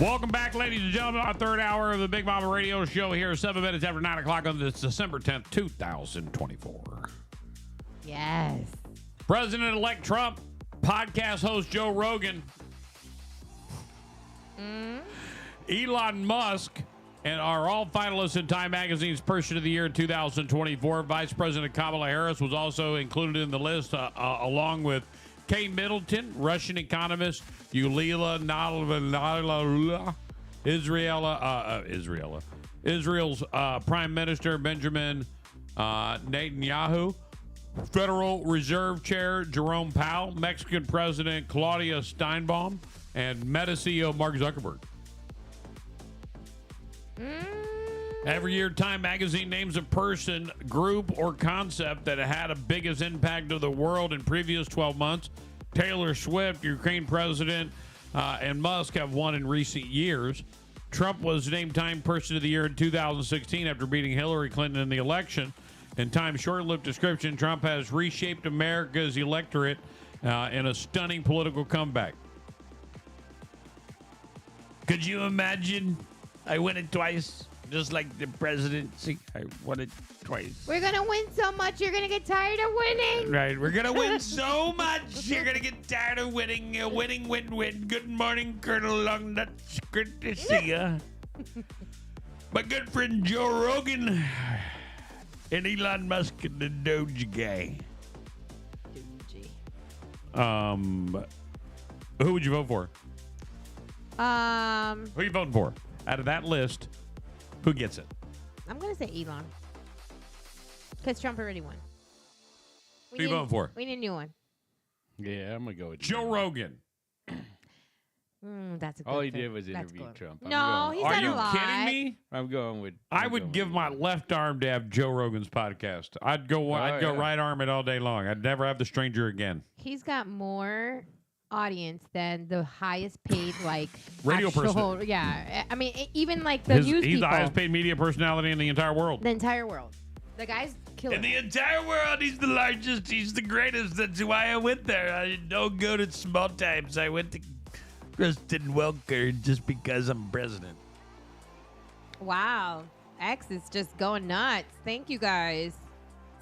Welcome back, ladies and gentlemen, our third hour of the Big Mama Radio Show here, 7 minutes after 9 o'clock on this December 10th, 2024. Yes. President-elect Trump, podcast host Joe Rogan, Elon Musk, and are all finalists in Time Magazine's Person of the Year 2024. Vice President Kamala Harris was also included in the list, along with Kay Middleton, Russian economist Yulia Navalny, Israel's Prime Minister Benjamin Netanyahu, Federal Reserve Chair Jerome Powell, Mexican President Claudia Sheinbaum, and Meta CEO Mark Zuckerberg. Every year, Time Magazine names a person, group, or concept that had a biggest impact of the world in previous 12 months. Taylor Swift, Ukraine president, and Musk have won in recent years. Trump was named Time Person of the Year in 2016 after beating Hillary Clinton in the election. In Time's short-lived description, Trump has reshaped America's electorate in a stunning political comeback. Could you imagine? I win it twice, just like the presidency. I won it twice. We're going to win so much, you're going to get tired of winning. Right, we're going to win so much, you're going to get tired of winning. Winning, win, win. Good morning, Colonel Longnuts. Good to see ya. My good friend Joe Rogan and Elon Musk and the Doge guy. Who would you vote for? Who are you voting for? Out of that list, who gets it? I'm going to say Elon. Because Trump already won. Who are you voting for? We need a new one. Yeah, I'm going to go with Joe Rogan. That's a good All he pick. did was That's interview good. Trump. No, he's not Are you alive. kidding me? I'm going with. I would give my left arm to have Joe Rogan's podcast. I'd go right arm it all day long. I'd never have the stranger again. He's got more audience than the highest paid radio actual, person. Yeah, I mean even like the news He's people. the highest paid media personality in the entire world. The entire world. The guy's killer. In the entire world, he's the largest. He's the greatest. That's why I went there. I don't go to small times. I went to Kristen Welker just because I'm president. Wow, X is just going nuts. Thank you guys.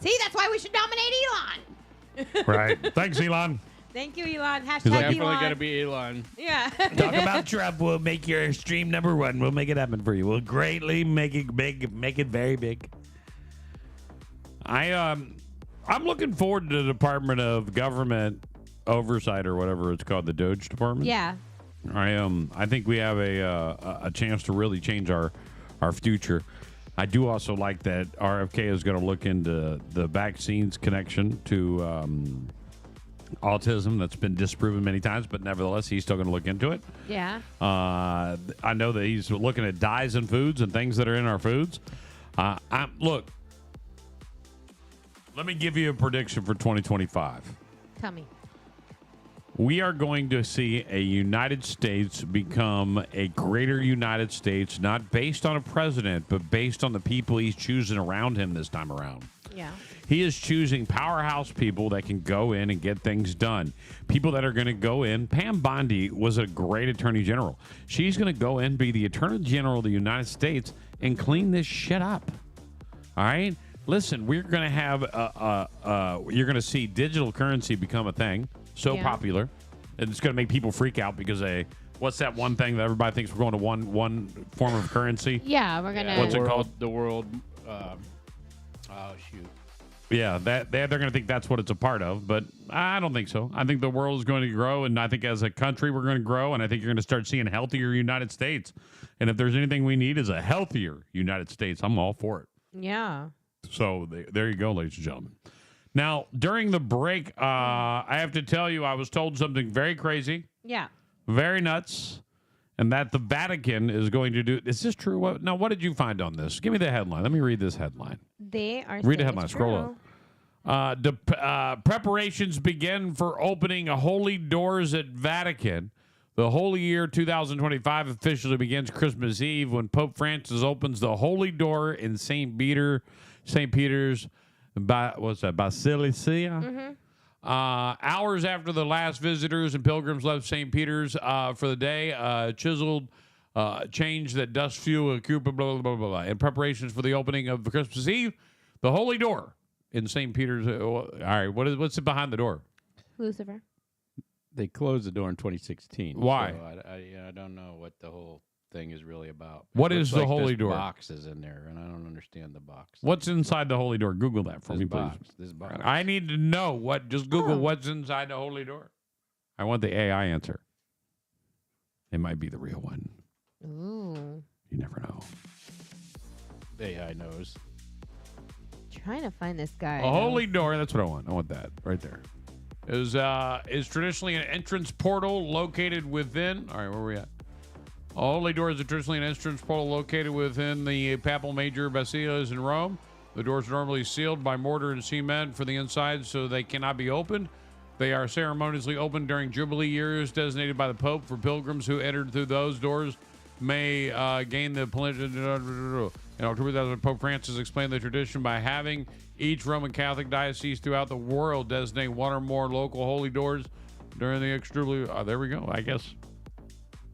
See, that's why we should nominate Elon. Right. Thanks, Elon. Thank you, Elon. Hashtag Definitely Elon. got to be Elon. Yeah. Talk about Trump. We'll make your stream number one. We'll make it happen for you. We'll greatly make it big, make it very big. I'm looking forward to the Department of Government Oversight or whatever it's called, the Doge Department. Yeah. I think we have a chance to really change our future. I do also like that RFK is going to look into the vaccines connection to autism that's been disproven many times, but nevertheless, he's still going to look into it. Yeah. I know that he's looking at dyes in foods and things that are in our foods. Look, let me give you a prediction for 2025. Tell me. We are going to see a United States become a greater United States, not based on a president, but based on the people he's choosing around him this time around. Yeah. He is choosing powerhouse people that can go in and get things done. People that are going to go in. Pam Bondi was a great attorney general. She's going to go in, be the attorney general of the United States, and clean this shit up. All right? Listen, we're going to have you're going to see digital currency become a thing. So popular. And it's going to make people freak out because what's that one thing that everybody thinks we're going to one form of currency? Yeah, we're going to. What's it called? The world. Shoot. Yeah, they're going to think that's what it's a part of, but I don't think so. I think the world is going to grow, and I think as a country we're going to grow, and I think you're going to start seeing healthier United States. And if there's anything we need is a healthier United States, I'm all for it. Yeah. So there you go, ladies and gentlemen. Now, during the break, I have to tell you, I was told something very crazy. Yeah. Very nuts. And that the Vatican is going to do. Is this true? What did you find on this? Give me the headline. Let me read this headline. They are. Read the headline. Scroll up. The preparations begin for opening Holy Doors at Vatican. The Holy Year 2025 officially begins Christmas Eve when Pope Francis opens the Holy Door in St. Peter's. What's that? Basilica. Mm-hmm. Hours after the last visitors and pilgrims left St. Peter's for the day, chiseled change that dust fuel a Cuba, blah, blah, blah, blah, blah. In preparations for the opening of Christmas Eve, the Holy Door in St. Peter's. All right, what's it behind the door? Lucifer. They closed the door in 2016. Why? So I don't know what the whole thing is really about. What It is looks the like Holy this Door? Box is in there, and I don't understand the box. What's inside the Holy Door? Google that for This me, box. please. This box. I need to know what. Just Google what's inside the Holy Door. I want the AI answer. It might be the real one. Ooh. You never know. AI knows. Trying to find this guy. A holy door. That's what I want. I want that right there. Is traditionally an entrance portal located within. All right, where are we at? A holy door is traditionally an entrance portal located within the papal major basilicas in Rome. The doors are normally sealed by mortar and cement for the inside, so they cannot be opened. They are ceremoniously opened during Jubilee years designated by the Pope for pilgrims who entered through those doors may gain the in October 2000, Pope Francis explained the tradition by having each Roman Catholic diocese throughout the world designate one or more local holy doors during the extra. There we go. I guess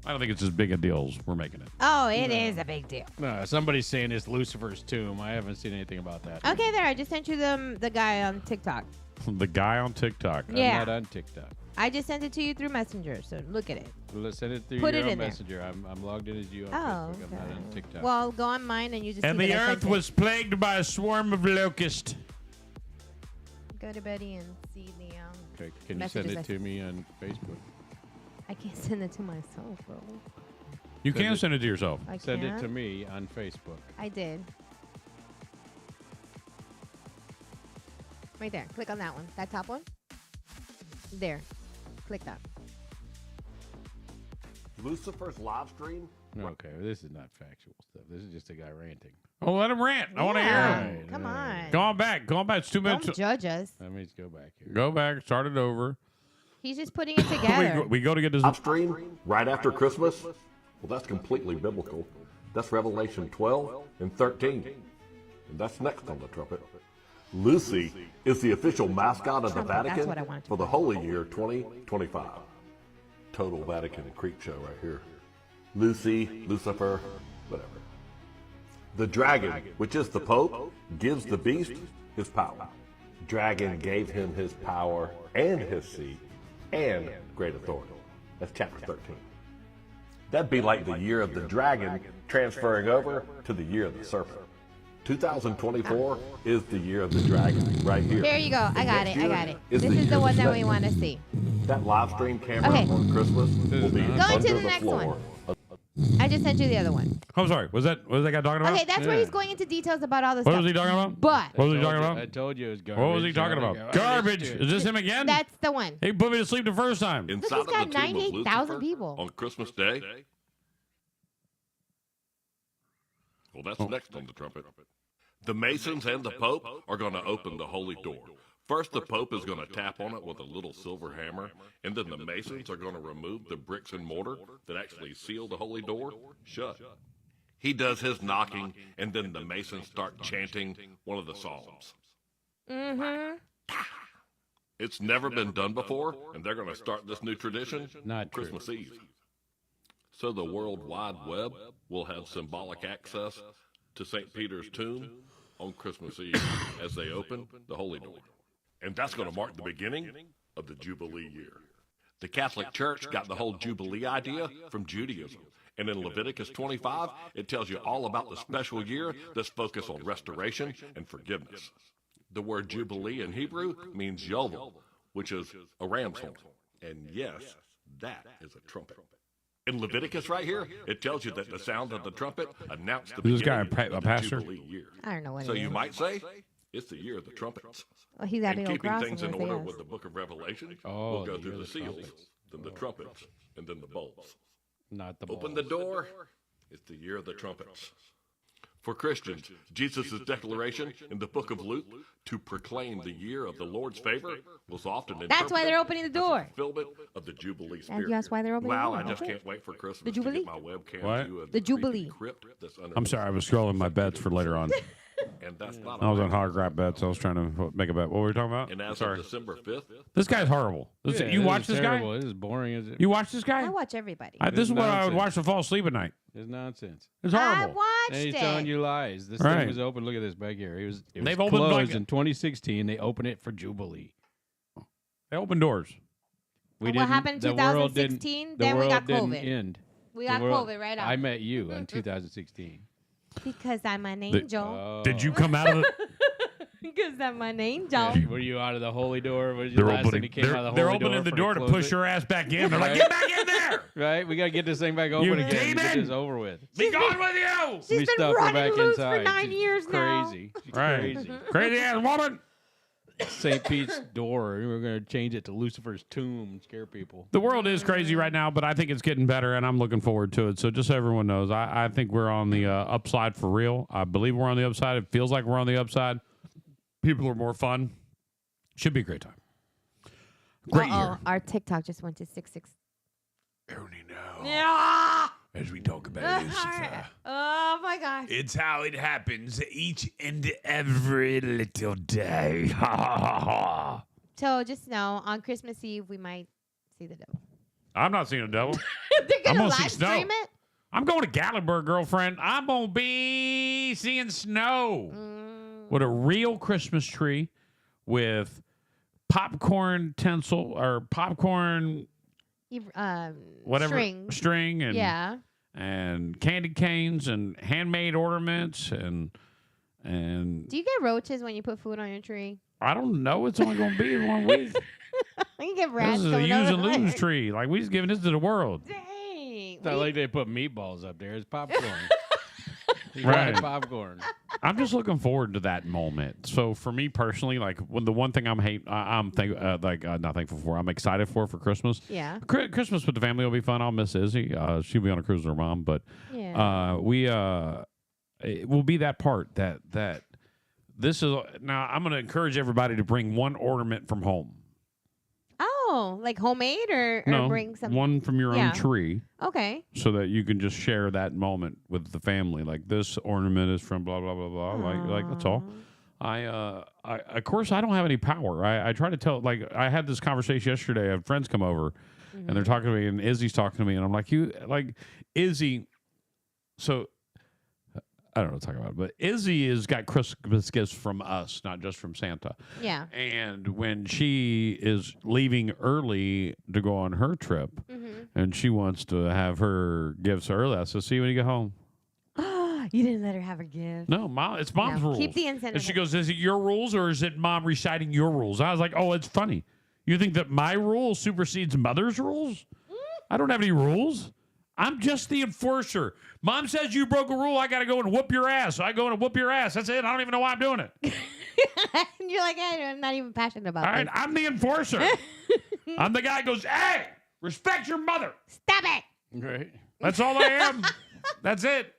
I don't think it's as big a deal as we're making it. Oh, it is a big deal. No, somebody's saying it's Lucifer's tomb. I haven't seen anything about that. Okay, there. I just sent you the guy on TikTok. The guy on TikTok. Yeah. I'm not on TikTok. I just sent it to you through Messenger, so look at it. Let's send it through Put your it own in there. Messenger. I'm logged in as you on Oh, Facebook. okay. I'm not on TikTok. Well, go on mine and you just And see the that I earth sent was plagued by a swarm of locusts. it. Go to Betty and see the Okay, can you send messages it to me on Facebook? I can't send it to myself, bro. You can send it to yourself. I Send it can? to me on Facebook. I did. Right there. Click on that one. That top one. There. Click that. Lucifer's live stream? Okay, well, this is not factual stuff. This is just a guy ranting. Oh, let him rant. I want to hear him. Come on. Go on back. Go on back. It's 2 minutes. Don't judge us. Let me just go back here. Go back. Start it over. He's just putting it together. we go to get this. Live stream right after Christmas? Well, that's completely biblical. That's Revelation 12 and 13. And that's next on the trumpet. Lucy is the official mascot of the Trumpet, that's Vatican what I wanted to for the holy year 2025. Total Vatican creep show right here. Lucy, Lucifer, whatever. The dragon, which is the Pope, gives the beast his power. Dragon gave him his power and his seat and great authority. That's chapter 13. That'd be like the year of the dragon transferring over to the year of the serpent. 2024 is the year of the dragon right here. Here you go. I got it. I got it. This the is year the of one that snake. we want to see. That live stream camera Okay. on Christmas will be Go under into the the next floor. one. I just sent you the other one. I'm sorry. Was that guy talking about? Okay, that's where he's going into details about all this What stuff. was he talking about? But What was he talking I about? told you it was garbage. What was he talking about? Garbage. Is this him again? that's the one. He put me to sleep the first time. Look, he's got 98,000 people. On Christmas Day? Well, that's next on the trumpet. The Masons and the Pope are going to open the holy door. First, the Pope is going to tap on it with a little silver hammer, and then the Masons are going to remove the bricks and mortar that actually seal the holy door shut. He does his knocking, and then the Masons start chanting one of the psalms. Mm-hmm. It's never been done before, and they're going to start this new tradition Not true. Christmas Eve. So the World Wide Web will have symbolic access to St. Peter's tomb on Christmas Eve as they open the holy door. And that's going to mark the beginning of the Jubilee year. The Catholic Church got the whole Jubilee idea from Judaism. And in Leviticus 25, it tells you all about the special year that's focused on restoration and forgiveness. The word Jubilee in Hebrew means Yovel, which is a ram's horn. And yes, that is a trumpet. In Leviticus right here, it tells you that the sound of the trumpet announced the Is this guy beginning a of the pastor? Jubilee year. I don't know what So it you is. might say, it's the year of the trumpets. Well, he's that And big old keeping cross. things I'm in gonna say order yes. with the book of Revelation, Oh, we'll go the through year the of the seals, trumpets. then the trumpets, and then the bowls. Not the Open balls. the door, it's the year of the trumpets. For Christians, Jesus' declaration in the book of Luke to proclaim the year of the Lord's favor was often That's why they're opening the door. fulfillment of the Jubilee spirit. That's why they're opening the Wow, door. I just Okay. can't wait for Christmas The to Jubilee? get my webcam What? view of The creepy Jubilee. crypt that's under I'm sorry. I was scrolling my bets for later on. And that's not I was a on hard crap bets. I was trying to make a bet. What were we talking about? And as Sorry. of December 5th, This guy's horrible. You watch this guy? This is boring. Is it? You watch this guy? I watch everybody. This is what I would watch to fall asleep at night. It's nonsense. It's horrible. I watched And he's it. telling you lies. This Right. thing was open. Look at this back here. It was They've opened closed like in 2016. They opened it for Jubilee. They open doors. What happened in 2016? Then we got COVID. End. We got COVID right I out. met you in 2016. Because I'm an angel. Did you come out of the... Because I'm an angel. Were you out of the holy door? Was They're last time opening, you came out of the they're holy opening the before door they to closed push it? your ass back in. They're like, get back in there! Right? We got to get this thing back open again. demon! Get this over with. Be gone with you! She's We been stuff her running back loose inside. for 9 She's years now. crazy. She's Right. crazy. Crazy ass woman! St. Pete's door. We're going to change it to Lucifer's tomb and scare people. The world is crazy right now, but I think it's getting better, and I'm looking forward to it. So just so everyone knows, I think we're on the upside for real. I believe we're on the upside. It feels like we're on the upside. People are more fun. Should be a great time. Great year. Our TikTok just went to 66. Only now, Yeah. as we talk about it, Oh my gosh. it's how it happens each and every little day. So just know, on Christmas Eve, we might see the devil. I'm not seeing a devil. They're I'm going gonna to see live snow. stream it? I'm going to Gatlinburg, girlfriend. I'm going to be seeing snow with a real Christmas tree with popcorn tinsel or popcorn whatever String. and Yeah. and candy canes and handmade ornaments and Do you get roaches when you put food on your tree? I don't know. It's only going to be 1 week. You get rats. This is a coming use over and the lose way. tree. Like we just giving this to the world. Dang. It's not like they put meatballs up there. It's popcorn. You Right. got popcorn. I'm just looking forward to that moment. So for me personally, like when the one thing I'm not thankful for, I'm excited for Christmas. Yeah. Christmas with the family will be fun. I'll miss Izzy. She'll be on a cruise with her mom, but it will be that part that this is now. I'm going to encourage everybody to bring one ornament from home. Oh, like homemade or No, bring some? one from your Yeah. own tree. Okay. So that you can just share that moment with the family. Like this ornament is from blah blah blah blah. Like that's all. I of course I don't have any power. I try to tell. Like I had this conversation yesterday. I had friends come over, and they're talking to me, and Izzy's talking to me, and I'm like, Izzy. So I don't know what to talk about, but Izzy has got Christmas gifts from us, not just from Santa. Yeah. And when she is leaving early to go on her trip, and she wants to have her gifts early, I said, "See you when you get home." You didn't let her have a gift. No, Mom, it's Mom's No, rules. keep the incentive. And she goes, "Is it your rules or is it Mom reciting your rules?" I was like, "Oh, it's funny. You think that my rule supersedes Mother's rules? I don't have any rules. I'm just the enforcer. Mom says you broke a rule. I got to go and whoop your ass. So I go and whoop your ass. That's it. I don't even know why I'm doing it. And you're like, hey, I'm not even passionate about All right, this. I'm the enforcer. I'm the guy who goes, hey, respect your mother. Stop it. Right. That's all I am. That's it.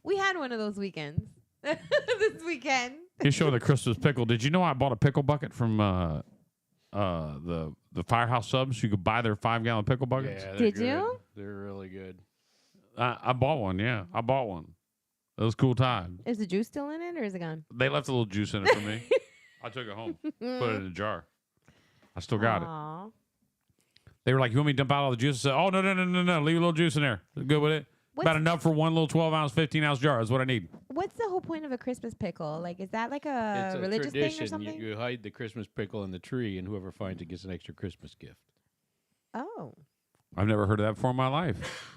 We had one of those weekends this weekend. You show the Christmas pickle. Did you know I bought a pickle bucket from the Firehouse Subs? You could buy their 5-gallon pickle buckets. Yeah, Did good. you? They're really good. I bought one. Yeah, I bought one. It was a cool time. Is the juice still in it or is it gone? They left a little juice in it for me. I took it home, put it in a jar. I still got it. Aw. They were like, "You want me to dump out all the juice?" I said, "Oh no, leave a little juice in there. Good with it. About enough for one little 12-ounce, 15-ounce jar. That's what I need." What's the whole point of a Christmas pickle? Like, is that like a It's a religious tradition. thing or something? You hide the Christmas pickle in the tree, and whoever finds it gets an extra Christmas gift. Oh. I've never heard of that before in my life.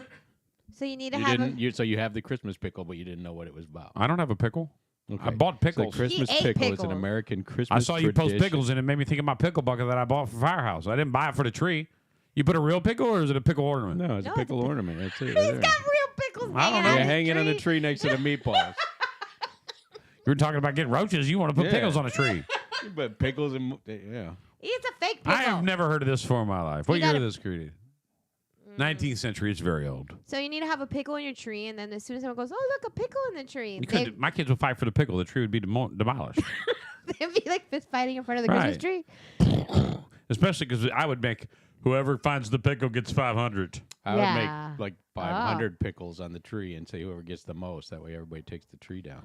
So you need to You have didn't. So you have the Christmas pickle, but you didn't know what it was about. I don't have a pickle. Okay. I bought pickles. So Christmas He ate pickle is an pickles. American Christmas I saw you post tradition. pickles, and it made me think of my pickle bucket that I bought from Firehouse. I didn't buy it for the tree. You put a real pickle, or is it a pickle ornament? No, it's a pickle ornament. That's it. He's Right there. got real pickles I don't hanging know. on Yeah, his hanging on the tree. tree next to the meatballs. You were talking about getting roaches. You want to put Yeah. pickles on a tree. But pickles and yeah. It's a fake pickle. I have never heard of this before in my life. What You year gotta- is this created? 19th century. It's very old. So you need to have a pickle in your tree, and then as soon as someone goes, "Oh, look, a pickle in the tree," You couldn't, my kids would fight for the pickle. The tree would be demolished. they'd be like fist fighting in front of the Right. Christmas tree. Especially because I would make whoever finds the pickle gets 500. I would Yeah. make like 500 pickles on the tree and say whoever gets the most. That way everybody takes the tree down.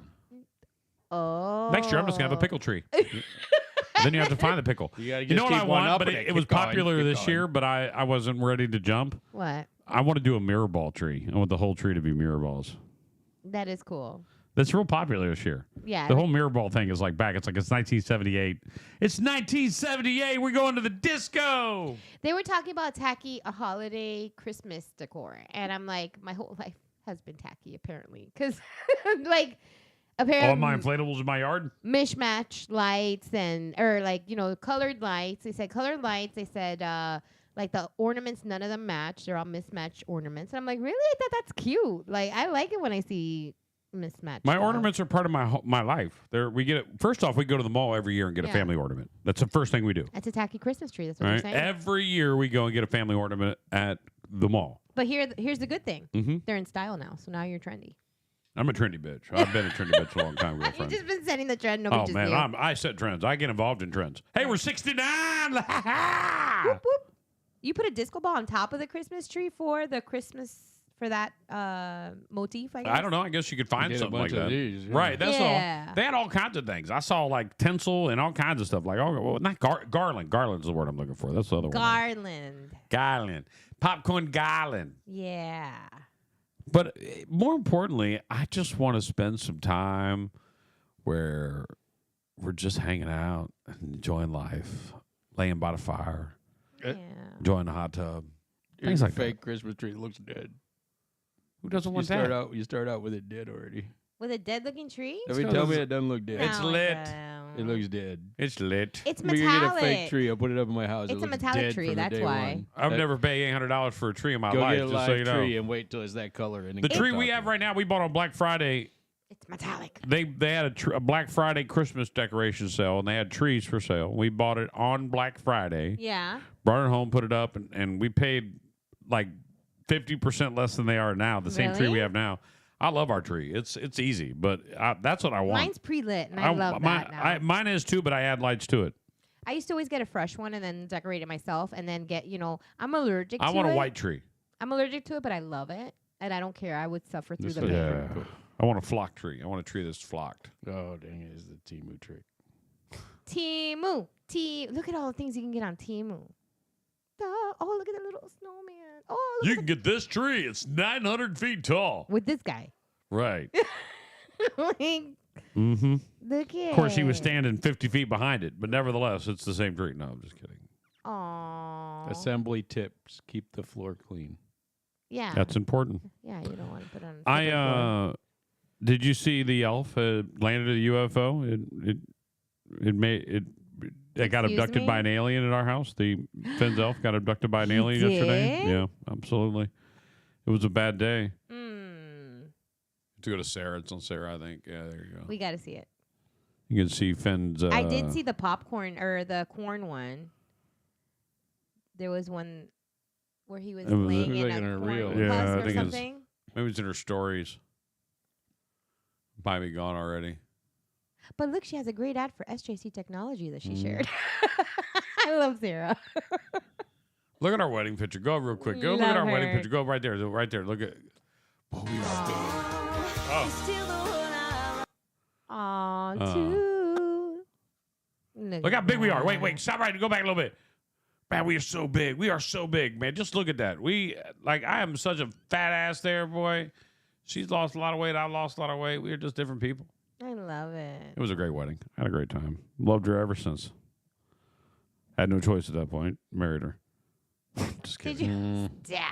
Oh. Next year, I'm just gonna have a pickle tree. Then you have to find the pickle. You gotta You just know what keep I one want, up but and it keep was going, popular keep this going. year, but I wasn't ready to jump. What? I want to do a mirror ball tree. I want the whole tree to be mirror balls. That is cool. That's real popular this year. Yeah. The whole mirror ball thing is like back. It's 1978. It's 1978. We're going to the disco. They were talking about tacky a holiday Christmas decor, and I'm like, my whole life has been tacky apparently, because like apparently All my inflatables in my yard. mishmatch lights or colored lights. They said colored lights. They said like the ornaments, none of them match. They're all mismatched ornaments. And I'm like, really? I thought that's cute. Like I like it when I see mismatched. My stuff. ornaments are part of my life. We get it. First off, we go to the mall every year and get a Yeah. family ornament. That's the first thing we do. That's a tacky Christmas tree. That's what All I'm right. saying. Every year we go and get a family ornament at the mall. But here's the good thing. Mhm. They're in style now, so now you're trendy. I'm a trendy bitch. I've been a trendy bitch a long time, You've girlfriend. just been setting the trend. Nobody Oh just man, knew. I set trends. I get involved in trends. Hey, we're 69. Whoop, whoop. You put a disco ball on top of the Christmas tree for that motif, I guess. I don't know. I guess you could find did a something like bunch of that. these, yeah. Right. That's Yeah. all. They had all kinds of things. I saw like tinsel and all kinds of stuff. Like, not garland. Garland's the word I'm looking for. That's the other one. Garland. Garland. Popcorn garland. Yeah. But more importantly, I just want to spend some time where we're just hanging out and enjoying life, laying by the fire, enjoying the hot tub. Here's Things a like fake that. Christmas tree. It looks dead. Who doesn't You want start that? You start out with it dead already. With a dead-looking tree? Every tell me it doesn't look dead. It's No, lit. It looks dead. It's lit. It's We're gonna get a metallic. fake tree. I'll put it up in my house. It's it a looks metallic dead tree, from that's day why. one. I've never paid $800 for a tree in my Go life. get a Just live so you know. tree and wait till it's that color. And then The keep tree we talking. have right now, we bought on Black Friday. It's metallic. They had a Black Friday Christmas decoration sale, and they had trees for sale. We bought it on Black Friday. Yeah. Brought it home, put it up, and we paid like 50% less than they are now. The same tree Really? we have now. I love our tree. It's easy, but that's what I want. Mine's pre-lit, and I love that now. Mine is too, but I add lights to it. I used to always get a fresh one and then decorate it myself, and then get, I'm allergic to it. I want a white tree. I'm allergic to it, but I love it, and I don't care. I would suffer through the This pain. looks Yeah. I want a flock tree. I want a tree that's flocked. Oh, dang it. It's the Timu trick. Temu. Look at all the things you can get on Temu. Oh, look at the little snowman. Oh, look You can get this tree. It's 900 feet tall. with this guy. Right. Like, Mm-hmm. look at Of course, he was standing 50 feet behind it, but nevertheless, it's the same tree. No, I'm just kidding. Aww. Assembly tips. Keep the floor clean. Yeah. That's important. Yeah, you don't want to put it on the floor. Did you see the elf landed a UFO? It got Excuse abducted me? by an alien at our house. The Finn's elf got abducted by an alien yesterday. did? Yeah, absolutely. It was a bad day. Mm, To go to Sarah. It's on Sarah, I think. Yeah, there you go. we got to see it. You can see Finn's. I did see the popcorn or the corn one. There was one where he was It was- laying It was in like a in a corn reel. husk Yeah, I or think it's- something. Maybe it's in her stories. Might be gone already. But look, she has a great ad for SJC Technology that she Mm. shared. I love Sarah. Look at our wedding picture. Go real quick. Go look at Love our wedding her. picture. Go right there. Right there. Look at. Oh, we are big. Oh. Aw, too. Look how big we are. Wait. Stop right. Go back a little bit. Man, we are so big. We are so big, man. Just look at that. I am such a fat ass there, boy. She's lost a lot of weight. I lost a lot of weight. We are just different people. I love it. It was a great wedding. I had a great time. Loved her ever since. Had no choice at that point. Married her. Just Did kidding. you stop?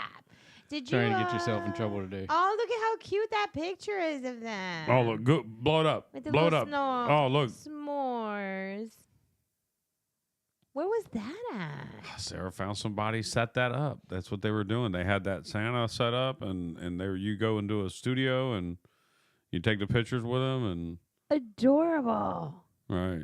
Did you Trying to get yourself in trouble today. Oh, look at how cute that picture is of them. Oh, look. Go, blow it up. With the Blow it little up. snow- Oh, look. S'mores. Where was that at? Sarah found somebody set that up. That's what they were doing. They had that Santa set up, and there you go into a studio and you take the pictures with them, and Adorable. right.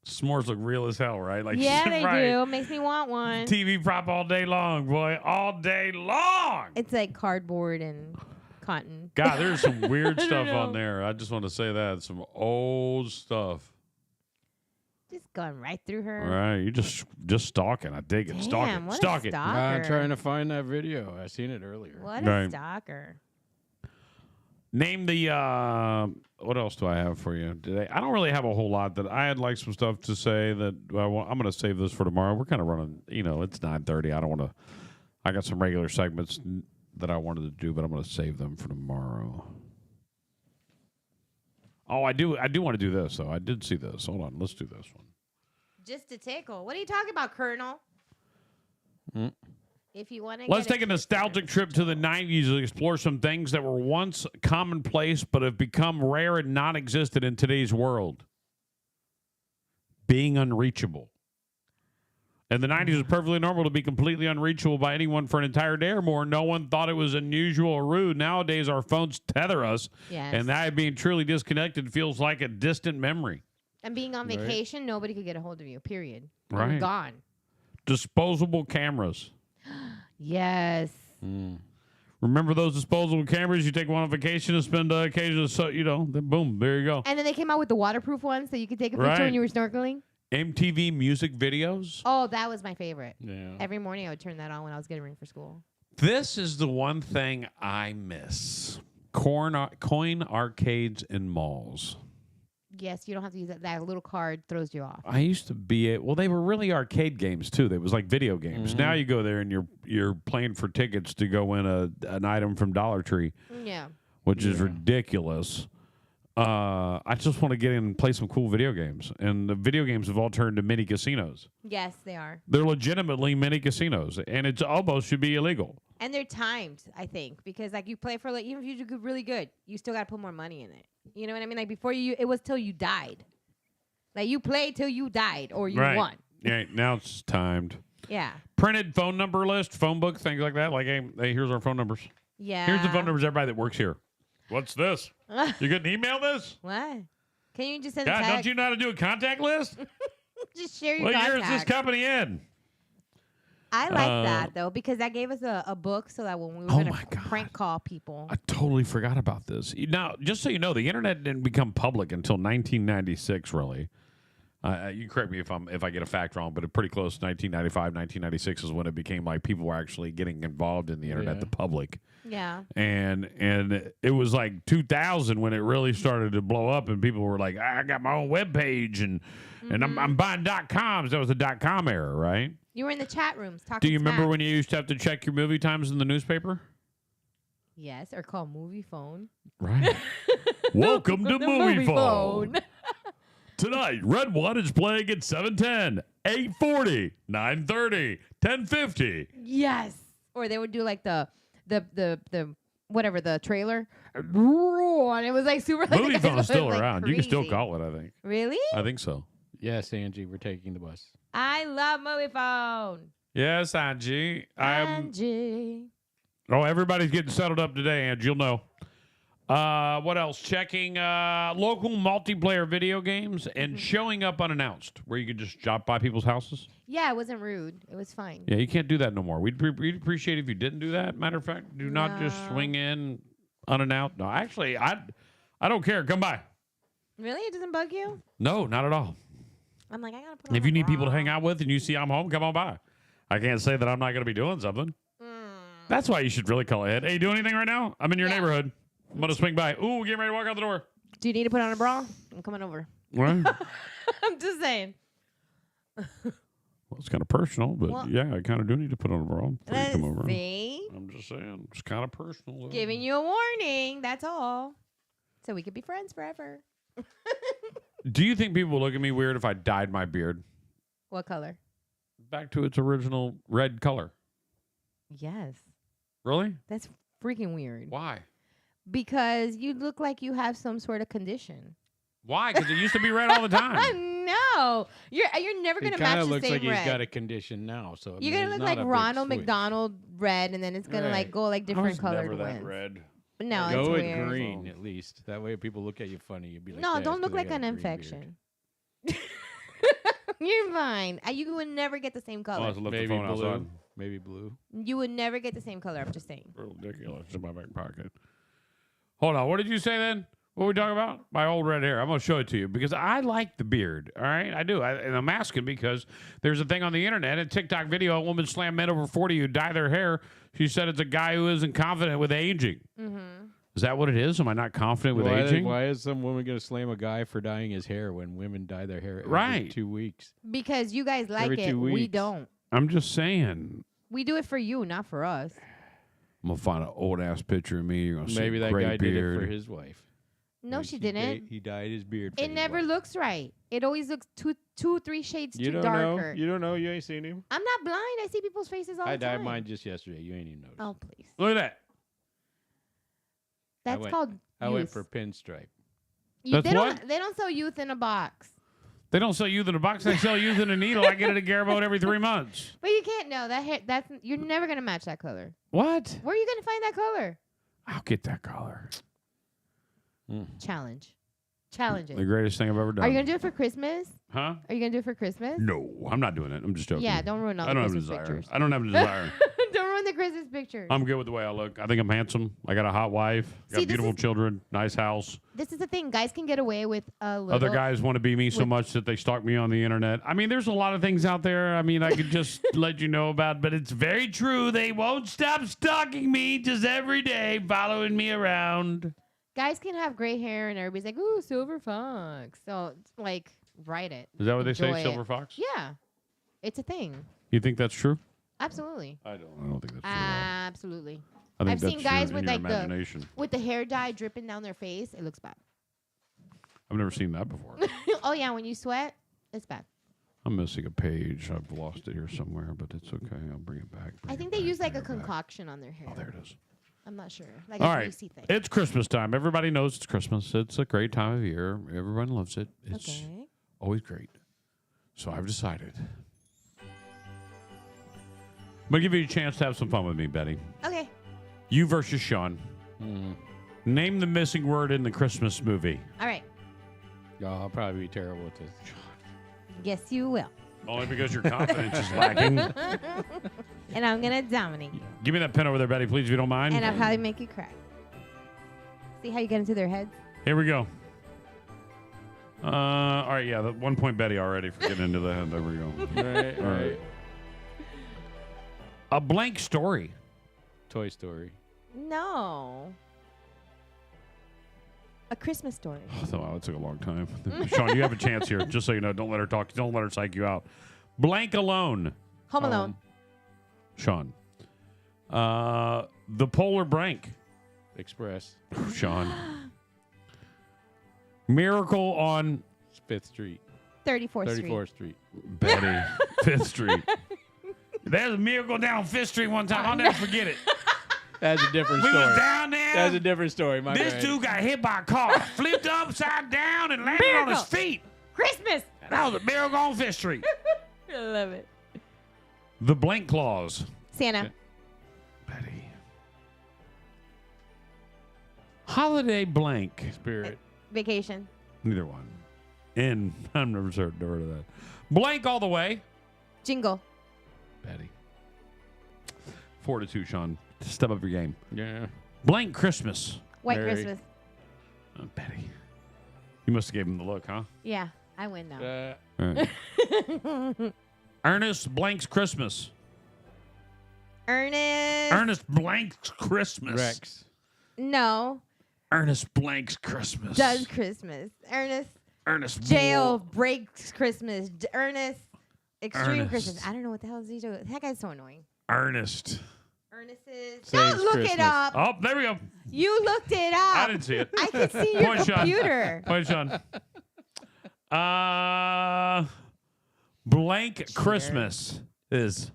S'mores look real as hell, right? Like Yeah, they right. do. Makes me want one. TV prop all day long, boy, all day long. It's like cardboard and cotton. God, there's some weird I don't stuff on know. there. I just want to say that some old stuff. Just going right through her. Right, you just stalking. I dig it. Stalk Damn, it. what a Stalk it. stalker. I'm trying to find that video. I seen it earlier. What a Right. stalker. Name the, what else do I have for you today? I don't really have a whole lot that I had like some stuff to say that I'm going to save this for tomorrow. We're kind of running, it's 9:30. I don't want to, I got some regular segments that I wanted to do, but I'm going to save them for tomorrow. Oh, I do want to do this, though. I did see this. Hold on. Let's do this one. Just to tickle. What are you talking about, Colonel? If you want to, Let's take a nostalgic trip to the 90s and explore some things that were once commonplace but have become rare and non-existent in today's world. Being unreachable. In the 90s, it was perfectly normal to be completely unreachable by anyone for an entire day or more. No one thought it was unusual or rude. Nowadays, our phones tether us, and that being truly disconnected feels like a distant memory. And being on vacation, nobody could get a hold of you, period. You're Right. gone. Disposable cameras. Yes. Remember those disposable cameras? You take one on vacation and spend occasionally, then boom, there you go. And then they came out with the waterproof ones so you could take a picture Right. when you were snorkeling. MTV music videos. Oh, that was my favorite. Yeah. Every morning I would turn that on when I was getting ready for school. This is the one thing I miss. Coin arcades and malls. Yes, you don't have to use that. That little card throws you off. I used to be they were really arcade games too. They was like video games. Now you go there and you're playing for tickets to go win an item from Dollar Tree. Yeah. Which is ridiculous. I just want to get in and play some cool video games. And the video games have all turned to mini casinos. Yes, they are. They're legitimately mini casinos, and it's almost should be illegal. And they're timed, I think, because like you play for even if you do really good, you still got to put more money in it. You know what I mean? Like before it was till you died. Like you played till you died or you won. Yeah, now it's timed. Yeah. Printed phone number list, phone book, things like that. Like, hey, here's our phone numbers. Yeah. Here's the phone numbers of everybody that works here. What's this? You couldn't email this? What? Can you just send a God, text? don't you know how to do a contact list? Just share your What contacts. year is this company in? I like that, though, because that gave us a book so that when we were going to prank call people. I totally forgot about this. Now, just so you know, the internet didn't become public until 1996, really. You correct me if I get a fact wrong, but it's pretty close. 1995, 1996 is when it became like people were actually getting involved in the internet, the public. Yeah. And it was like 2000 when it really started to blow up, and people were like, I got my own web page, and I'm buying .coms. That was the .com era, right? You were in the chat rooms talking. Do you remember smack. when you used to have to check your movie times in the newspaper? Yes, or call movie phone. Right. Welcome to The Movie Phone. Tonight, Red One is playing at 7:10, 8:40, 9:30, 10:50. Yes. Or they would do like the whatever, the trailer. And it was like super like Movie Phone's still like around. You can still crazy. call it, I think. Really? I think so. Yes, Angie, we're taking the bus. I love movie phone. Yes, Angie. Angie. Oh, everybody's getting settled up today, Angie. You'll know. What else? Checking local multiplayer video games and showing up unannounced, where you could just drop by people's houses. Yeah, it wasn't rude. It was fine. Yeah, you can't do that no more. We'd appreciate if you didn't do that. Matter of fact, do not just swing in unannounced. No, actually, I don't care. Come by. Really? It doesn't bug you? No, not at all. I'm like, I gotta put on If you need people to hang out with and you see I'm home, come on by. I can't say that I'm not going to be doing something. That's why you should really call ahead. Hey, you do anything right now? I'm in your neighborhood. I'm going to swing by. Ooh, getting ready to walk out the door. Do you need to put on a bra? I'm coming over. What? I'm just saying. Well, it's kind of personal, but yeah, I kind of do need to put on a bra before you come over. See? I'm just saying. It's kind of personal. Though. Giving you a warning. That's all. So we could be friends forever. Do you think people would look at me weird if I dyed my beard What color? back to its original red color? Yes. Really? That's freaking weird. Why? Because you look like you have some sort of condition. Why? Because it used to be red all the time. No. You're never going to match the same red. It kind of looks like he's got a condition now. So You're going to look like Ronald McDonald red, and then it's going to like go like different colored never that ones. red. No, Go it's with weird. green at least. That way people look at you funny. You'd be like, No, "Yeah, don't it's look 'cause I like got an a green infection. You're fine. You would never get the same color. I'll have to lift the Maybe phone blue. outside. Maybe blue. You would never get the same color. I'm just saying. Ridiculous. It's in my back pocket. Hold on. What did you say then? What were we talking about? My old red hair. I'm going to show it to you because I like the beard. All right? I do. And I'm asking because there's a thing on the internet, a TikTok video, a woman slammed men over 40 who dye their hair. She said it's a guy who isn't confident with aging. Is that what it is? Am I not confident with aging? Why is some woman going to slam a guy for dyeing his hair when women dye their hair every Right. 2 weeks? Because you guys like Every it. 2 We weeks. don't. I'm just saying. We do it for you, not for us. I'm gonna find an old ass picture of me. You're gonna see Maybe a that gray guy beard. did it for his wife. No, Like, she he didn't. He dyed his beard. For It his never wife. looks right. It always looks 3 shades You too don't darker. know. You don't know. You ain't seen him. I'm not blind. I see people's faces all I the time. dyed mine just yesterday. You ain't even noticed. Oh, please. Look at that. That's called I went youth. for pinstripe. That's they what? Don't, they don't sell youth in a box. They don't sell youth in a box. They sell youth in a needle. I get it at Garibaldi every 3 months. But you can't know that hair. That's you're never gonna match that color. What? Where are you gonna find that color? I'll get that color. Challenge it. The greatest thing I've ever done. Are you gonna do it for Christmas? Huh? Are you gonna do it for Christmas? No, I'm not doing it. I'm just joking. Yeah, don't ruin all I the don't have a Christmas desire. pictures. I don't have a desire. Don't ruin the Christmas pictures. I'm good with the way I look. I think I'm handsome. I got a hot wife. Got See, this beautiful is- children. Nice house. This is the thing. Guys can get away with a little. Other guys want to be me so with- much that they stalk me on the internet. I mean, there's a lot of things out there. I mean, I could just let you know about, but it's very true. They won't stop stalking me just every day, following me around. Guys can have gray hair and everybody's like, "Ooh, silver fox." So like, write it. Is that what they say, Enjoy silver it. fox? Yeah, it's a thing. You think that's true? Absolutely. I don't think that's true. Absolutely. I think I've that's seen guys your- with in your like imagination. with the hair dye dripping down their face. It looks bad. I've never seen that before. Oh yeah, when you sweat, it's bad. I'm missing a page. I've lost it here somewhere, but it's okay. I'll bring it back. I think they use like a concoction on their hair. Oh, there it is. I'm not sure. Like All a right. greasy thing. It's Christmas time. Everybody knows it's Christmas. It's a great time of year. Everyone loves it. It's always great. So I've decided. I'm going to give you a chance to have some fun with me, Betty. Okay. You versus Sean. Name the missing word in the Christmas movie. All right. Oh, I'll probably be terrible at this. Yes, you will. Only because your confidence is lacking. And I'm gonna dominate you. Give me that pen over there, Betty, please, if you don't mind. And I'll probably make you cry. See how you get into their heads? Here we go. All right, yeah, the 1 point Betty already for getting into the head. There we go. Right, All right. A blank story. Toy Story. No. A Christmas Story. Oh, wow, that took a long time. Sean, you have a chance here. Just so you know, don't let her talk. Don't let her psych you out. Blank alone. Home Alone. Sean. The Polar Blank. Express. Sean. Miracle on 5th Street. 34th Street. 34th Street. Betty. 5th Street. There's a miracle down 5th Street one time. I'll never forget it. That's a different We story. was down there. That's a different story. My This bad. dude got hit by a car, flipped upside down, and landed on his feet. Christmas. That was a miracle on 5th Street. I love it. The Blank Clause. Santa. Betty. Holiday Blank. Spirit. Vacation. Neither one. And I've never heard of that. Blank all the way. Jingle. Betty. 4-2, Sean. Step up your game. Yeah. Blank Christmas. White Mary. Christmas. Betty. You must have gave him the look, huh? Yeah, I win now. All right. Ernest Blank's Christmas. Ernest. Ernest Blank's Christmas. Rex. No. Ernest Blank's Christmas. Does Christmas. Ernest. Ernest Jail breaks Christmas. Ernest. Extreme Ernest. Christmas. I don't know what the hell is he doing. That guy's so annoying. Ernest. Ernest is. Saves Don't look it Christmas. up. Oh, there we go. You looked it up. I didn't see it. I could see your Point, Sean. computer. Point, Sean. Blank Christmas is.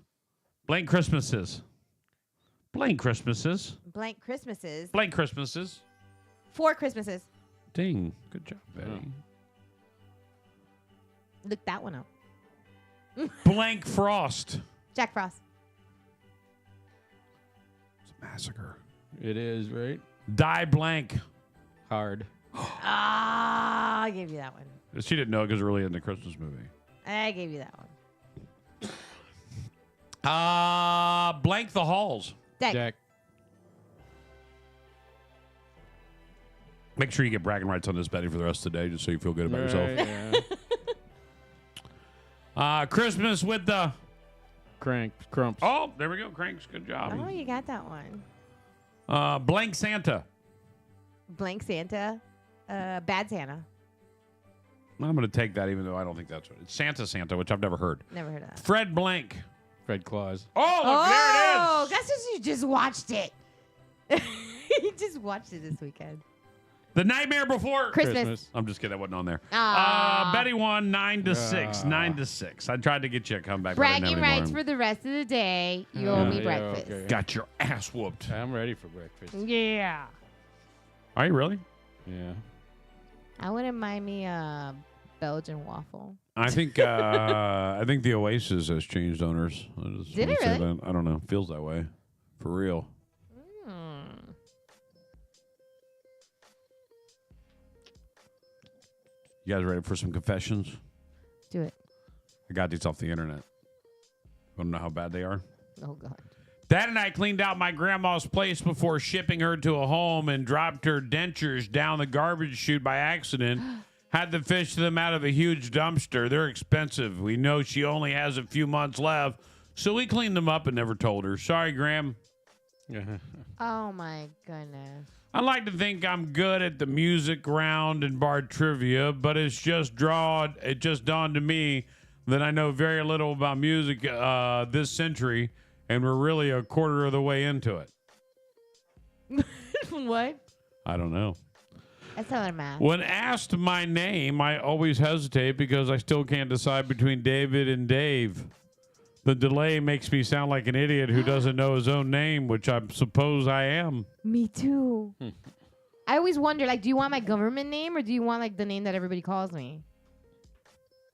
Blank Christmases. Blank Christmases. Blank Christmases. Blank Christmases. 4 Christmases. Ding. Good job, Betty. Look that one up. Blank Frost. Jack Frost. It's a massacre. It is, right? Die Blank. Hard. Ah, I gave you that one. She didn't know because it really isn't a Christmas movie. I gave you that one. Blank the Halls. Deck. Jack. Make sure you get bragging rights on this, Betty, for the rest of the day, just so you feel good about yourself. Yeah. Christmas with the Crumps. Oh, there we go. Cranks. Good job. Oh, you got that one. Blank Santa. Blank Santa. Bad Santa. I'm going to take that, even though I don't think that's what it's Santa, which I've never heard. Never heard of that. Fred Blank. Fred Claus. Oh, look, there it is. That's just you just watched it. You just watched it this weekend. The Nightmare Before Christmas. I'm just kidding. That wasn't on there. Aw. Betty won 9-6. 9-6. I tried to get you a comeback. but I didn't Bragging have any rights more. for the rest of the day. You owe me breakfast. Okay. Got your ass whooped. I'm ready for breakfast. Yeah. Are you really? Yeah. I wouldn't mind me a Belgian waffle. I think the Oasis has changed owners. Did it really? That. I don't know. Feels that way. For real. You guys ready for some confessions? Do it. I got these off the internet. Want to know how bad they are? Oh, God. Dad and I cleaned out my grandma's place before shipping her to a home and dropped her dentures down the garbage chute by accident. Had to fish them out of a huge dumpster. They're expensive. We know she only has a few months left, so we cleaned them up and never told her. Sorry, Graham. Oh, my goodness. I like to think I'm good at the music round and bar trivia, but it just dawned to me that I know very little about music this century, and we're really a quarter of the way into it. What? I don't know. That's not a math. When asked my name, I always hesitate because I still can't decide between David and Dave. The delay makes me sound like an idiot who doesn't know his own name, which I suppose I am. Me too. I always wonder, like, do you want my government name or do you want, like, the name that everybody calls me?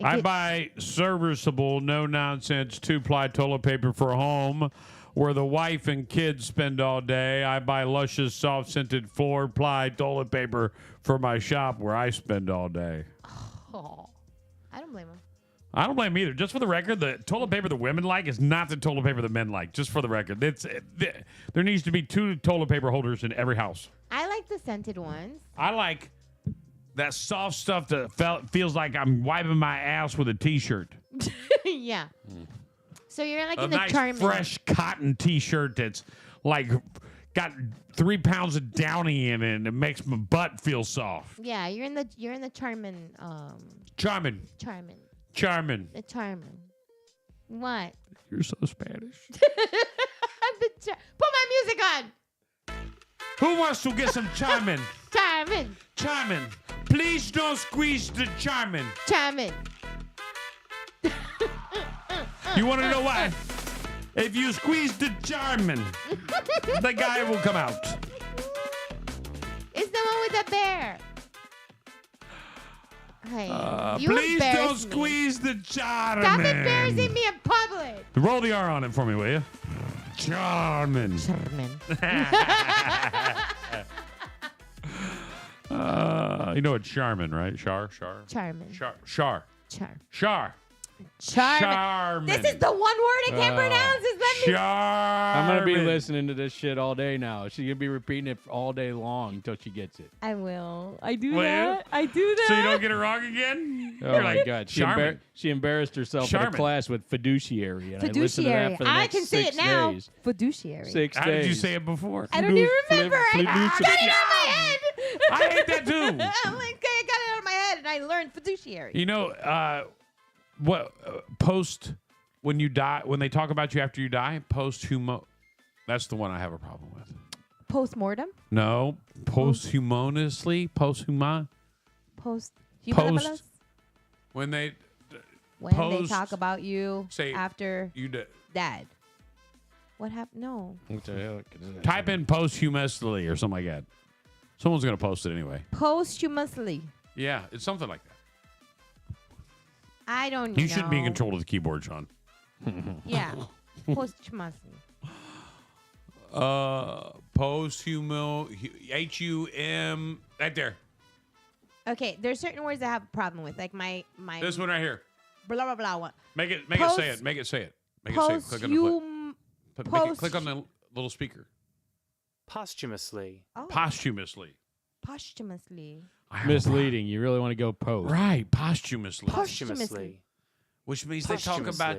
I buy serviceable, no-nonsense 2-ply toilet paper for home where the wife and kids spend all day. I buy luscious, soft-scented 4-ply toilet paper for my shop where I spend all day. Oh, I don't blame him. I don't blame him either. Just for the record, the toilet paper the women like is not the toilet paper the men like. Just for the record. There needs to be 2 toilet paper holders in every house. I like the scented ones. I like that soft stuff that feels like I'm wiping my ass with a T-shirt. Yeah. So you're like A in the nice, charming. fresh cotton T-shirt that's like got 3 pounds of Downy in it, and it makes my butt feel soft. Yeah, you're in the charming. Charming. Charming. The charming. What? You're so Spanish. Put my music on. Who wants to get some charming? Charming. Charming. Please don't squeeze the charming. Charming. You want to know why? If you squeeze the charming, the guy will come out. It's the one with the bear. Hey, you please don't embarrass me. squeeze the charming. Stop embarrassing me in public. Roll the R on it for me, will you? Charming. You know what Charmin, right? Char. Charmin. Charmin. This is the one word I can't pronounce. Is that me? I'm going to be listening to this shit all day now. She's going to be repeating it all day long until she gets it. I will. I do Will that. you? I do that. So you don't get it wrong again? Oh, You're my like, God. Charmin. She embarrassed herself in Charmin. a class with fiduciary. And I listened to Fiduciary. that for the I next can say 6 it now. days. Fiduciary. 6 How days. did you say it before? I don't even remember. I got it out of my head. I hate that too. I'm like, I got it out of my head, and I learned fiduciary. You know, post when you die, when they talk about you after you die, posthumo. That's the one I have a problem with. Post-mortem? No, posthumously, posthuman. Post-humanibulous? When they talk about you say after you dead. What happened? No. What the hell? Type in posthumously or something like that. Someone's gonna post it anyway. Posthumously. Yeah, it's something like that. I don't know. You shouldn't be in control of the keyboard, Sean. Yeah. Posthumously. Posthumo, H-U-M, right there. Okay, there's certain words I have a problem with, like my. This one right here. Blah blah blah. What? Make it say it. Make it say it. Make it say it. Click on the click on the little speaker. Posthumously. Oh. Posthumously. Posthumously. Misleading. You really want to go post. Right, posthumously. Posthumously. Which means they talk about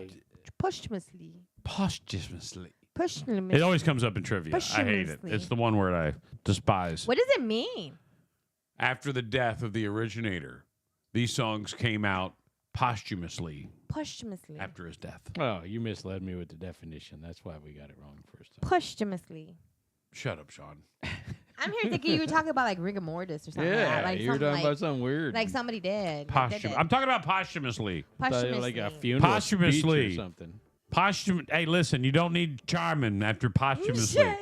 Posthumously. posthumously. Posthumously. It always comes up in trivia. I hate it. It's the one word I despise. What does it mean? after the death of the originator, these songs came out posthumously after his death. Oh, you misled me with the definition. That's why we got it wrong first time. Posthumously. Shut up, Sean. I'm here thinking you were talking about like rigor mortis or something. Yeah, like you were talking about something weird. Like somebody dead. I'm talking about posthumously. Like a funeral Posthumously. speech or something. Hey, listen, you don't need charming after posthumously.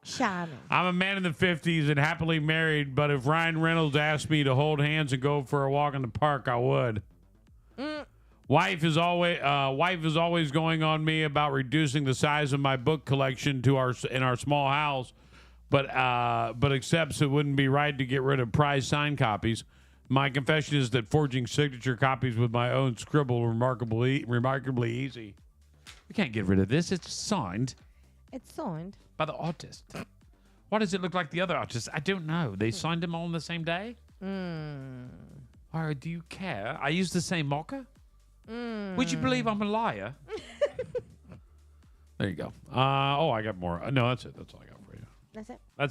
Charming. I'm a man in the 50s and happily married, but if Ryan Reynolds asked me to hold hands and go for a walk in the park, I would. Wife is always going on me about reducing the size of my book collection in our small house, but accepts it wouldn't be right to get rid of prize signed copies. My confession is that forging signature copies with my own scribble remarkably easy. We can't get rid of this. It's signed. It's signed by the artist. Why does it look like the other artists? I don't know. They signed them all on the same day? Or do you care? I use the same marker? Would you believe I'm a liar? There you go. I got more. No, that's it. That's all I got for you. That's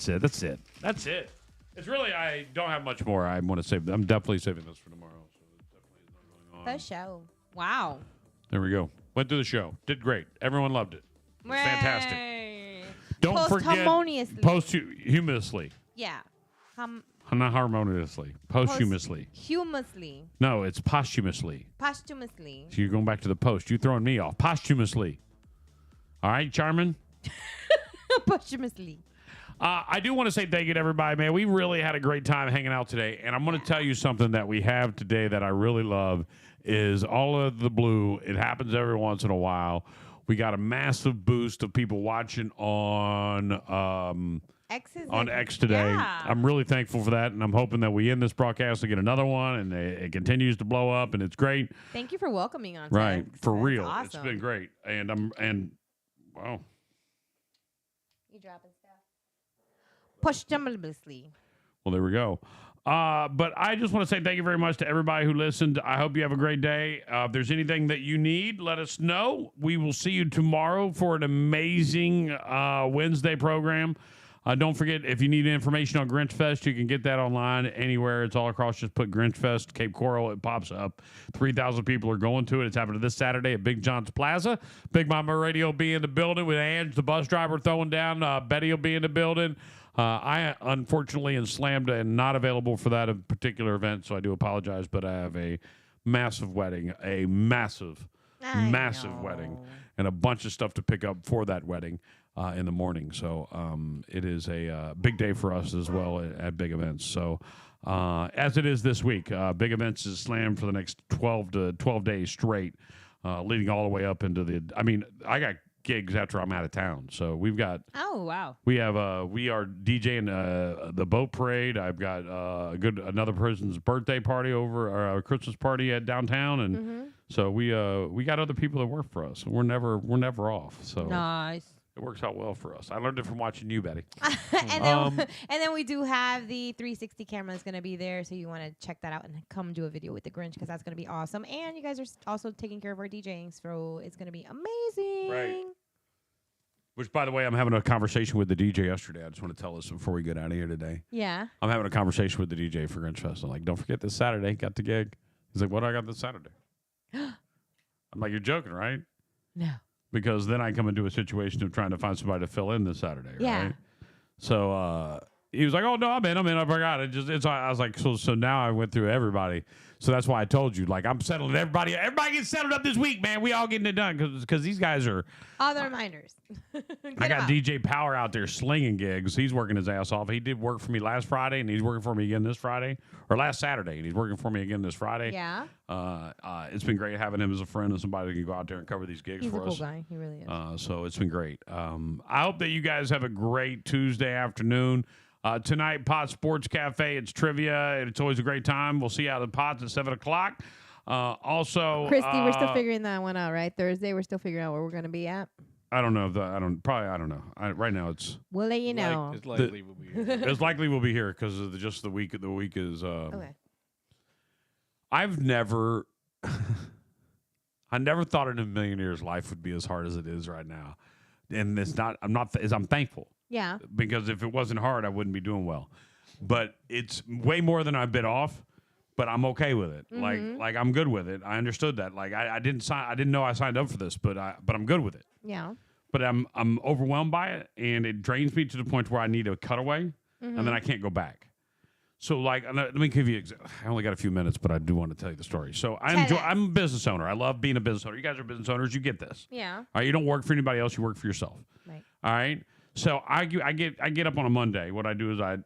it? That's it. It's really, I don't have much more. I want to save. I'm definitely saving this for tomorrow. So it definitely is not going on. The show. Wow. There we go. Went through the show. Did great. Everyone loved it. It was fantastic. Don't forget. Posthumously. Yeah. Not harmoniously. Posthumously. Posthumously. No, it's posthumously. Posthumously. So you're going back to the post. You're throwing me off. Posthumously. All right, Charmin? Posthumously. I do want to say thank you to everybody, man. We really had a great time hanging out today. And I'm going to tell you something that we have today that I really love is all of the blue. It happens every once in a while. We got a massive boost of people watching on X today. Yeah. I'm really thankful for that, and I'm hoping that we end this broadcast and get another one, and it continues to blow up, and it's great. Thank you for welcoming on. Right, X. for That's real, awesome. It's been great, and wow. You dropping stuff? Posthumously. Well, there we go. But I just want to say thank you very much to everybody who listened. I hope you have a great day. If there's anything that you need, let us know. We will see you tomorrow for an amazing Wednesday program. Don't forget, if you need information on Grinch Fest, you can get that online anywhere. It's all across. Just put Grinch Fest, Cape Coral. It pops up. 3,000 people are going to it. It's happening this Saturday at Big John's Plaza. Big Mama Radio will be in the building with Ange, the bus driver, throwing down. Betty will be in the building. I unfortunately am slammed and not available for that particular event, so I do apologize. But I have a massive wedding, massive wedding, and a bunch of stuff to pick up for that wedding in the morning. So it is a big day for us as well at big events. So as it is this week, big events is slammed for the next 12 days straight, leading all the way up into the. I mean, I got gigs after I'm out of town. So we've got. Oh wow. We have we are DJing the boat parade. I've got another person's birthday party over or a Christmas party at downtown, and so we got other people that work for us. We're never off. So nice. It works out well for us. I learned it from watching you, Betty. and then we do have the 360 camera is going to be there, so you want to check that out and come do a video with the Grinch because that's going to be awesome. And you guys are also taking care of our DJing, so it's going to be amazing. Right. Which, by the way, I'm having a conversation with the DJ yesterday. I just want to tell us before we get out of here today. Yeah. I'm having a conversation with the DJ for Grinch Fest. I'm like, don't forget this Saturday. Got the gig. He's like, what do I got this Saturday? I'm like, you're joking, right? No. Because then I come into a situation of trying to find somebody to fill in this Saturday, yeah. right? So he was like, "Oh no, I'm in. I forgot it." I was like, "So now I went through everybody." So that's why I told you, like, I'm settling everybody. Everybody gets settled up this week, man. We all getting it done because these guys are. All the reminders. I got DJ Power out there slinging gigs. He's working his ass off. He did work for me last Friday, and he's working for me again this Friday, or last Saturday, and he's working for me again this Friday. Yeah. It's been great having him as a friend and somebody that can go out there and cover these gigs for us. He's a cool guy. He really is. So it's been great. I hope that you guys have a great Tuesday afternoon. Tonight, Pot Sports Cafe. It's trivia, and it's always a great time. We'll see you out of the Pots at 7 o'clock. Also, Christy, we're still figuring that one out, right? Thursday, we're still figuring out where we're going to be at. I don't know. I don't know. Right now, it's. We'll let you know. It's likely we'll be here. It's likely we'll be here because of just the week. The week is. Okay. I've never. I never thought in a million years life would be as hard as it is right now, and it's not. I'm thankful. Yeah. Because if it wasn't hard, I wouldn't be doing well. but it's way more than I bit off. But I'm okay with it. Like I'm good with it. I understood that. Like I didn't know I signed up for this, but I'm good with it. Yeah. But I'm overwhelmed by it, and it drains me to the point where I need a cutaway, and then I can't go back. So, like, let me give you. I only got a few minutes, but I do want to tell you the story. So I'm a business owner. I love being a business owner. You guys are business owners. You get this. Yeah. All right. You don't work for anybody else. You work for yourself. Right. All right. So I get up on a Monday. What I do is I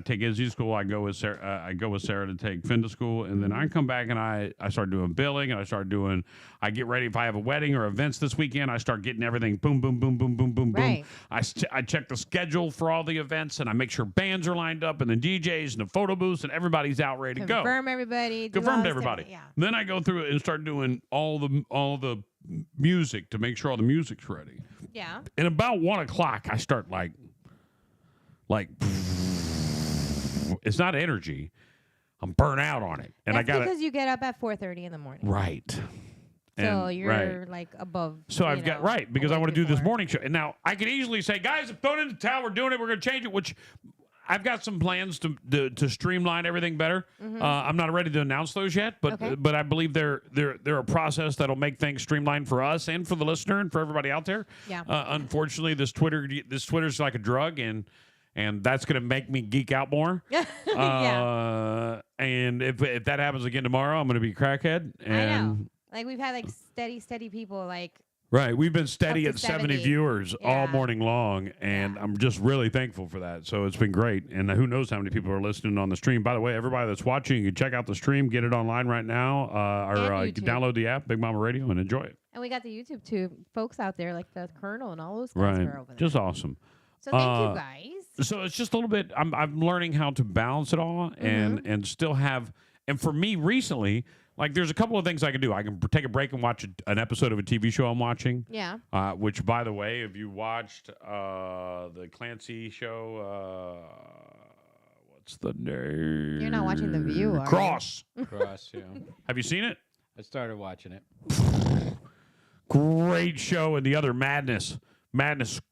take Izzy to school. I go with Sarah to take Finn to school, and then I come back and I start doing billing, and I get ready if I have a wedding or events this weekend. I start getting everything boom, boom, boom, boom, boom, boom, Right. boom. I check the schedule for all the events, and I make sure bands are lined up, and the DJs and the photo booths, and everybody's out ready to go. Confirm everybody. Confirmed everybody. Yeah. Then I go through it and start doing all the music to make sure all the music's ready. Yeah. And about 1 o'clock, I start like it's not energy. I'm burnt out on it, and That's I got because you get up at 4:30 in the morning. right. So And- you're like above. So I've got because I want to do this before. morning show, and now I could easily say, guys, I'm throwing in the towel. We're doing it. We're going to change it. Which I've got some plans to streamline everything better. I'm not ready to announce those yet, but I believe they're a process that'll make things streamlined for us and for the listener and for everybody out there. Yeah. Unfortunately, this Twitter's like a drug, and that's going to make me geek out more. Yeah. And if that happens again tomorrow, I'm going to be a crackhead. And I know. Like we've had like steady people like. Right. We've been steady Up at to 70 viewers all morning long, and I'm just really thankful for that. So it's been great. And who knows how many people are listening on the stream. By the way, everybody that's watching, you can check out the stream, get it online right now, or you can download the app, Big Mama Radio, and enjoy it. And we got the YouTube too, folks out there like the Colonel and all those guys are over there. Just awesome. So thank you guys. So it's just a little bit, I'm learning how to balance it all and still have, and for me recently, like there's a couple of things I can do. I can take a break and watch an episode of a TV show I'm watching. Yeah. Which, by the way, if you watched the Clancy show, what's the name? You're not watching The View, are you? Cross. Cross, yeah. Have you seen it? I started watching it. Great show. And the other Madness,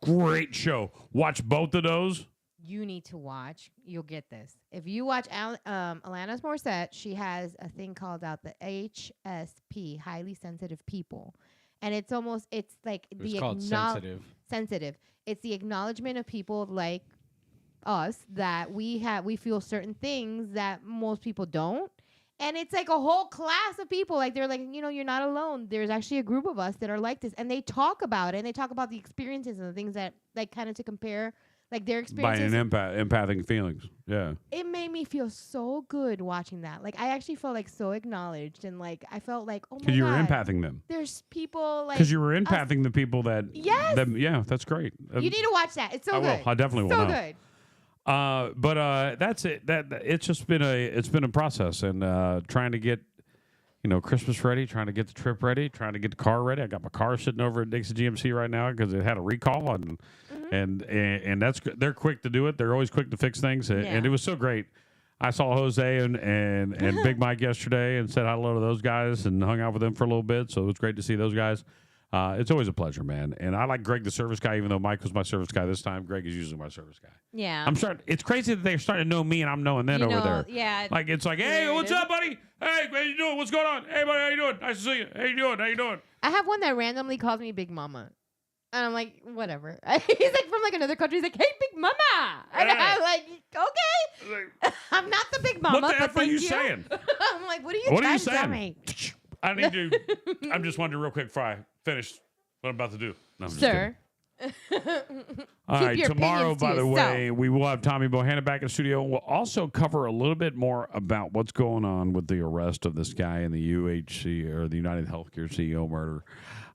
great show. Watch both of those. You need to watch. You'll get this. If you watch Alanis Morissette, she has a thing called out the HSP, highly sensitive people, and it's like It's called sensitive. Sensitive. It's the acknowledgement of people like us that we feel certain things that most people don't. And it's like a whole class of people. Like they're like, you're not alone. There's actually a group of us that are like this, and they talk about it, and they talk about the experiences and the things that like kind of to compare. Like their experiences. By an empathic feelings. Yeah. It made me feel so good watching that. Like I actually felt like so acknowledged, and like I felt like, oh my god. Because you were empathing them. There's people like. Because you were empathing the people that. Yes. Yeah, that's great. You need to watch that. It's so I good. will. I definitely will. So now. good. But that's it. It's just been a process, and trying to get Christmas ready, trying to get the trip ready, trying to get the car ready. I got my car sitting over at Dixie GMC right now because it had a recall, and they're quick to do it. They're always quick to fix things, and it was so great. I saw Jose and Big Mike yesterday and said hello to those guys and hung out with them for a little bit. So it was great to see those guys. It's always a pleasure, man. And I like Greg, the service guy, even though Mike was my service guy this time. Greg is usually my service guy. Yeah. It's crazy that they're starting to know me and I'm knowing them over there. Yeah. Like, it's like, hey, what's up, buddy? Hey, how you doing? What's going on? Hey, buddy, how you doing? Nice to see you. How you doing? How you doing? I have one that randomly calls me Big Mama. And I'm like, whatever. He's like from like another country. He's like, hey, Big Mama. And I'm like, okay. I'm not the Big Mama. What the but F are you thank saying? I'm like, what are you trying to tell me? I need to. I'm just wondering real quick before I finish what I'm about to do. No, I'm just Sir. All right, tomorrow, by the way, we will have Tommy Bohanna back in the studio. We'll also cover a little bit more about what's going on with the arrest of this guy in the UHC, or the United Healthcare CEO murder.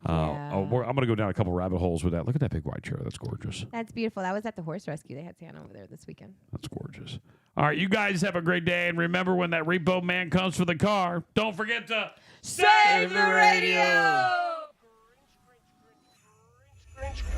I'm going to go down a couple rabbit holes with that. Look at that big white chair. That's gorgeous. That's beautiful. That was at the horse rescue. They had Santa over there this weekend. That's gorgeous. All right, you guys have a great day. And remember, when that repo man comes for the car, don't forget to save the radio!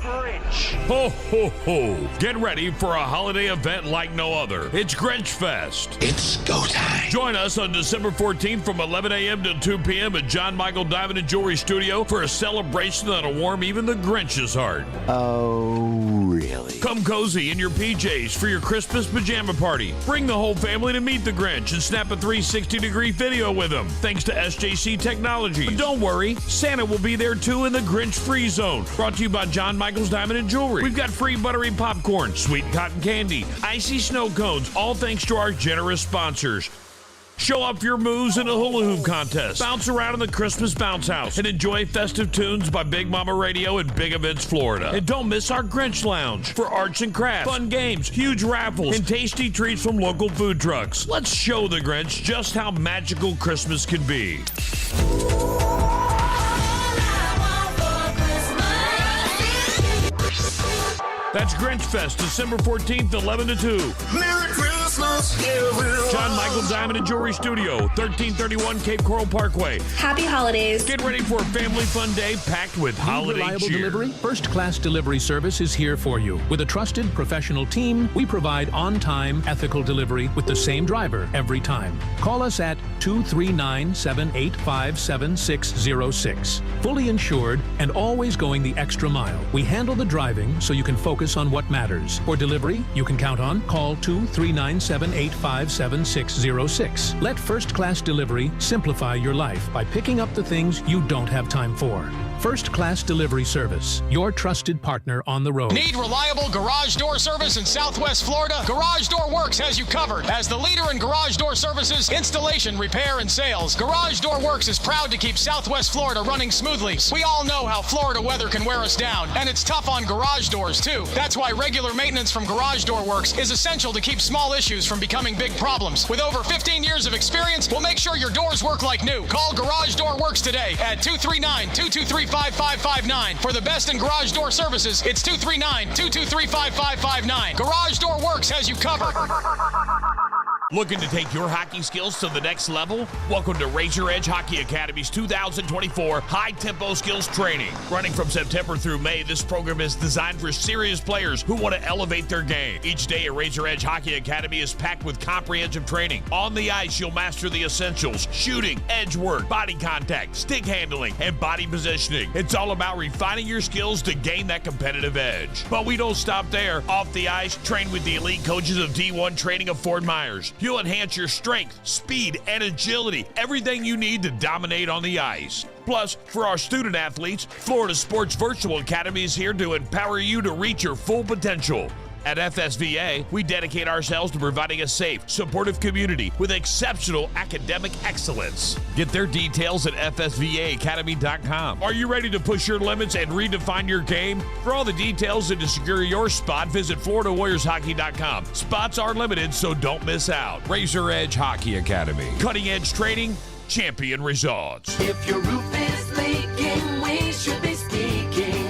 Grinch. Ho, ho, ho. Get ready for a holiday event like no other. It's Grinch Fest. It's go time. Join us on December 14th from 11 a.m. to 2 p.m. at John Michael Diamond and Jewelry Studio for a celebration that'll warm even the Grinch's heart. Oh, really? Come cozy in your PJs for your Christmas pajama party. Bring the whole family to meet the Grinch and snap a 360-degree video with him, thanks to SJC Technology. But don't worry, Santa will be there too in the Grinch Free Zone. Brought to you by John Michael's Diamond and Jewelry. We've got free buttery popcorn, sweet cotton candy, icy snow cones, all thanks to our generous sponsors. Show off your moves in a hula hoop contest. Bounce around in the Christmas Bounce House and enjoy festive tunes by Big Mama Radio and Big Events Florida. And don't miss our Grinch Lounge for arts and crafts, fun games, huge raffles, and tasty treats from local food trucks. Let's show the Grinch just how magical Christmas can be. That's Grinch Fest, December 14th, 11 to 2. Merry Christmas, everyone. John Michael Diamond and Jewelry Studio, 1331 Cape Coral Parkway. Happy holidays. Get ready for a family fun day packed with holiday Reliable cheer. delivery? First Class Delivery Service is here for you. With a trusted professional team, we provide on-time, ethical delivery with the same driver every time. Call us at 239-785-7606. Fully insured and always going the extra mile. We handle the driving so you can focus on what matters. For delivery, you can count on call 239-785-7606. Let First Class Delivery simplify your life by picking up the things you don't have time for. First Class Delivery Service, your trusted partner on the road. Need reliable garage door service in Southwest Florida? Garage Door Works has you covered. As the leader in garage door services, installation, repair, and sales, Garage Door Works is proud to keep Southwest Florida running smoothly. We all know how Florida weather can wear us down, and it's tough on garage doors, too. That's why regular maintenance from Garage Door Works is essential to keep small issues from becoming big problems. With over 15 years of experience, we'll make sure your doors work like new. Call Garage Door Works today at 239-223-5559. For the best in garage door services, it's 239-223-5559. Garage Door Works has you covered. Looking to take your hockey skills to the next level? Welcome to Razor Edge Hockey Academy's 2024 High Tempo Skills Training. Running from September through May, this program is designed for serious players who want to elevate their game. Each day at Razor Edge Hockey Academy is packed with comprehensive training. On the ice, you'll master the essentials: shooting, edge work, body contact, stick handling, and body positioning. It's all about refining your skills to gain that competitive edge. But we don't stop there. Off the ice, train with the elite coaches of D1 Training of Fort Myers. You'll enhance your strength, speed, and agility, everything you need to dominate on the ice. Plus, for our student athletes, Florida Sports Virtual Academy is here to empower you to reach your full potential. At FSVA, we dedicate ourselves to providing a safe, supportive community with exceptional academic excellence. Get their details at fsvaacademy.com. Are you ready to push your limits and redefine your game? For all the details and to secure your spot, visit FloridaWarriorsHockey.com. Spots are limited, so don't miss out. Razor Edge Hockey Academy. Cutting edge training, champion results. If your roof is leaking, we should be speaking.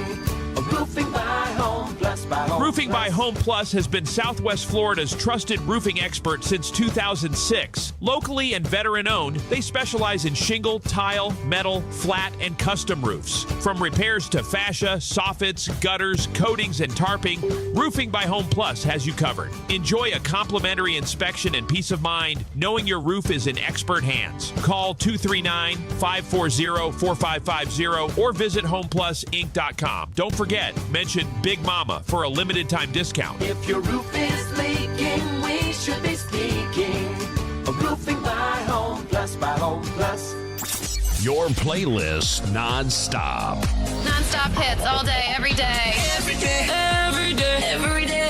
Roofing by Home Plus by Home Roofing by Home Plus has been Southwest Florida's trusted roofing expert since 2006. Locally and veteran-owned, they specialize in shingle, tile, metal, flat, and custom roofs. From repairs to fascia, soffits, gutters, coatings, and tarping, Roofing by Home Plus has you covered. Enjoy a complimentary inspection and peace of mind knowing your roof is in expert hands. Call 239-540-4550 or visit homeplusinc.com. Don't forget, mention Big Mama for a limited time discount. If your roof is leaking, we should be speaking. Roofing by Home Plus by Home Plus. Your playlist non-stop. Non-stop hits all day, every day. Every day. Every day. Every day.